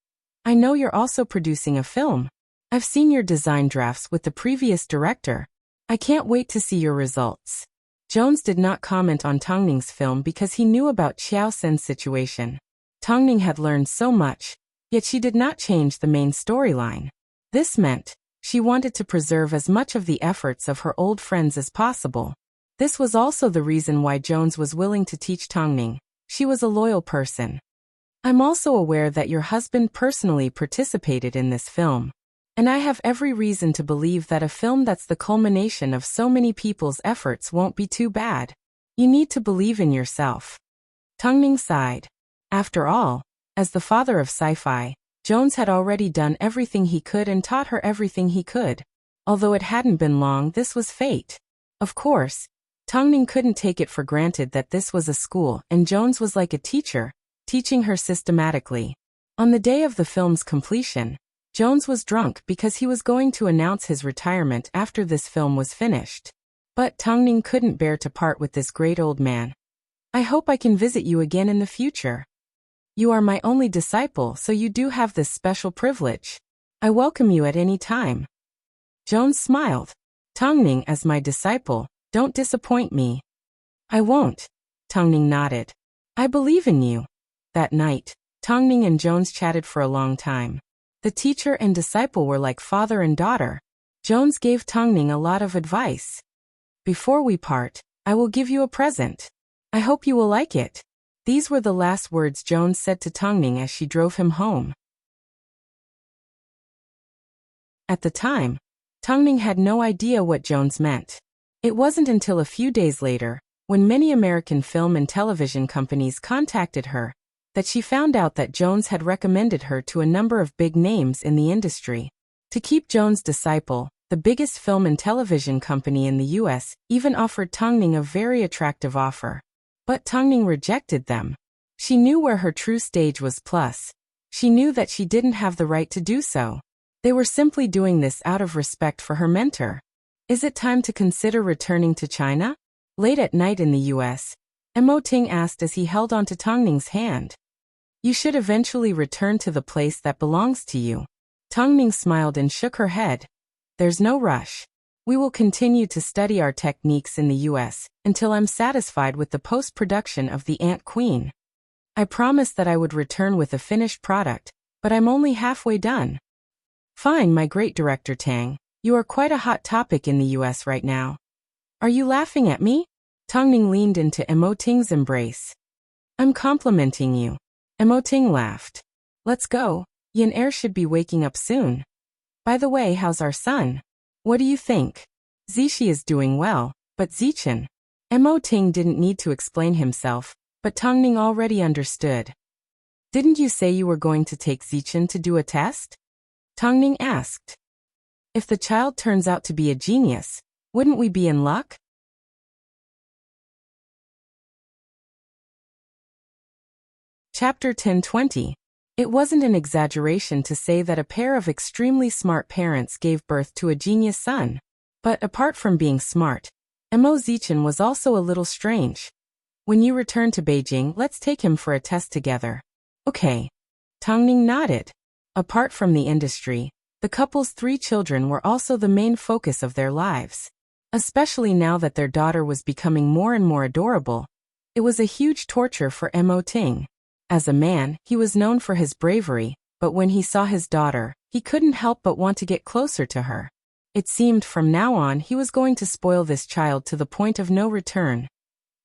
Speaker 1: I know you're also producing a film. I've seen your design drafts with the previous director. I can't wait to see your results. Jones did not comment on Tongning's film because he knew about Xiao Sen's situation. Tongning had learned so much, yet she did not change the main storyline. This meant she wanted to preserve as much of the efforts of her old friends as possible. This was also the reason why Jones was willing to teach Tongning. She was a loyal person. I'm also aware that your husband personally participated in this film. And I have every reason to believe that a film that's the culmination of so many people's efforts won't be too bad. You need to believe in yourself. Tongning sighed. After all, as the father of sci-fi, Jones had already done everything he could and taught her everything he could. Although it hadn't been long, this was fate. Of course, Tongning couldn't take it for granted that this was a school and Jones was like a teacher, teaching her systematically. On the day of the film's completion, Jones was drunk because he was going to announce his retirement after this film was finished. But Tongning couldn't bear to part with this great old man. I hope I can visit you again in the future. You are my only disciple, so you do have this special privilege. I welcome you at any time. Jones smiled. Tongning, as my disciple, don't disappoint me. I won't. Tongning nodded. I believe in you. That night, Tongning and Jones chatted for a long time. The teacher and disciple were like father and daughter. Jones gave Tongning a lot of advice. Before we part, I will give you a present. I hope you will like it. These were the last words Jones said to Tongning as she drove him home. At the time, Tongning had no idea what Jones meant. It wasn't until a few days later, when many American film and television companies contacted her, that she found out that Jones had recommended her to a number of big names in the industry. To keep Jones' disciple, the biggest film and television company in the US even offered Tongning a very attractive offer. But Tongning rejected them. She knew where her true stage was plus. She knew that she didn't have the right to do so. They were simply doing this out of respect for her mentor. Is it time to consider returning to China? Late at night in the US, Ting asked as he held onto Tongning's hand. You should eventually return to the place that belongs to you. Tongning smiled and shook her head. There's no rush. We will continue to study our techniques in the US until I'm satisfied with the post-production of The Ant Queen. I promised that I would return with a finished product, but I'm only halfway done. Fine, my great director Tang. You are quite a hot topic in the US right now. Are you laughing at me? Tongning leaned into Ting's embrace. I'm complimenting you. Ting laughed. Let's go. Yin Er should be waking up soon. By the way, how's our son? What do you think? Zishi is doing well, but Zichen. Ting didn't need to explain himself, but Tongning already understood. Didn't you say you were going to take Zichen to do a test? Tongning asked. If the child turns out to be a genius, wouldn't we be in luck? Chapter 10:20. It wasn't an exaggeration to say that a pair of extremely smart parents gave birth to a genius son. But apart from being smart, Zichen was also a little strange. When you return to Beijing, let's take him for a test together. Okay. Tongning nodded. Apart from the industry, the couple's 3 children were also the main focus of their lives. Especially now that their daughter was becoming more and more adorable. It was a huge torture for Ting. As a man, he was known for his bravery, but when he saw his daughter, he couldn't help but want to get closer to her. It seemed from now on he was going to spoil this child to the point of no return.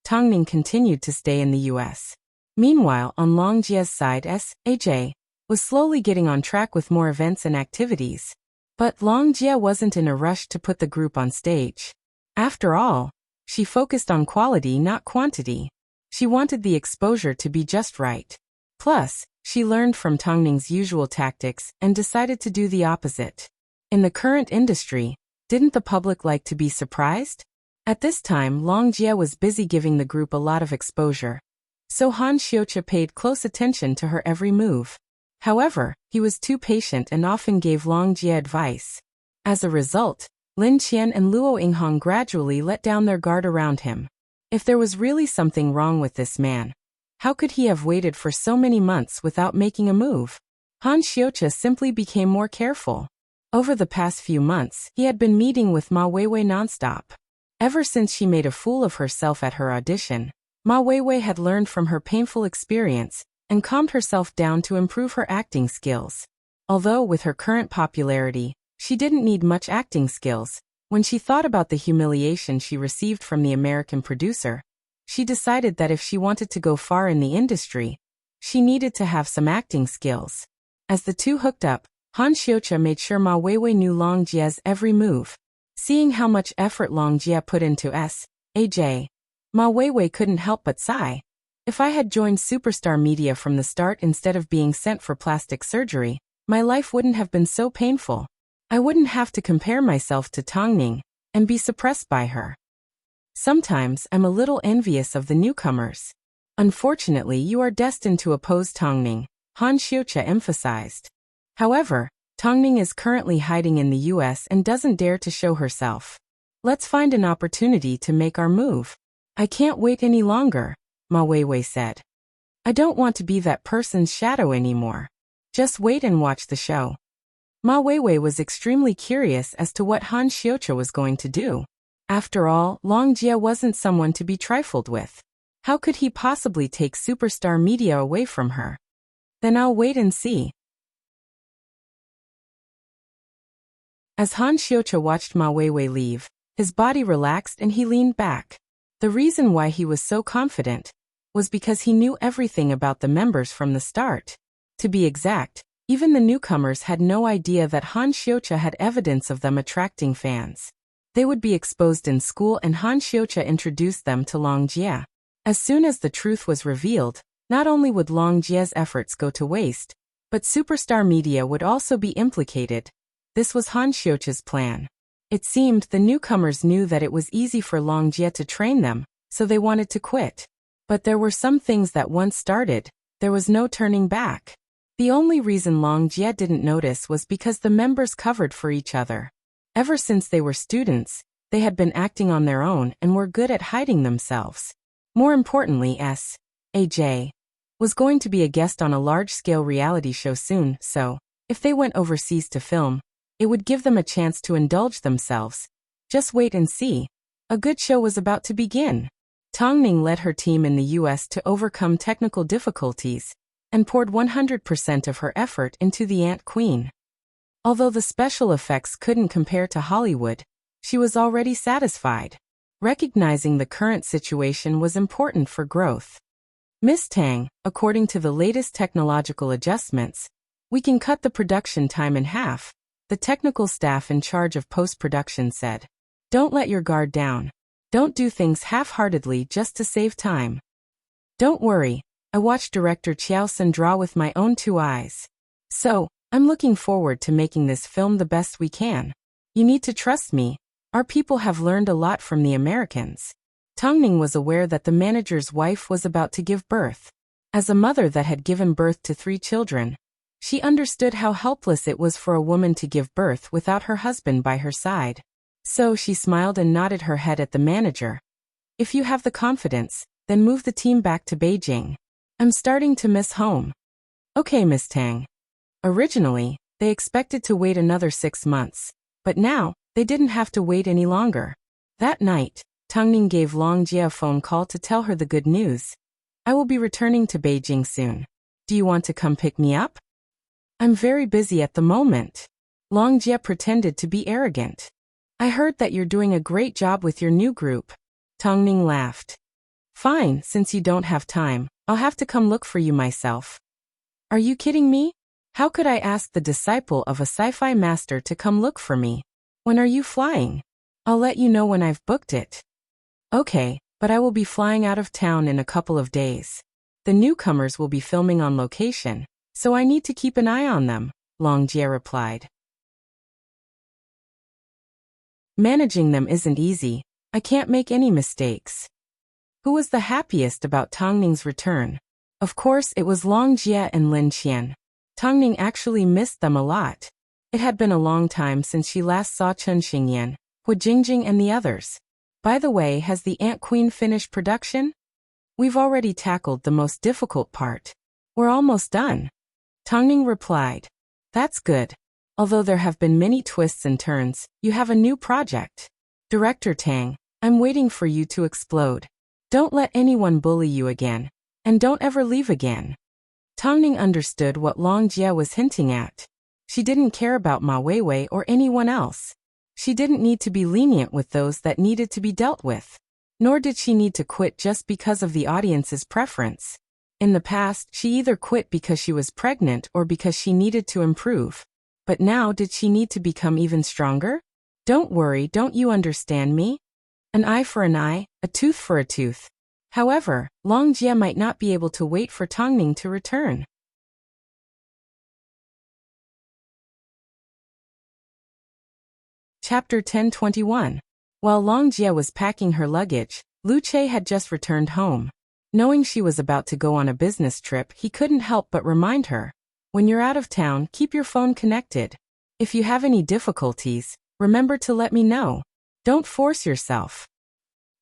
Speaker 1: Tongning continued to stay in the US. Meanwhile, on Long Jie's side, S.A.J. was slowly getting on track with more events and activities. But Long Jie wasn't in a rush to put the group on stage. After all, she focused on quality, not quantity. She wanted the exposure to be just right. Plus, she learned from Tongning's usual tactics and decided to do the opposite. In the current industry, didn't the public like to be surprised? At this time, Long Jie was busy giving the group a lot of exposure. So Han Xiuqia paid close attention to her every move. However, he was too patient and often gave Long Jie advice. As a result, Lin Qian and Luo Yinghong gradually let down their guard around him. If there was really something wrong with this man, how could he have waited for so many months without making a move? Han Xiuqia simply became more careful. Over the past few months, he had been meeting with Ma Weiwei nonstop. Ever since she made a fool of herself at her audition, Ma Weiwei had learned from her painful experience and calmed herself down to improve her acting skills. Although with her current popularity, she didn't need much acting skills, when she thought about the humiliation she received from the American producer, she decided that if she wanted to go far in the industry, she needed to have some acting skills. As the two hooked up, Han Xiuqia made sure Ma Weiwei knew Long Jie's every move. Seeing how much effort Long Jie put into S.A.J., Ma Weiwei couldn't help but sigh. If I had joined Superstar Media from the start instead of being sent for plastic surgery, my life wouldn't have been so painful. I wouldn't have to compare myself to Tongning and be suppressed by her. Sometimes I'm a little envious of the newcomers. Unfortunately, you are destined to oppose Tongning, Han Xiuqia emphasized. However, Tongning is currently hiding in the US and doesn't dare to show herself. Let's find an opportunity to make our move. I can't wait any longer, Ma Weiwei said. I don't want to be that person's shadow anymore. Just wait and watch the show. Ma Weiwei was extremely curious as to what Han Xiuqia was going to do. After all, Long Jie wasn't someone to be trifled with. How could he possibly take Superstar Media away from her? Then I'll wait and see. As Han Xiucha watched Ma Weiwei leave, his body relaxed and he leaned back. The reason why he was so confident was because he knew everything about the members from the start. To be exact, even the newcomers had no idea that Han Xiucha had evidence of them attracting fans. They would be exposed in school and Han Xiucha introduced them to Long Jie. As soon as the truth was revealed, not only would Long Jie's efforts go to waste, but superstar media would also be implicated. This was Han Xiucha's plan. It seemed the newcomers knew that it was easy for Long Jie to train them, so they wanted to quit. But there were some things that once started, there was no turning back. The only reason Long Jie didn't notice was because the members covered for each other. Ever since they were students, they had been acting on their own and were good at hiding themselves. More importantly, S.A.J. was going to be a guest on a large-scale reality show soon, so, if they went overseas to film, it would give them a chance to indulge themselves. Just wait and see. A good show was about to begin. Tongning led her team in the US to overcome technical difficulties and poured 100% of her effort into the Ant Queen. Although the special effects couldn't compare to Hollywood, she was already satisfied. Recognizing the current situation was important for growth. Miss Tang, according to the latest technological adjustments, we can cut the production time in half, the technical staff in charge of post-production said. Don't let your guard down. Don't do things half-heartedly just to save time. Don't worry, I watched director Chiao Sun draw with my own 2 eyes. So, I'm looking forward to making this film the best we can. You need to trust me. Our people have learned a lot from the Americans. Tongning was aware that the manager's wife was about to give birth. As a mother that had given birth to 3 children, she understood how helpless it was for a woman to give birth without her husband by her side. So she smiled and nodded her head at the manager. If you have the confidence, then move the team back to Beijing. I'm starting to miss home. Okay, Miss Tang. Originally, they expected to wait another 6 months, but now, they didn't have to wait any longer. That night, Tongning gave Long Jie a phone call to tell her the good news. I will be returning to Beijing soon. Do you want to come pick me up? I'm very busy at the moment. Long Jie pretended to be arrogant. I heard that you're doing a great job with your new group. Tongning laughed. Fine, since you don't have time, I'll have to come look for you myself. Are you kidding me? How could I ask the disciple of a sci-fi master to come look for me? When are you flying? I'll let you know when I've booked it. Okay, but I will be flying out of town in a couple of days. The newcomers will be filming on location, so I need to keep an eye on them, Long Jie replied. Managing them isn't easy. I can't make any mistakes. Who was the happiest about Tongning's return? Of course, it was Long Jie and Lin Qian. Tongning actually missed them a lot. It had been a long time since she last saw Chen Xingyan, Hu Jingjing and the others. By the way, has the Ant Queen finished production? We've already tackled the most difficult part. We're almost done. Tongning replied. That's good. Although there have been many twists and turns, you have a new project. Director Tang, I'm waiting for you to explode. Don't let anyone bully you again. And don't ever leave again. Tongning understood what Long Jie was hinting at. She didn't care about Ma Weiwei or anyone else. She didn't need to be lenient with those that needed to be dealt with. Nor did she need to quit just because of the audience's preference. In the past, she either quit because she was pregnant or because she needed to improve. But now did she need to become even stronger? Don't worry, don't you understand me? An eye for an eye, a tooth for a tooth. However, Long Jie might not be able to wait for Tongning to return. Chapter 1021. While Long Jie was packing her luggage, Lu Che had just returned home. Knowing she was about to go on a business trip, he couldn't help but remind her. When you're out of town, keep your phone connected. If you have any difficulties, remember to let me know. Don't force yourself.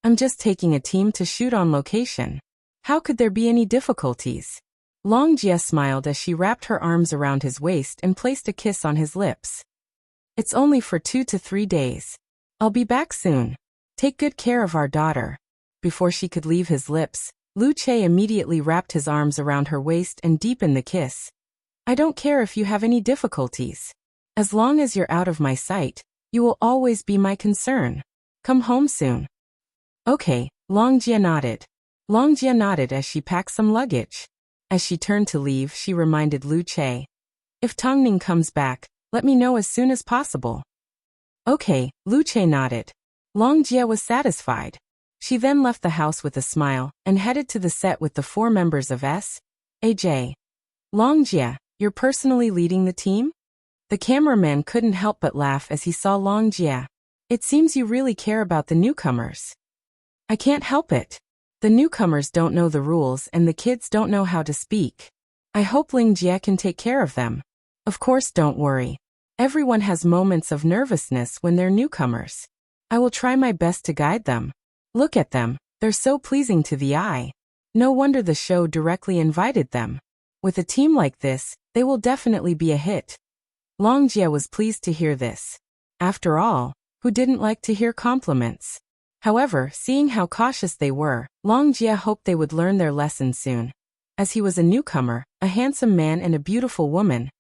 Speaker 1: I'm just taking a team to shoot on location. How could there be any difficulties? Long Jie smiled as she wrapped her arms around his waist and placed a kiss on his lips. It's only for 2 to 3 days. I'll be back soon. Take good care of our daughter. Before she could leave his lips, Lu Che immediately wrapped his arms around her waist and deepened the kiss. I don't care if you have any difficulties. As long as you're out of my sight, you will always be my concern. Come home soon. Okay, Long Jie nodded. Long Jie nodded as she packed some luggage. As she turned to leave, she reminded Lu Che. If Tongning comes back, let me know as soon as possible. Okay, Lu Che nodded. Long Jie was satisfied. She then left the house with a smile and headed to the set with the 4 members of S.A.J. Long Jie, you're personally leading the team? The cameraman couldn't help but laugh as he saw Long Jie. It seems you really care about the newcomers. I can't help it. The newcomers don't know the rules and the kids don't know how to speak. I hope Ling Jie can take care of them. Of course, don't worry. Everyone has moments of nervousness when they're newcomers. I will try my best to guide them. Look at them, they're so pleasing to the eye. No wonder the show directly invited them. With a team like this, they will definitely be a hit. Long Jie was pleased to hear this. After all, who didn't like to hear compliments? However, seeing how cautious they were, Long Jie hoped they would learn their lesson soon. As he was a newcomer, a handsome man and a beautiful woman,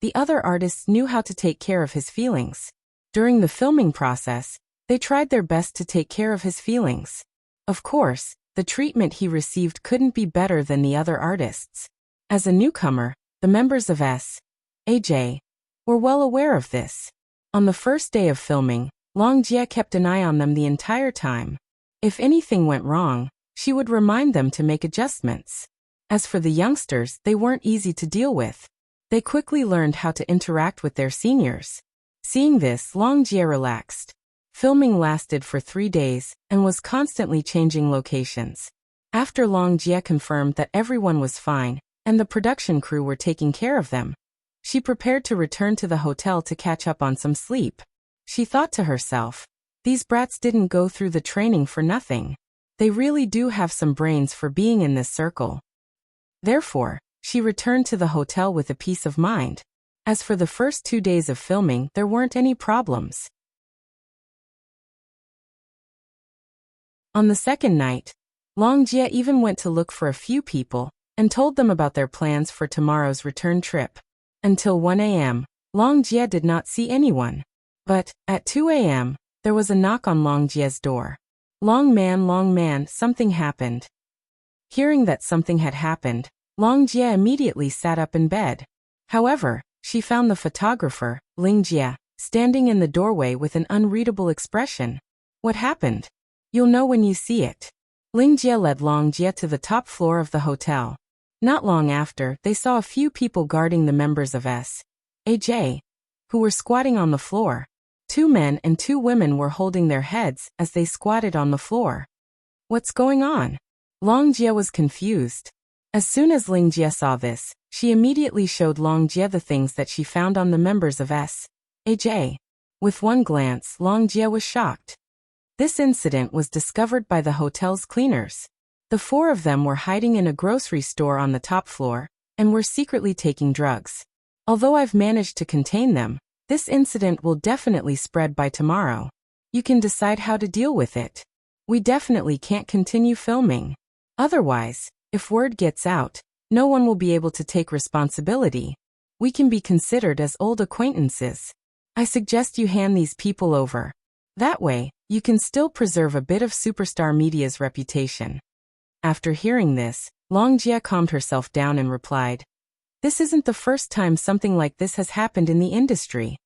Speaker 1: the other artists knew how to take care of his feelings. During the filming process, they tried their best to take care of his feelings. Of course, the treatment he received couldn't be better than the other artists. As a newcomer, the members of S.A.J. were well aware of this. On the first day of filming, Long Jie kept an eye on them the entire time. If anything went wrong, she would remind them to make adjustments. As for the youngsters, they weren't easy to deal with. They quickly learned how to interact with their seniors. Seeing this, Long Jie relaxed. Filming lasted for 3 days and was constantly changing locations. After Long Jie confirmed that everyone was fine and the production crew were taking care of them, she prepared to return to the hotel to catch up on some sleep. She thought to herself, these brats didn't go through the training for nothing. They really do have some brains for being in this circle. Therefore, she returned to the hotel with a peace of mind. As for the first 2 days of filming, there weren't any problems. On the second night, Long Jie even went to look for a few people and told them about their plans for tomorrow's return trip. Until 1 a.m., Long Jie did not see anyone. But, at 2 a.m., there was a knock on Long Jie's door. Long man, something happened. Hearing that something had happened, Long Jie immediately sat up in bed. However, she found the photographer, Ling Jie, standing in the doorway with an unreadable expression. What happened? You'll know when you see it. Ling Jie led Long Jie to the top floor of the hotel. Not long after, they saw a few people guarding the members of S.A.J. who were squatting on the floor. 2 men and 2 women were holding their heads as they squatted on the floor. What's going on? Long Jie was confused. As soon as Ling Jie saw this, she immediately showed Long Jie the things that she found on the members of S.A.J. With one glance, Long Jie was shocked. This incident was discovered by the hotel's cleaners. The 4 of them were hiding in a grocery store on the top floor and were secretly taking drugs. Although I've managed to contain them, this incident will definitely spread by tomorrow. You can decide how to deal with it. We definitely can't continue filming. Otherwise, if word gets out, no one will be able to take responsibility. We can be considered as old acquaintances. I suggest you hand these people over. That way, you can still preserve a bit of superstar media's reputation. After hearing this, Long Jie calmed herself down and replied, this isn't the first time something like this has happened in the industry.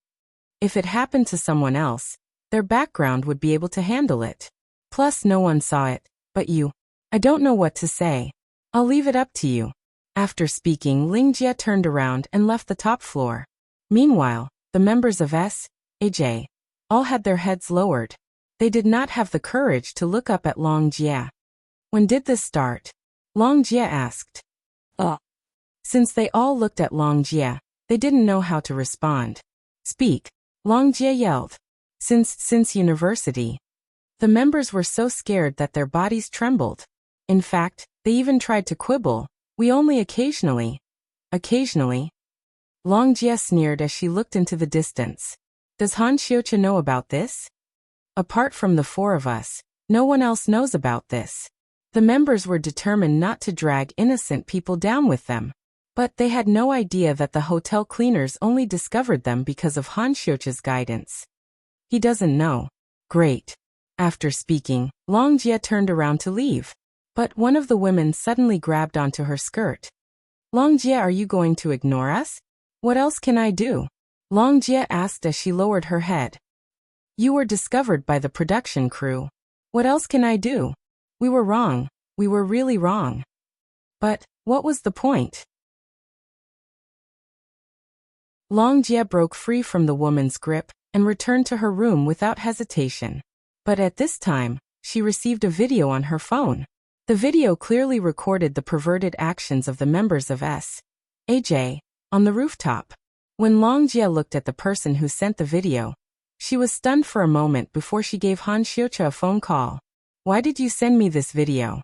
Speaker 1: If it happened to someone else, their background would be able to handle it. Plus no one saw it, but you. I don't know what to say. I'll leave it up to you. After speaking, Ling Jie turned around and left the top floor. Meanwhile, the members of S.A.J. all had their heads lowered. They did not have the courage to look up at Long Jie. When did this start? Long Jie asked. Since they all looked at Long Jie, they didn't know how to respond. Speak, Long Jie yelled. Since university. The members were so scared that their bodies trembled. In fact, they even tried to quibble. We only occasionally. Long Jie sneered as she looked into the distance. Does Han Xiuqia know about this? Apart from the 4 of us, no one else knows about this. The members were determined not to drag innocent people down with them. But they had no idea that the hotel cleaners only discovered them because of Han Xiuqia's guidance. He doesn't know. Great. After speaking, Long Jie turned around to leave. But one of the women suddenly grabbed onto her skirt. Long Jie, are you going to ignore us? What else can I do? Long Jie asked as she lowered her head. You were discovered by the production crew. What else can I do? We were wrong. We were really wrong. But what was the point? Long Jie broke free from the woman's grip and returned to her room without hesitation. But at this time, she received a video on her phone. The video clearly recorded the perverted actions of the members of S.A.J. on the rooftop. When Long Jie looked at the person who sent the video, she was stunned for a moment before she gave Han Xiuqia a phone call. Why did you send me this video?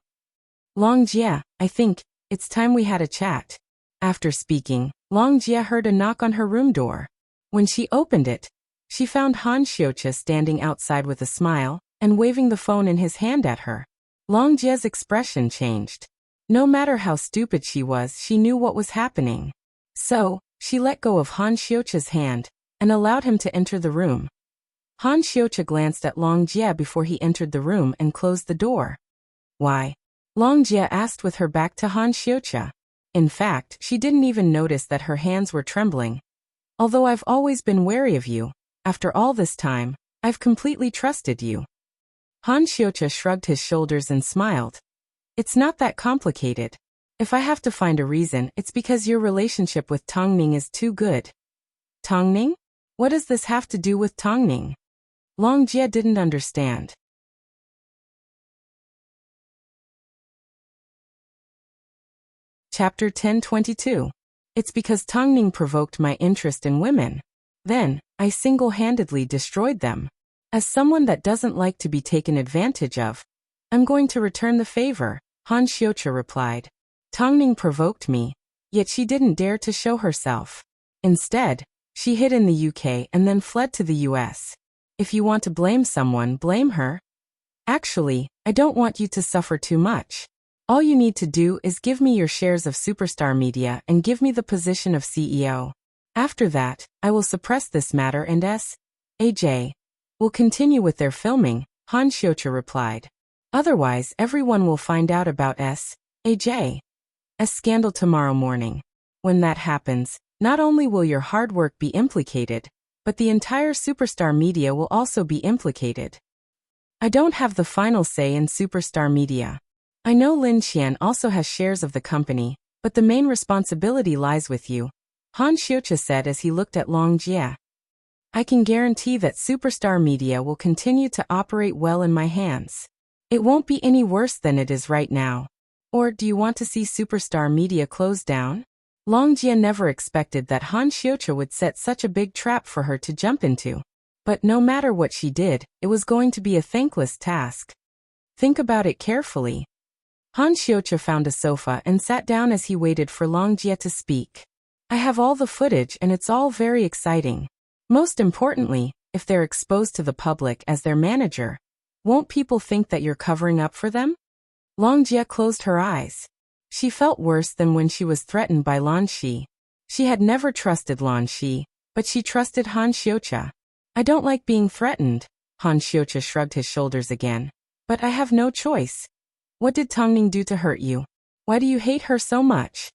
Speaker 1: Long Jie, I think it's time we had a chat. After speaking, Long Jie heard a knock on her room door. When she opened it, she found Han Xiuqia standing outside with a smile and waving the phone in his hand at her. Long Jie's expression changed. No matter how stupid she was, she knew what was happening. So, she let go of Han Xiuqia's hand and allowed him to enter the room. Han Xiuqia glanced at Long Jie before he entered the room and closed the door. Why? Long Jie asked with her back to Han Xiuqia. In fact, she didn't even notice that her hands were trembling. Although I've always been wary of you, after all this time, I've completely trusted you. Han Xiuqia shrugged his shoulders and smiled. It's not that complicated. If I have to find a reason, it's because your relationship with Tongning is too good. Tongning? What does this have to do with Tongning? Long Jie didn't understand. Chapter 10:22. It's because Tongning provoked my interest in women. Then, I single-handedly destroyed them. As someone that doesn't like to be taken advantage of, I'm going to return the favor, Han Xiuqia replied. Tongning provoked me, yet she didn't dare to show herself. Instead, she hid in the UK and then fled to the US. If you want to blame someone, blame her. Actually, I don't want you to suffer too much. All you need to do is give me your shares of Superstar Media and give me the position of CEO. After that, I will suppress this matter and S.A.J. will continue with their filming, Han Xiuqia replied. Otherwise, everyone will find out about S.A.J.'s scandal tomorrow morning. When that happens, not only will your hard work be implicated, but the entire Superstar Media will also be implicated. I don't have the final say in Superstar Media. I know Lin Qian also has shares of the company, but the main responsibility lies with you, Han Xiuqia said as he looked at Long Jie. I can guarantee that Superstar Media will continue to operate well in my hands. It won't be any worse than it is right now. Or do you want to see Superstar Media close down? Long Jie never expected that Han Xiuqia would set such a big trap for her to jump into. But no matter what she did, it was going to be a thankless task. Think about it carefully. Han Xiuqia found a sofa and sat down as he waited for Long Jie to speak. I have all the footage and it's all very exciting. Most importantly, if they're exposed to the public as their manager, won't people think that you're covering up for them? Long Jie closed her eyes. She felt worse than when she was threatened by Lan Shi. She had never trusted Lan Shi, but she trusted Han Xiuqia. I don't like being threatened, Han Xiuqia shrugged his shoulders again. But I have no choice. What did Tongning do to hurt you? Why do you hate her so much?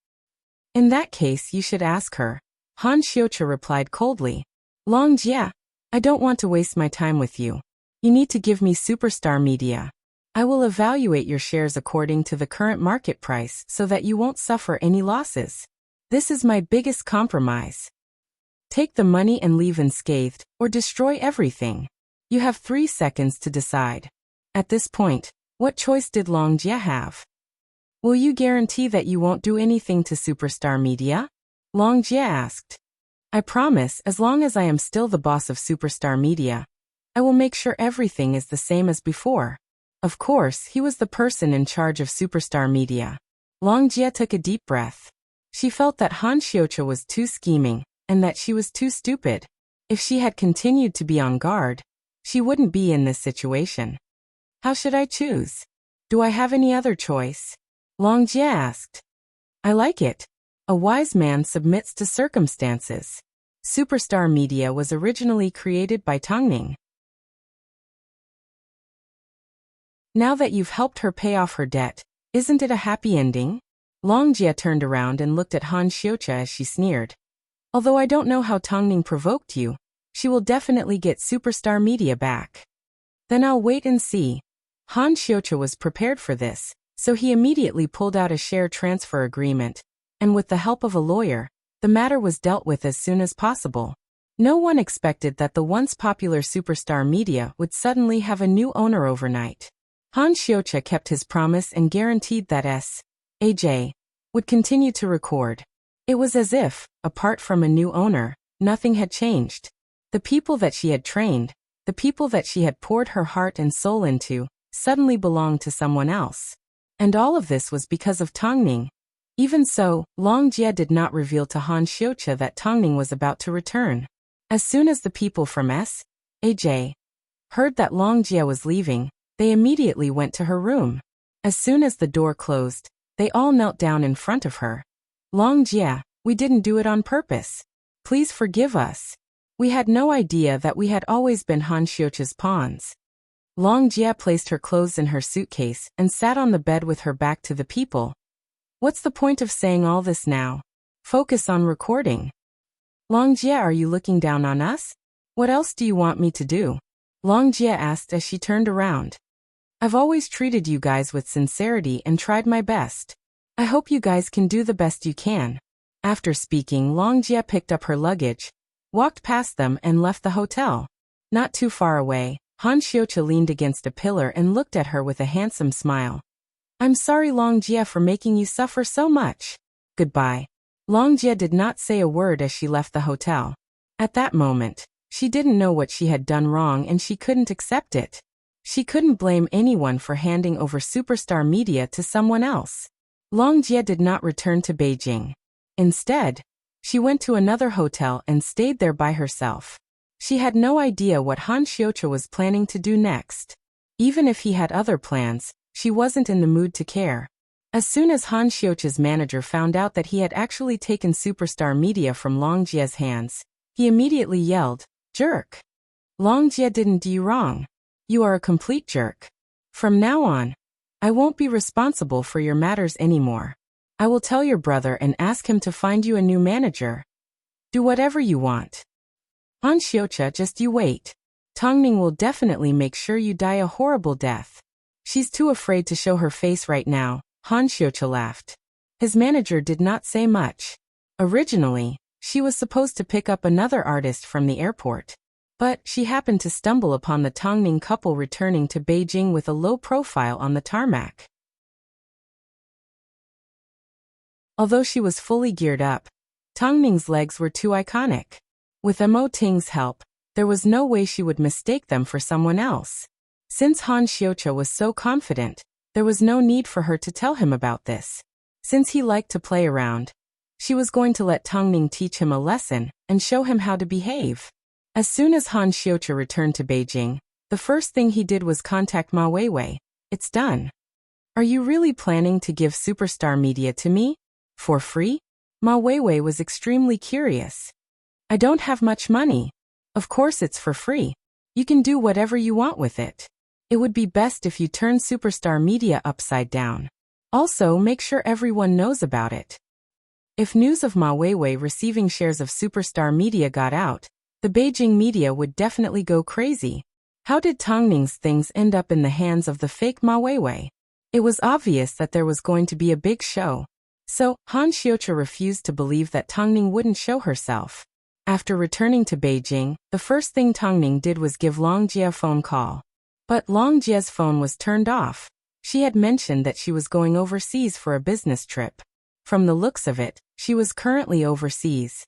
Speaker 1: In that case, you should ask her, Han Xiuqia replied coldly. Long Jie, I don't want to waste my time with you. You need to give me Superstar Media. I will evaluate your shares according to the current market price so that you won't suffer any losses. This is my biggest compromise. Take the money and leave unscathed, or destroy everything. You have 3 seconds to decide. At this point, what choice did Long Jie have? Will you guarantee that you won't do anything to Superstar Media? Long Jie asked. I promise, as long as I am still the boss of Superstar Media, I will make sure everything is the same as before. Of course, he was the person in charge of Superstar Media. Long Jie took a deep breath. She felt that Han Xiuqia was too scheming, and that she was too stupid. If she had continued to be on guard, she wouldn't be in this situation. How should I choose? Do I have any other choice? Long Jie asked. I like it. A wise man submits to circumstances. Superstar Media was originally created by Tongning. Now that you've helped her pay off her debt, isn't it a happy ending? Long Jie turned around and looked at Han Xiucha as she sneered. Although I don't know how Tongning provoked you, she will definitely get Superstar Media back. Then I'll wait and see. Han Xiucha was prepared for this, so he immediately pulled out a share transfer agreement, and with the help of a lawyer, the matter was dealt with as soon as possible. No one expected that the once popular Superstar Media would suddenly have a new owner overnight. Han Xiucha kept his promise and guaranteed that S.A.J. would continue to record. It was as if, apart from a new owner, nothing had changed. The people that she had trained, the people that she had poured her heart and soul into, suddenly belonged to someone else. And all of this was because of Tongning. Even so, Long Jie did not reveal to Han Xiucha that Tongning was about to return. As soon as the people from S.A.J. heard that Long Jie was leaving, they immediately went to her room. As soon as the door closed, they all knelt down in front of her. Long Jie, we didn't do it on purpose. Please forgive us. We had no idea that we had always been Han Xiucha's pawns. Long Jie placed her clothes in her suitcase and sat on the bed with her back to the people. What's the point of saying all this now? Focus on recording. Long Jie, are you looking down on us? What else do you want me to do? Long Jie asked as she turned around. I've always treated you guys with sincerity and tried my best. I hope you guys can do the best you can. After speaking, Long Jie picked up her luggage, walked past them and left the hotel. Not too far away, Han Xiucha leaned against a pillar and looked at her with a handsome smile. I'm sorry Long Jie for making you suffer so much. Goodbye. Long Jie did not say a word as she left the hotel. At that moment, she didn't know what she had done wrong and she couldn't accept it. She couldn't blame anyone for handing over Superstar Media to someone else. Long Jie did not return to Beijing. Instead, she went to another hotel and stayed there by herself. She had no idea what Han Xiucha was planning to do next. Even if he had other plans, she wasn't in the mood to care. As soon as Han Xiucha's manager found out that he had actually taken Superstar Media from Long Jie's hands, he immediately yelled, "Jerk! Long Jie didn't do you wrong. You are a complete jerk. From now on, I won't be responsible for your matters anymore. I will tell your brother and ask him to find you a new manager. Do whatever you want. Han Xiucha, just you wait. Tongning will definitely make sure you die a horrible death. She's too afraid to show her face right now," Han Xiucha laughed. His manager did not say much. Originally, she was supposed to pick up another artist from the airport. But she happened to stumble upon the Tongning couple returning to Beijing with a low profile on the tarmac. Although she was fully geared up, Tongning's legs were too iconic. With Mo Ting's help, there was no way she would mistake them for someone else. Since Han Xiucha was so confident, there was no need for her to tell him about this. Since he liked to play around, she was going to let Tongning teach him a lesson and show him how to behave. As soon as Han Xiucha returned to Beijing, the first thing he did was contact Ma Weiwei. It's done. Are you really planning to give Superstar Media to me? For free? Ma Weiwei was extremely curious. I don't have much money. Of course it's for free. You can do whatever you want with it. It would be best if you turn Superstar Media upside down. Also, make sure everyone knows about it. If news of Ma Weiwei receiving shares of Superstar Media got out, the Beijing media would definitely go crazy. How did Tongning's things end up in the hands of the fake Ma Weiwei? It was obvious that there was going to be a big show. So, Han Xiucha refused to believe that Tongning wouldn't show herself. After returning to Beijing, the first thing Tongning did was give Long Jie a phone call. But Long Jie's phone was turned off. She had mentioned that she was going overseas for a business trip. From the looks of it, she was currently overseas.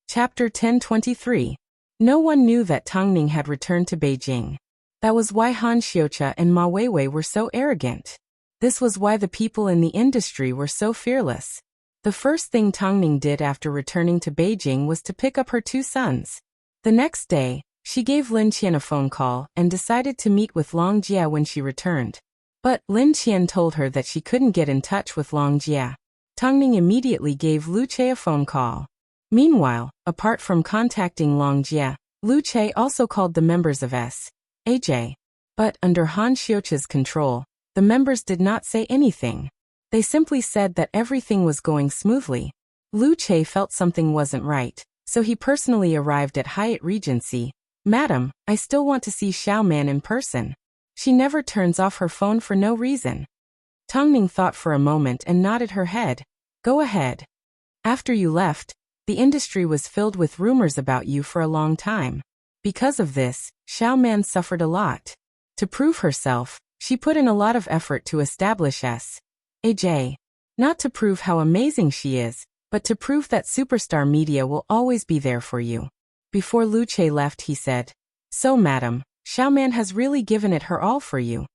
Speaker 1: Chapter 1023. No one knew that Tongning had returned to Beijing. That was why Han Xiucha and Ma Weiwei were so arrogant. This was why the people in the industry were so fearless. The first thing Tongning did after returning to Beijing was to pick up her two sons. The next day, she gave Lin Qian a phone call and decided to meet with Long Jie when she returned. But Lin Qian told her that she couldn't get in touch with Long Jie. Tang Ning immediately gave Lu Che a phone call. Meanwhile, apart from contacting Long Jie, Lu Che also called the members of S.A.J. But under Han Xiuqi's control, the members did not say anything. They simply said that everything was going smoothly. Lu Che felt something wasn't right, so he personally arrived at Hyatt Regency. "Madam, I still want to see Xiao Man in person. She never turns off her phone for no reason." Tang Ning thought for a moment and nodded her head. "Go ahead. After you left, the industry was filled with rumors about you for a long time. Because of this, Xiao Man suffered a lot. To prove herself, she put in a lot of effort to establish S.A.J. Not to prove how amazing she is, but to prove that superstar media will always be there for you." Before Lu Che left, he said, "So madam, Xiao Man has really given it her all for you."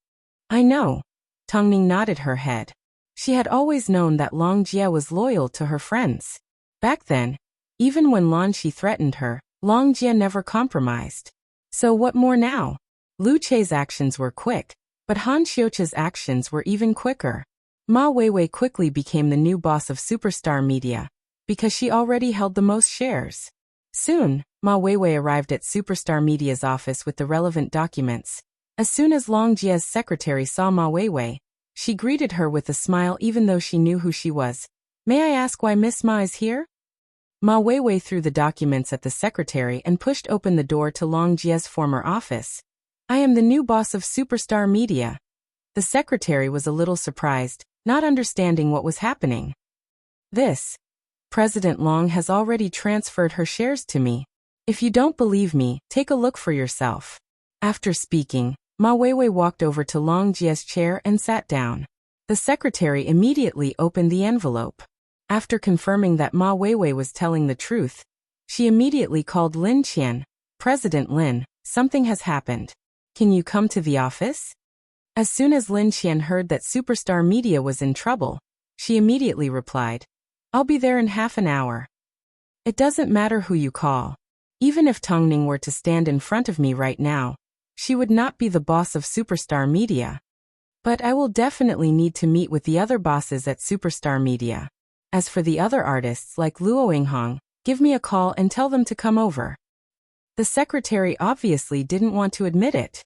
Speaker 1: "I know." Tang Ning nodded her head. She had always known that Long Jie was loyal to her friends. Back then, even when Lan Shi threatened her, Long Jie never compromised. So what more now? Lu Che's actions were quick, but Han Xiuqi's actions were even quicker. Ma Weiwei quickly became the new boss of Superstar Media, because she already held the most shares. Soon, Ma Weiwei arrived at Superstar Media's office with the relevant documents. As soon as Long Jie's secretary saw Ma Weiwei, she greeted her with a smile even though she knew who she was. "May I ask why Miss Ma is here?" Ma Weiwei threw the documents at the secretary and pushed open the door to Long Jie's former office. "I am the new boss of Superstar Media." The secretary was a little surprised, not understanding what was happening. "This. President Long has already transferred her shares to me. If you don't believe me, take a look for yourself." After speaking, Ma Weiwei walked over to Long Jie's chair and sat down. The secretary immediately opened the envelope. After confirming that Ma Weiwei was telling the truth, she immediately called Lin Qian. "President Lin, something has happened. Can you come to the office?" As soon as Lin Qian heard that Superstar Media was in trouble, she immediately replied, "I'll be there in half an hour." "It doesn't matter who you call. Even if Tang Ning were to stand in front of me right now, she would not be the boss of Superstar Media. But I will definitely need to meet with the other bosses at Superstar Media. As for the other artists like Luo Yinghong, give me a call and tell them to come over." The secretary obviously didn't want to admit it.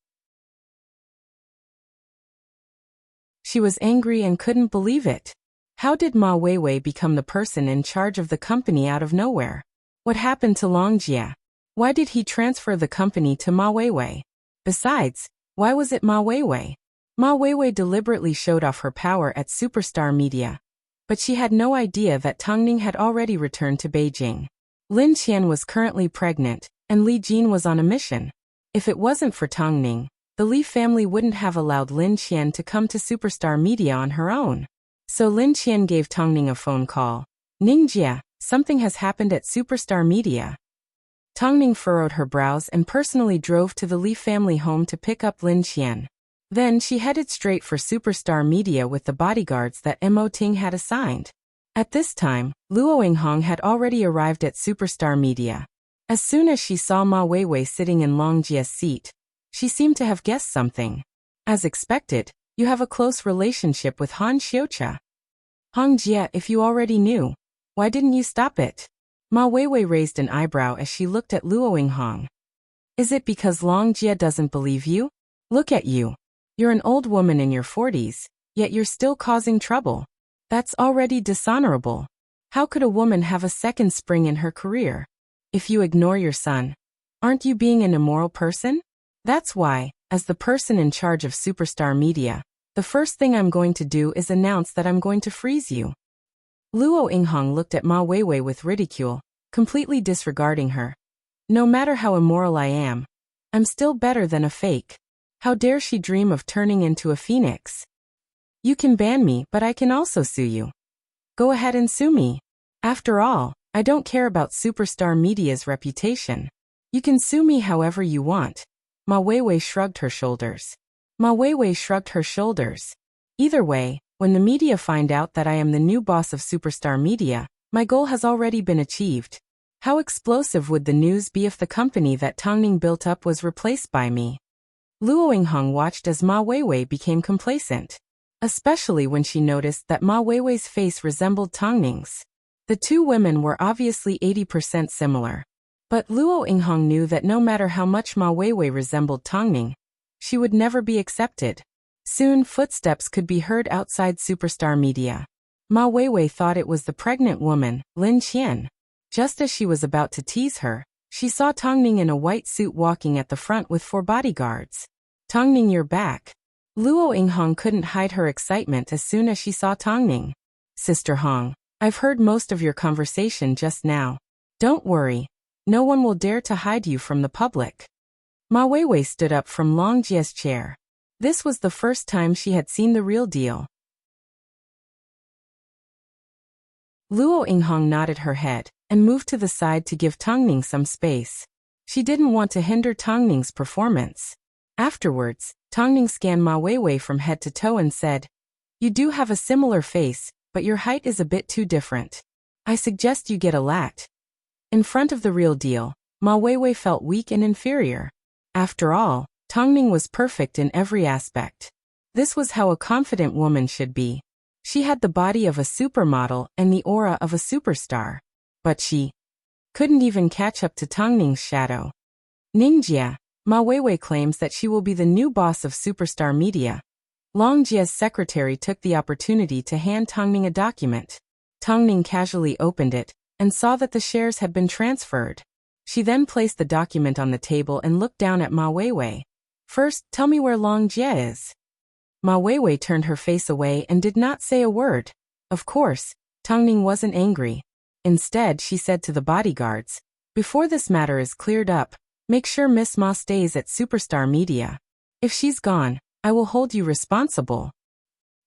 Speaker 1: She was angry and couldn't believe it. How did Ma Weiwei become the person in charge of the company out of nowhere? What happened to Long Jie? Why did he transfer the company to Ma Weiwei? Besides, why was it Ma Weiwei? Ma Weiwei deliberately showed off her power at Superstar Media, but she had no idea that Tang Ning had already returned to Beijing. Lin Qian was currently pregnant, and Li Jin was on a mission. If it wasn't for Tang Ning, the Li family wouldn't have allowed Lin Qian to come to Superstar Media on her own. So Lin Qian gave Tang Ning a phone call. "Ning Jie, something has happened at Superstar Media." Tang Ning furrowed her brows and personally drove to the Li family home to pick up Lin Qian. Then she headed straight for Superstar Media with the bodyguards that Mo Ting had assigned. At this time, Luo Yinghong had already arrived at Superstar Media. As soon as she saw Ma Weiwei sitting in Long Jie's seat, she seemed to have guessed something. "As expected, you have a close relationship with Han Xiuqi. Hong Jie, if you already knew, why didn't you stop it?" Ma Weiwei raised an eyebrow as she looked at Luo Yinghong. "Is it because Long Jie doesn't believe you? Look at you. You're an old woman in your 40s, yet you're still causing trouble. That's already dishonorable. How could a woman have a second spring in her career? If you ignore your son, aren't you being an immoral person? That's why, as the person in charge of Superstar Media, the first thing I'm going to do is announce that I'm going to freeze you." Luo Yinghong looked at Ma Weiwei with ridicule, completely disregarding her. "No matter how immoral I am, I'm still better than a fake. How dare she dream of turning into a phoenix? You can ban me, but I can also sue you. Go ahead and sue me. After all, I don't care about Superstar Media's reputation. You can sue me however you want." Ma Weiwei shrugged her shoulders. Either way, when the media find out that I am the new boss of Superstar Media, my goal has already been achieved. How explosive would the news be if the company that Tang Ning built up was replaced by me? Luo Yinghong watched as Ma Weiwei became complacent, especially when she noticed that Ma Weiwei's face resembled Tang Ning's. The two women were obviously 80% similar. But Luo Yinghong knew that no matter how much Ma Weiwei resembled Tang Ning, she would never be accepted. Soon footsteps could be heard outside Superstar Media. Ma Weiwei thought it was the pregnant woman, Lin Qian. Just as she was about to tease her, she saw Tang Ning in a white suit walking at the front with 4 bodyguards. Tang Ning, you're back. Luo Yinghong couldn't hide her excitement as soon as she saw Tang Ning. Sister Hong, I've heard most of your conversation just now. Don't worry. No one will dare to hide you from the public. Ma Weiwei stood up from Long Jie's chair. This was the first time she had seen the real deal. Luo Yinghong nodded her head and moved to the side to give Tang Ning some space. She didn't want to hinder Tang Ning's performance. Afterwards, Tang Ning scanned Ma Weiwei from head to toe and said, "You do have a similar face, but your height is a bit too different. I suggest you get a lat." In front of the real deal, Ma Weiwei felt weak and inferior. After all, Tang Ning was perfect in every aspect. This was how a confident woman should be. She had the body of a supermodel and the aura of a superstar. But she couldn't even catch up to Tang Ning's shadow. Ningjia, Ma Weiwei claims that she will be the new boss of Superstar Media. Long Jie's secretary took the opportunity to hand Tang Ning a document. Tang Ning casually opened it and saw that the shares had been transferred. She then placed the document on the table and looked down at Ma Weiwei. "First, tell me where Long Jie is." Ma Weiwei turned her face away and did not say a word. Of course, Tang Ning wasn't angry. Instead, she said to the bodyguards, "Before this matter is cleared up, make sure Miss Ma stays at Superstar Media. If she's gone, I will hold you responsible."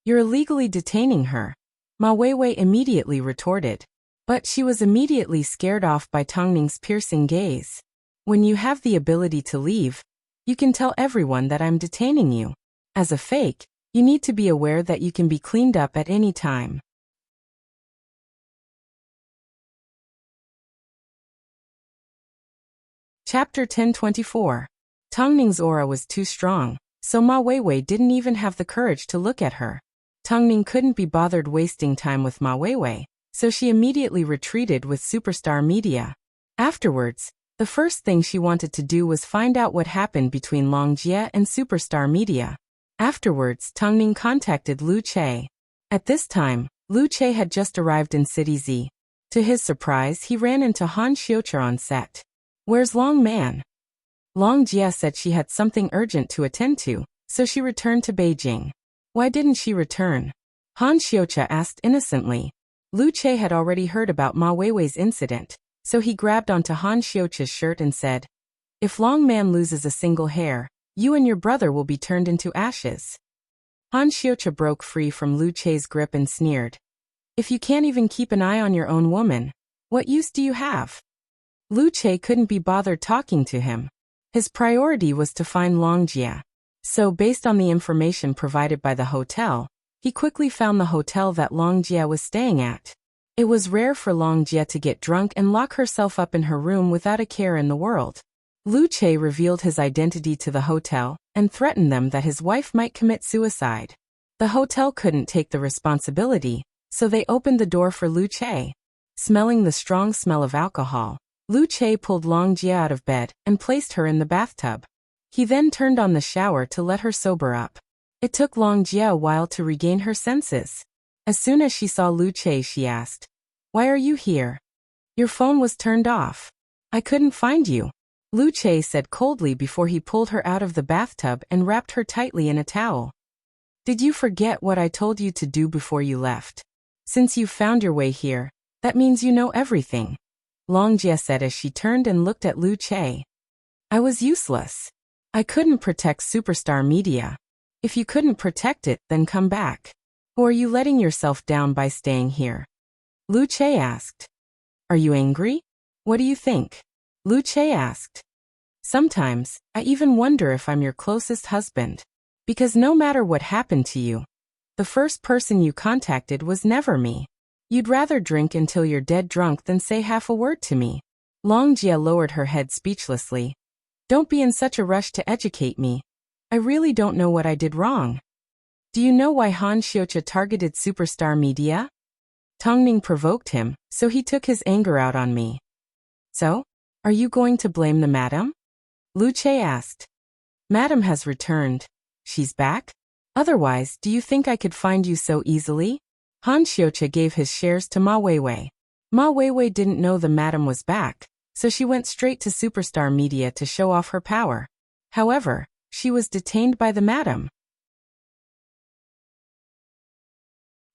Speaker 1: "You're illegally detaining her," Ma Weiwei immediately retorted. But she was immediately scared off by Tang Ning's piercing gaze. "When you have the ability to leave, you can tell everyone that I'm detaining you. As a fake, you need to be aware that you can be cleaned up at any time." Chapter 1024. Tang Ning's aura was too strong, so Ma Weiwei didn't even have the courage to look at her. Tang Ning couldn't be bothered wasting time with Ma Weiwei, so she immediately retreated with Superstar Media. Afterwards, the first thing she wanted to do was find out what happened between Long Jie and Superstar Media. Afterwards, Tang Ning contacted Lu Che. At this time, Lu Che had just arrived in City Z. To his surprise, he ran into Han Xiucha on set. "Where's Long Man?" Long Jie said she had something urgent to attend to, so she returned to Beijing. "Why didn't she return?" Han Xiucha asked innocently. Lu Che had already heard about Ma Weiwei's incident, so he grabbed onto Han Xiucha's shirt and said, "If Long Man loses a single hair, you and your brother will be turned into ashes." Han Xiucha broke free from Lu Che's grip and sneered, "If you can't even keep an eye on your own woman, what use do you have?" Lu Che couldn't be bothered talking to him. His priority was to find Long Jie. So based on the information provided by the hotel, he quickly found the hotel that Long Jie was staying at. It was rare for Long Jie to get drunk and lock herself up in her room without a care in the world. Lu Che revealed his identity to the hotel and threatened them that his wife might commit suicide. The hotel couldn't take the responsibility, so they opened the door for Lu Che. Smelling the strong smell of alcohol, Lu Che pulled Long Jie out of bed and placed her in the bathtub. He then turned on the shower to let her sober up. It took Long Jie a while to regain her senses. As soon as she saw Lu Che, she asked, "Why are you here? Your phone was turned off. I couldn't find you." Lu Che said coldly before he pulled her out of the bathtub and wrapped her tightly in a towel. "Did you forget what I told you to do before you left? Since you found your way here, that means you know everything," Long Jie said as she turned and looked at Lu Che. "I was useless. I couldn't protect Superstar Media. If you couldn't protect it, then come back. Or are you letting yourself down by staying here?" Lu Che asked. "Are you angry? What do you think?" Lu Che asked. "Sometimes, I even wonder if I'm your closest husband. Because no matter what happened to you, the first person you contacted was never me. You'd rather drink until you're dead drunk than say half a word to me." Long Jie lowered her head speechlessly. "Don't be in such a rush to educate me. I really don't know what I did wrong. Do you know why Han Xiuqia targeted superstar media? Tongning provoked him, so he took his anger out on me. So? Are you going to blame the madam? Lu Che asked. Madam has returned. She's back? Otherwise, do you think I could find you so easily? Han Xiuqia gave his shares to Ma Weiwei. Ma Weiwei didn't know the madam was back, so she went straight to superstar media to show off her power. However, she was detained by the madam.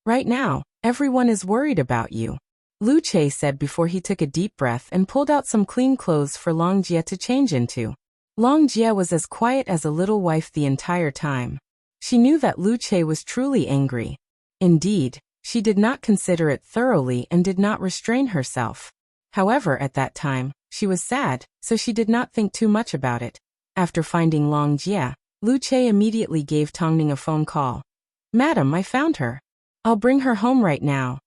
Speaker 1: Right now, everyone is worried about you, Lu Che said before he took a deep breath and pulled out some clean clothes for Long Jie to change into. Long Jie was as quiet as a little wife the entire time. She knew that Lu Che was truly angry. Indeed, she did not consider it thoroughly and did not restrain herself. However, at that time, she was sad, so she did not think too much about it. After finding Long Jie, Lu Che immediately gave Tongning a phone call. Madam, I found her. I'll bring her home right now.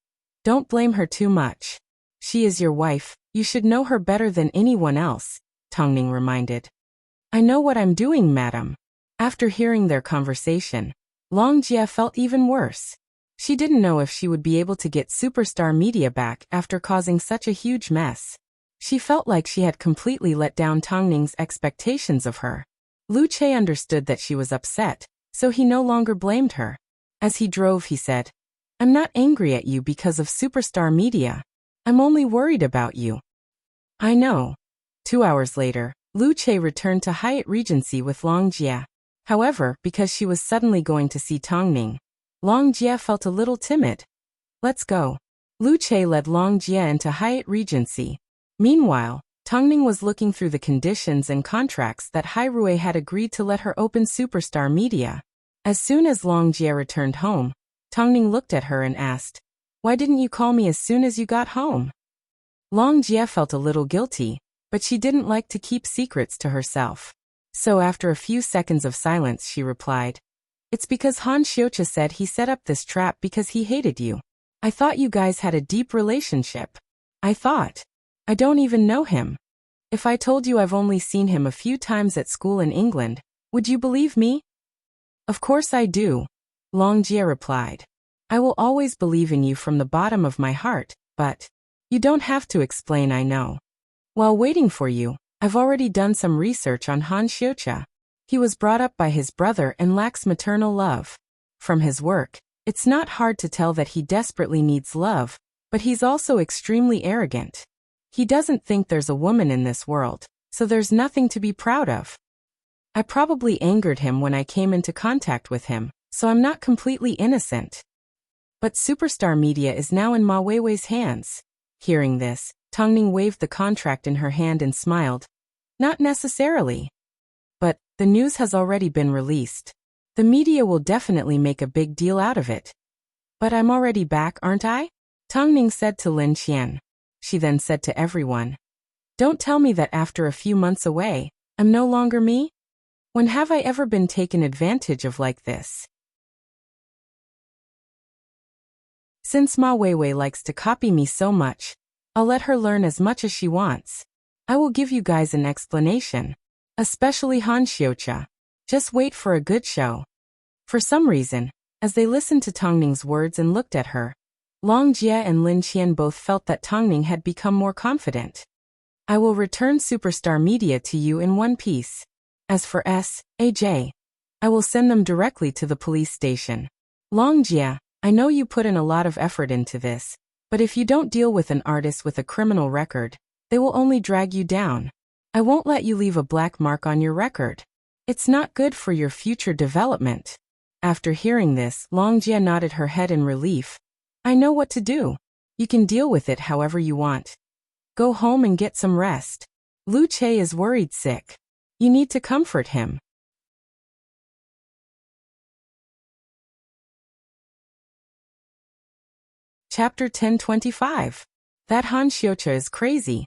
Speaker 1: Don't blame her too much. She is your wife, you should know her better than anyone else, Tongning reminded. I know what I'm doing, madam. After hearing their conversation, Long Jie felt even worse. She didn't know if she would be able to get superstar media back after causing such a huge mess. She felt like she had completely let down Tongning's expectations of her. Lu Che understood that she was upset, so he no longer blamed her. As he drove, he said, I'm not angry at you because of superstar media. I'm only worried about you. I know. 2 hours later, Lu Che returned to Hyatt Regency with Long Jie. However, because she was suddenly going to see Tongning, Long Jie felt a little timid. Let's go. Lu Che led Long Jie into Hyatt Regency. Meanwhile, Tongning was looking through the conditions and contracts that Hairui had agreed to let her open superstar media. As soon as Long Jie returned home, Tongning looked at her and asked, Why didn't you call me as soon as you got home? Long Jie felt a little guilty, but she didn't like to keep secrets to herself. So after a few seconds of silence she replied, It's because Han Xiuqia said he set up this trap because he hated you. I thought you guys had a deep relationship. I don't even know him. If I told you I've only seen him a few times at school in England, would you believe me? Of course I do, Long Jie replied. I will always believe in you from the bottom of my heart, but you don't have to explain, I know. While waiting for you, I've already done some research on Han Xiuqia. He was brought up by his brother and lacks maternal love. From his work, it's not hard to tell that he desperately needs love, but he's also extremely arrogant. He doesn't think there's a woman in this world, so there's nothing to be proud of. I probably angered him when I came into contact with him, so I'm not completely innocent. But superstar media is now in Ma Weiwei's hands. Hearing this, Tongning waved the contract in her hand and smiled. Not necessarily. But the news has already been released. The media will definitely make a big deal out of it. But I'm already back, aren't I? Tongning said to Lin Qian. She then said to everyone, Don't tell me that after a few months away, I'm no longer me? When have I ever been taken advantage of like this? Since Ma Weiwei likes to copy me so much, I'll let her learn as much as she wants. I will give you guys an explanation. Especially Han Xiuqia. Just wait for a good show. For some reason, as they listened to Tongning's words and looked at her, Long Jie and Lin Qian both felt that Tongning had become more confident. I will return superstar media to you in one piece. As for S.A.J., I will send them directly to the police station. Long Jie, I know you put in a lot of effort into this, but if you don't deal with an artist with a criminal record, they will only drag you down. I won't let you leave a black mark on your record. It's not good for your future development. After hearing this, Long Jie nodded her head in relief. I know what to do. You can deal with it however you want. Go home and get some rest. Lu Che is worried sick. You need to comfort him. Chapter 1025. That Han Xiuqia is crazy,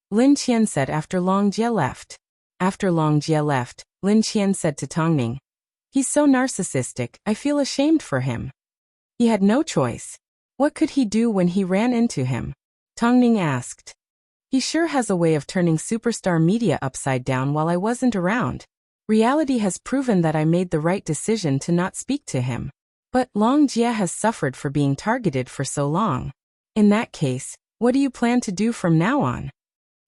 Speaker 1: Lin Qian said after Long Jie left. After Long Jie left, Lin Qian said to Tongning, He's so narcissistic, I feel ashamed for him. He had no choice. What could he do when he ran into him? Tongning asked. He sure has a way of turning superstar media upside down while I wasn't around. Reality has proven that I made the right decision to not speak to him. But Long Jie has suffered for being targeted for so long. In that case, what do you plan to do from now on?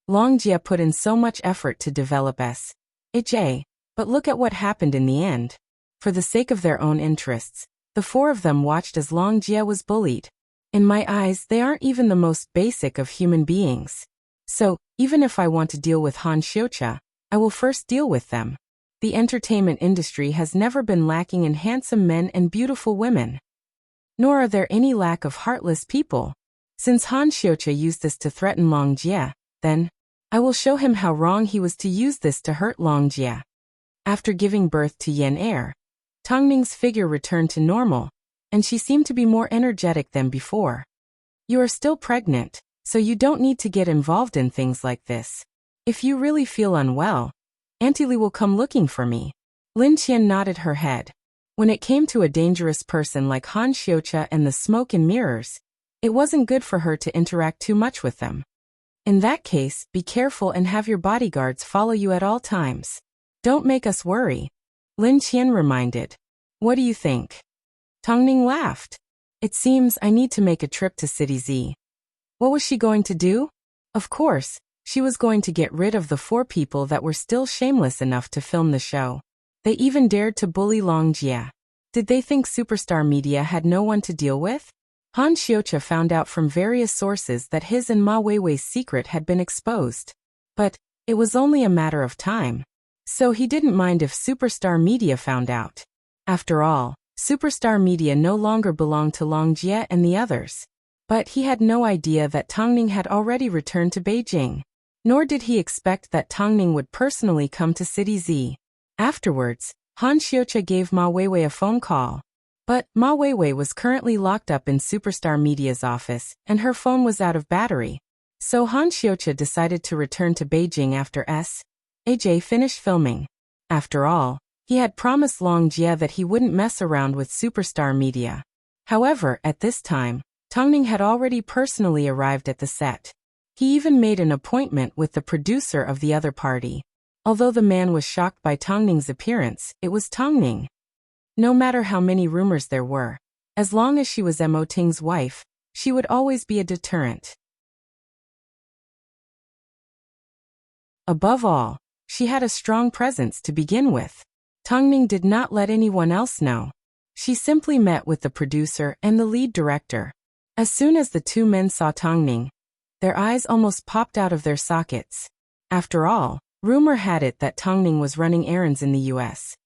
Speaker 1: Long Jie put in so much effort to develop S.J., but look at what happened in the end. For the sake of their own interests, the four of them watched as Long Jie was bullied. In my eyes, they aren't even the most basic of human beings. So, even if I want to deal with Han Xiucha, I will first deal with them. The entertainment industry has never been lacking in handsome men and beautiful women. Nor are there any lack of heartless people. Since Han Xiucha used this to threaten Long Jie, then I will show him how wrong he was to use this to hurt Long Jie. After giving birth to Yen Er, Tongning's figure returned to normal, and she seemed to be more energetic than before. You are still pregnant, so you don't need to get involved in things like this. If you really feel unwell, Auntie Li will come looking for me. Lin Qian nodded her head. When it came to a dangerous person like Han Xiucha and the smoke and mirrors, it wasn't good for her to interact too much with them. In that case, be careful and have your bodyguards follow you at all times. Don't make us worry. Lin Qian reminded. What do you think? Tongning laughed. It seems I need to make a trip to City Z. What was she going to do? Of course, she was going to get rid of the four people that were still shameless enough to film the show. They even dared to bully Long Jie. Did they think superstar media had no one to deal with? Han Xiucha found out from various sources that his and Ma Weiwei's secret had been exposed. But it was only a matter of time. So he didn't mind if superstar media found out. After all, superstar media no longer belonged to Long Jie and the others. But he had no idea that Tongning had already returned to Beijing. Nor did he expect that Tongning would personally come to City Z. Afterwards, Han Xiucha gave Ma Weiwei a phone call. But Ma Weiwei was currently locked up in Superstar Media's office, and her phone was out of battery. So Han Xiucha decided to return to Beijing after S.J. finished filming. After all, he had promised Long Jie that he wouldn't mess around with Superstar Media. However, at this time, Tongning had already personally arrived at the set. He even made an appointment with the producer of the other party. Although the man was shocked by Tongning's appearance, it was Tongning. No matter how many rumors there were, as long as she was Mo Ting's wife, she would always be a deterrent. Above all, she had a strong presence to begin with. Tongning did not let anyone else know. She simply met with the producer and the lead director. As soon as the two men saw Tongning, their eyes almost popped out of their sockets. After all, rumor had it that Tongning was running errands in the US.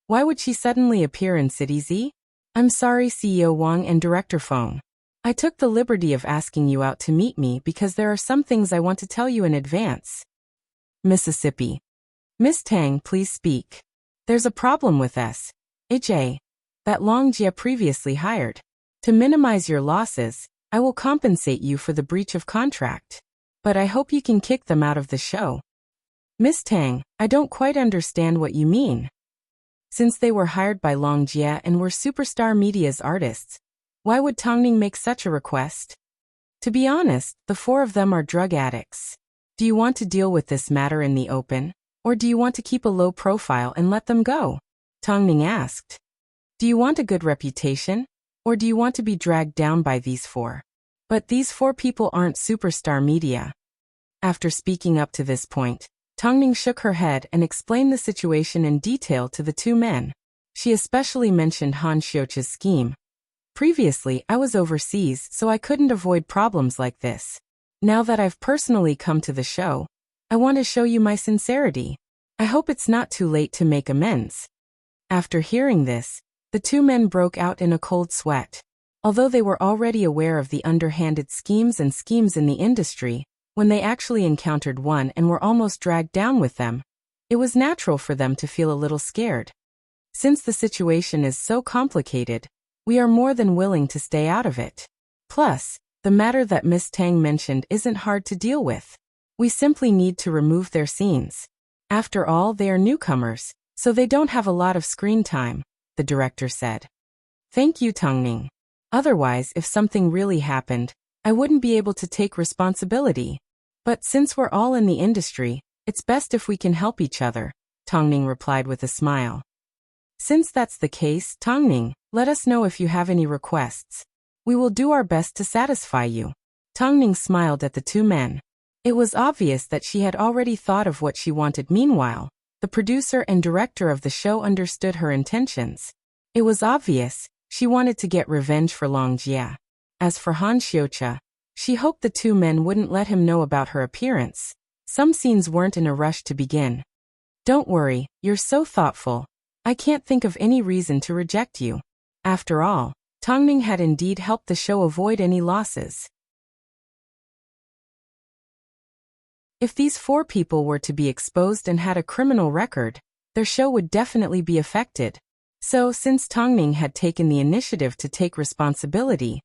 Speaker 1: Why would she suddenly appear in City Z? I'm sorry, CEO Wang and Director Feng. I took the liberty of asking you out to meet me because there are some things I want to tell you in advance. Mississippi. Miss Tang, please speak. There's a problem with S.J. that Long Jie previously hired. To minimize your losses, I will compensate you for the breach of contract. But I hope you can kick them out of the show. Miss Tang, I don't quite understand what you mean. Since they were hired by Long Jie and were Superstar Media's artists, why would Tongning make such a request? To be honest, the four of them are drug addicts. Do you want to deal with this matter in the open, or do you want to keep a low profile and let them go? Tongning asked. Do you want a good reputation, or do you want to be dragged down by these four? But these four people aren't Superstar Media. After speaking up to this point, Tongning shook her head and explained the situation in detail to the two men. She especially mentioned Han Xiucha's scheme. Previously, I was overseas, so I couldn't avoid problems like this. Now that I've personally come to the show, I want to show you my sincerity. I hope it's not too late to make amends. After hearing this, the two men broke out in a cold sweat. Although they were already aware of the underhanded schemes in the industry, when they actually encountered one and were almost dragged down with them, it was natural for them to feel a little scared. Since the situation is so complicated, we are more than willing to stay out of it. Plus, the matter that Miss Tang mentioned isn't hard to deal with. We simply need to remove their scenes. After all, they are newcomers, so they don't have a lot of screen time, the director said. Thank you, Tongning. Otherwise, if something really happened, I wouldn't be able to take responsibility. But since we're all in the industry, it's best if we can help each other. Tongning replied with a smile. Since that's the case, Tongning, let us know if you have any requests. We will do our best to satisfy you. Tongning smiled at the two men. It was obvious that she had already thought of what she wanted. Meanwhile, the producer and director of the show understood her intentions. It was obvious, she wanted to get revenge for Long Jia. As for Han Xiuqia, she hoped the two men wouldn't let him know about her appearance. Some scenes weren't in a rush to begin. Don't worry, you're so thoughtful. I can't think of any reason to reject you. After all, Tongning had indeed helped the show avoid any losses. If these 4 people were to be exposed and had a criminal record, their show would definitely be affected. So, since Tongning had taken the initiative to take responsibility,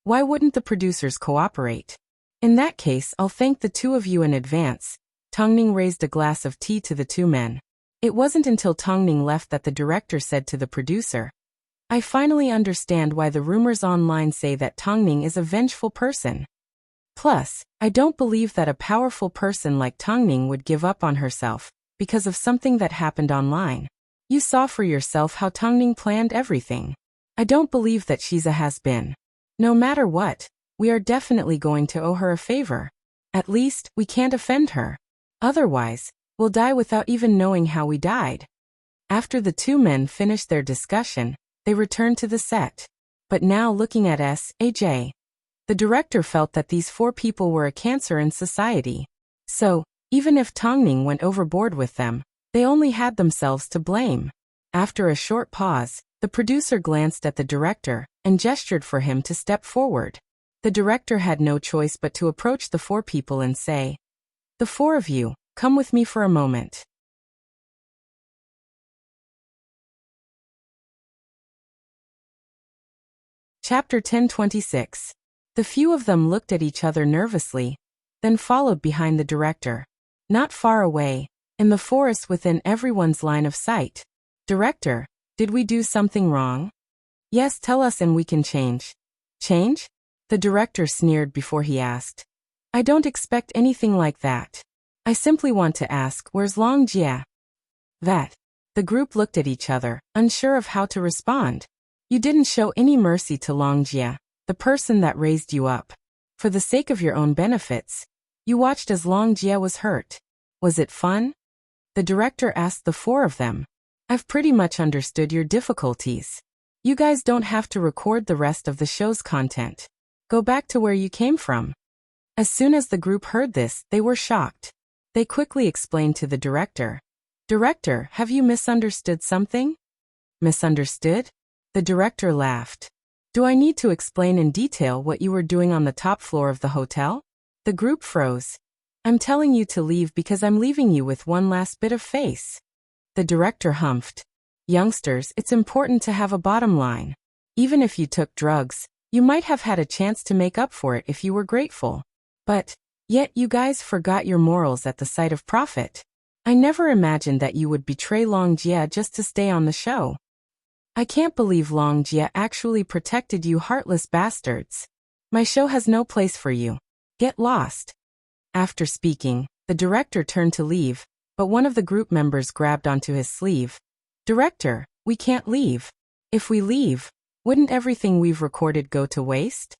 Speaker 1: why wouldn't the producers cooperate? In that case, I'll thank the two of you in advance. Tongning raised a glass of tea to the two men. It wasn't until Tongning left that the director said to the producer, I finally understand why the rumors online say that Tongning is a vengeful person. Plus, I don't believe that a powerful person like Tongning would give up on herself because of something that happened online. You saw for yourself how Tongning planned everything. I don't believe that she's a has-been. No matter what, we are definitely going to owe her a favor. At least, we can't offend her. Otherwise, we'll die without even knowing how we died. After the two men finished their discussion, they returned to the set. But now looking at S.A.J., the director felt that these 4 people were a cancer in society. So, even if Tongning went overboard with them, they only had themselves to blame. After a short pause, the producer glanced at the director and gestured for him to step forward. The director had no choice but to approach the 4 people and say, The 4 of you, come with me for a moment. Chapter 1026. The few of them looked at each other nervously, then followed behind the director. Not far away, in the forest within everyone's line of sight. Director, did we do something wrong? Yes, tell us and we can change. Change? The director sneered before he asked. I don't expect anything like that. I simply want to ask, where's Long Jia? That. The group looked at each other, unsure of how to respond. You didn't show any mercy to Long Jia, the person that raised you up. For the sake of your own benefits, you watched as Long Jia was hurt. Was it fun? The director asked the 4 of them. I've pretty much understood your difficulties. You guys don't have to record the rest of the show's content. Go back to where you came from. As soon as the group heard this, they were shocked. They quickly explained to the director. Director, have you misunderstood something? Misunderstood? The director laughed. Do I need to explain in detail what you were doing on the top floor of the hotel? The group froze. I'm telling you to leave because I'm leaving you with one last bit of face. The director humphed. Youngsters, it's important to have a bottom line. Even if you took drugs, you might have had a chance to make up for it if you were grateful. But, yet you guys forgot your morals at the sight of profit. I never imagined that you would betray Long Jia just to stay on the show. I can't believe Long Jia actually protected you heartless bastards. My show has no place for you. Get lost. After speaking, the director turned to leave, but one of the group members grabbed onto his sleeve. Director, we can't leave. If we leave, wouldn't everything we've recorded go to waste?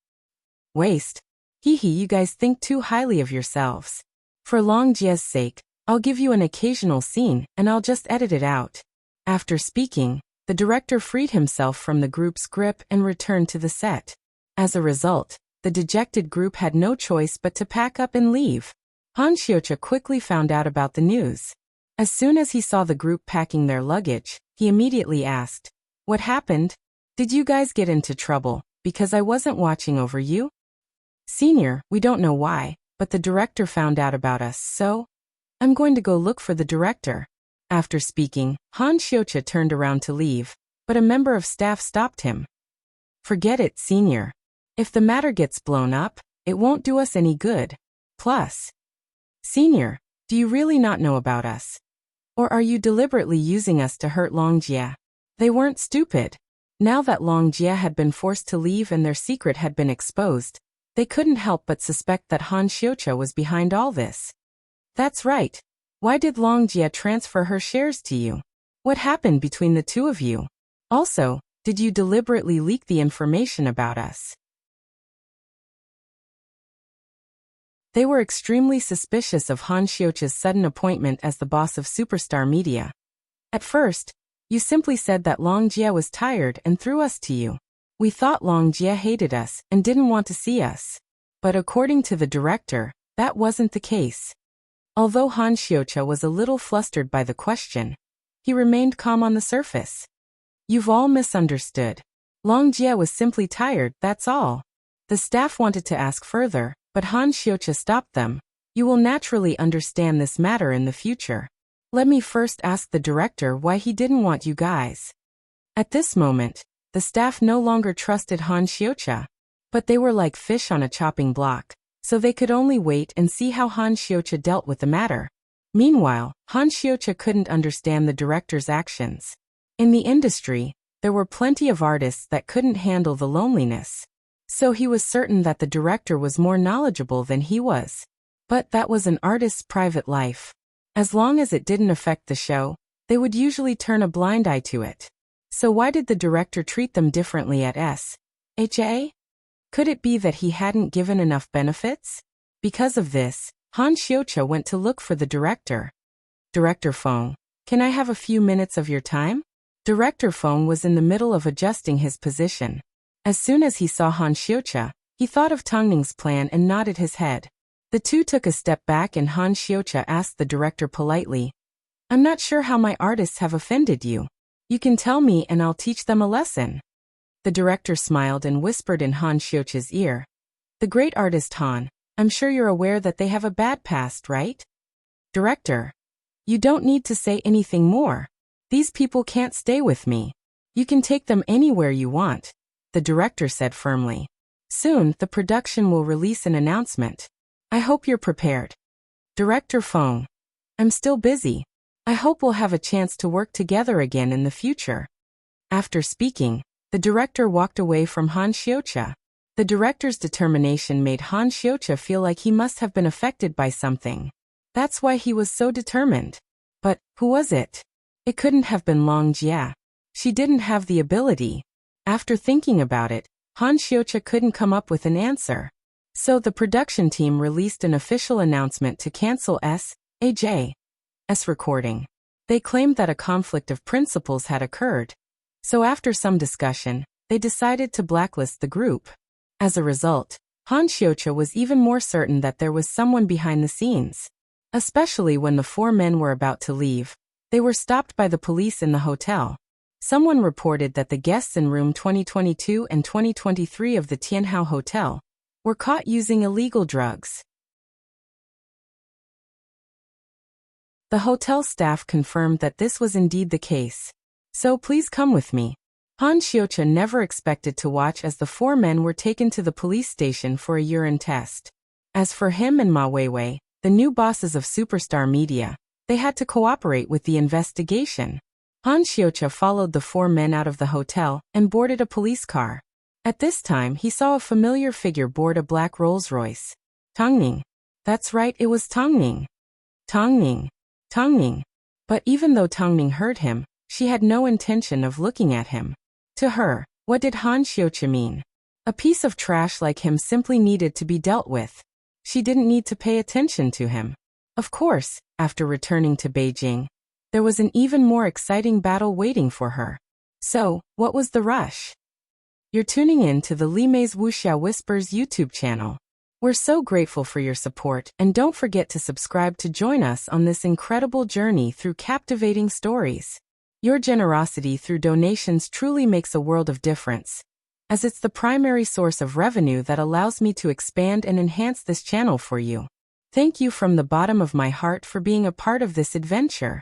Speaker 1: Waste? Hee hee, you guys think too highly of yourselves. For Long Jia's sake, I'll give you an occasional scene and I'll just edit it out. After speaking, the director freed himself from the group's grip and returned to the set. As a result, the dejected group had no choice but to pack up and leave. Han Xiuqia quickly found out about the news. As soon as he saw the group packing their luggage, he immediately asked, What happened? Did you guys get into trouble, because I wasn't watching over you? Senior, we don't know why, but the director found out about us, so I'm going to go look for the director. After speaking, Han Xiuqia turned around to leave, but a member of staff stopped him. Forget it, Senior. If the matter gets blown up, it won't do us any good. Plus, Senior, do you really not know about us? Or are you deliberately using us to hurt Long Jia? They weren't stupid. Now that Long Jia had been forced to leave and their secret had been exposed, they couldn't help but suspect that Han Xiuqia was behind all this. That's right. Why did Long Jie transfer her shares to you? What happened between the two of you? Also, did you deliberately leak the information about us? They were extremely suspicious of Han Xiuqi's sudden appointment as the boss of Superstar Media. At first, you simply said that Long Jie was tired and threw us to you. We thought Long Jie hated us and didn't want to see us. But according to the director, that wasn't the case. Although Han Xiuqi was a little flustered by the question, he remained calm on the surface. You've all misunderstood. Long Jie was simply tired, that's all. The staff wanted to ask further, but Han Xiuqi stopped them. You will naturally understand this matter in the future. Let me first ask the director why he didn't want you guys. At this moment, the staff no longer trusted Han Xiuqi. But they were like fish on a chopping block, so they could only wait and see how Han Xiuqi dealt with the matter. Meanwhile, Han Xiuqi couldn't understand the director's actions. In the industry, there were plenty of artists that couldn't handle the loneliness. So he was certain that the director was more knowledgeable than he was. But that was an artist's private life. As long as it didn't affect the show, they would usually turn a blind eye to it. So why did the director treat them differently at SHA? Could it be that he hadn't given enough benefits? Because of this, Han Xiuqi went to look for the director. Director Feng, can I have a few minutes of your time? Director Feng was in the middle of adjusting his position. As soon as he saw Han Xiuqi, he thought of Tang Ning's plan and nodded his head. The two took a step back and Han Xiuqi asked the director politely, I'm not sure how my artists have offended you. You can tell me and I'll teach them a lesson. The director smiled and whispered in Han Xiuqi's ear. The great artist Han, I'm sure you're aware that they have a bad past, right? Director, you don't need to say anything more. These people can't stay with me. You can take them anywhere you want, the director said firmly. Soon, the production will release an announcement. I hope you're prepared. Director Feng, I'm still busy. I hope we'll have a chance to work together again in the future. After speaking, the director walked away from Han Xiuqi. The director's determination made Han Xiuqi feel like he must have been affected by something. That's why he was so determined. But, who was it? It couldn't have been Long Jie. She didn't have the ability. After thinking about it, Han Xiuqi couldn't come up with an answer. So the production team released an official announcement to cancel SH's recording. They claimed that a conflict of principles had occurred. So after some discussion, they decided to blacklist the group. As a result, Han Xiuqi was even more certain that there was someone behind the scenes. Especially when the four men were about to leave, they were stopped by the police in the hotel. Someone reported that the guests in room 2022 and 2023 of the Tianhao Hotel were caught using illegal drugs. The hotel staff confirmed that this was indeed the case. So please come with me. Han Xiuqi never expected to watch as the four men were taken to the police station for a urine test. As for him and Ma Weiwei, the new bosses of Superstar Media, they had to cooperate with the investigation. Han Xiuqi followed the four men out of the hotel and boarded a police car. At this time he saw a familiar figure board a black Rolls-Royce. Tang Ning. That's right, it was Tang Ning. Tang Ning. Tang Ning. But even though Tang Ning heard him, she had no intention of looking at him. To her, what did Han Xiuqi mean? A piece of trash like him simply needed to be dealt with. She didn't need to pay attention to him. Of course, after returning to Beijing, there was an even more exciting battle waiting for her. So, what was the rush? You're tuning in to the Li Mei's Wuxia Whispers YouTube channel. We're so grateful for your support, and don't forget to subscribe to join us on this incredible journey through captivating stories. Your generosity through donations truly makes a world of difference, as it's the primary source of revenue that allows me to expand and enhance this channel for you. Thank you from the bottom of my heart for being a part of this adventure.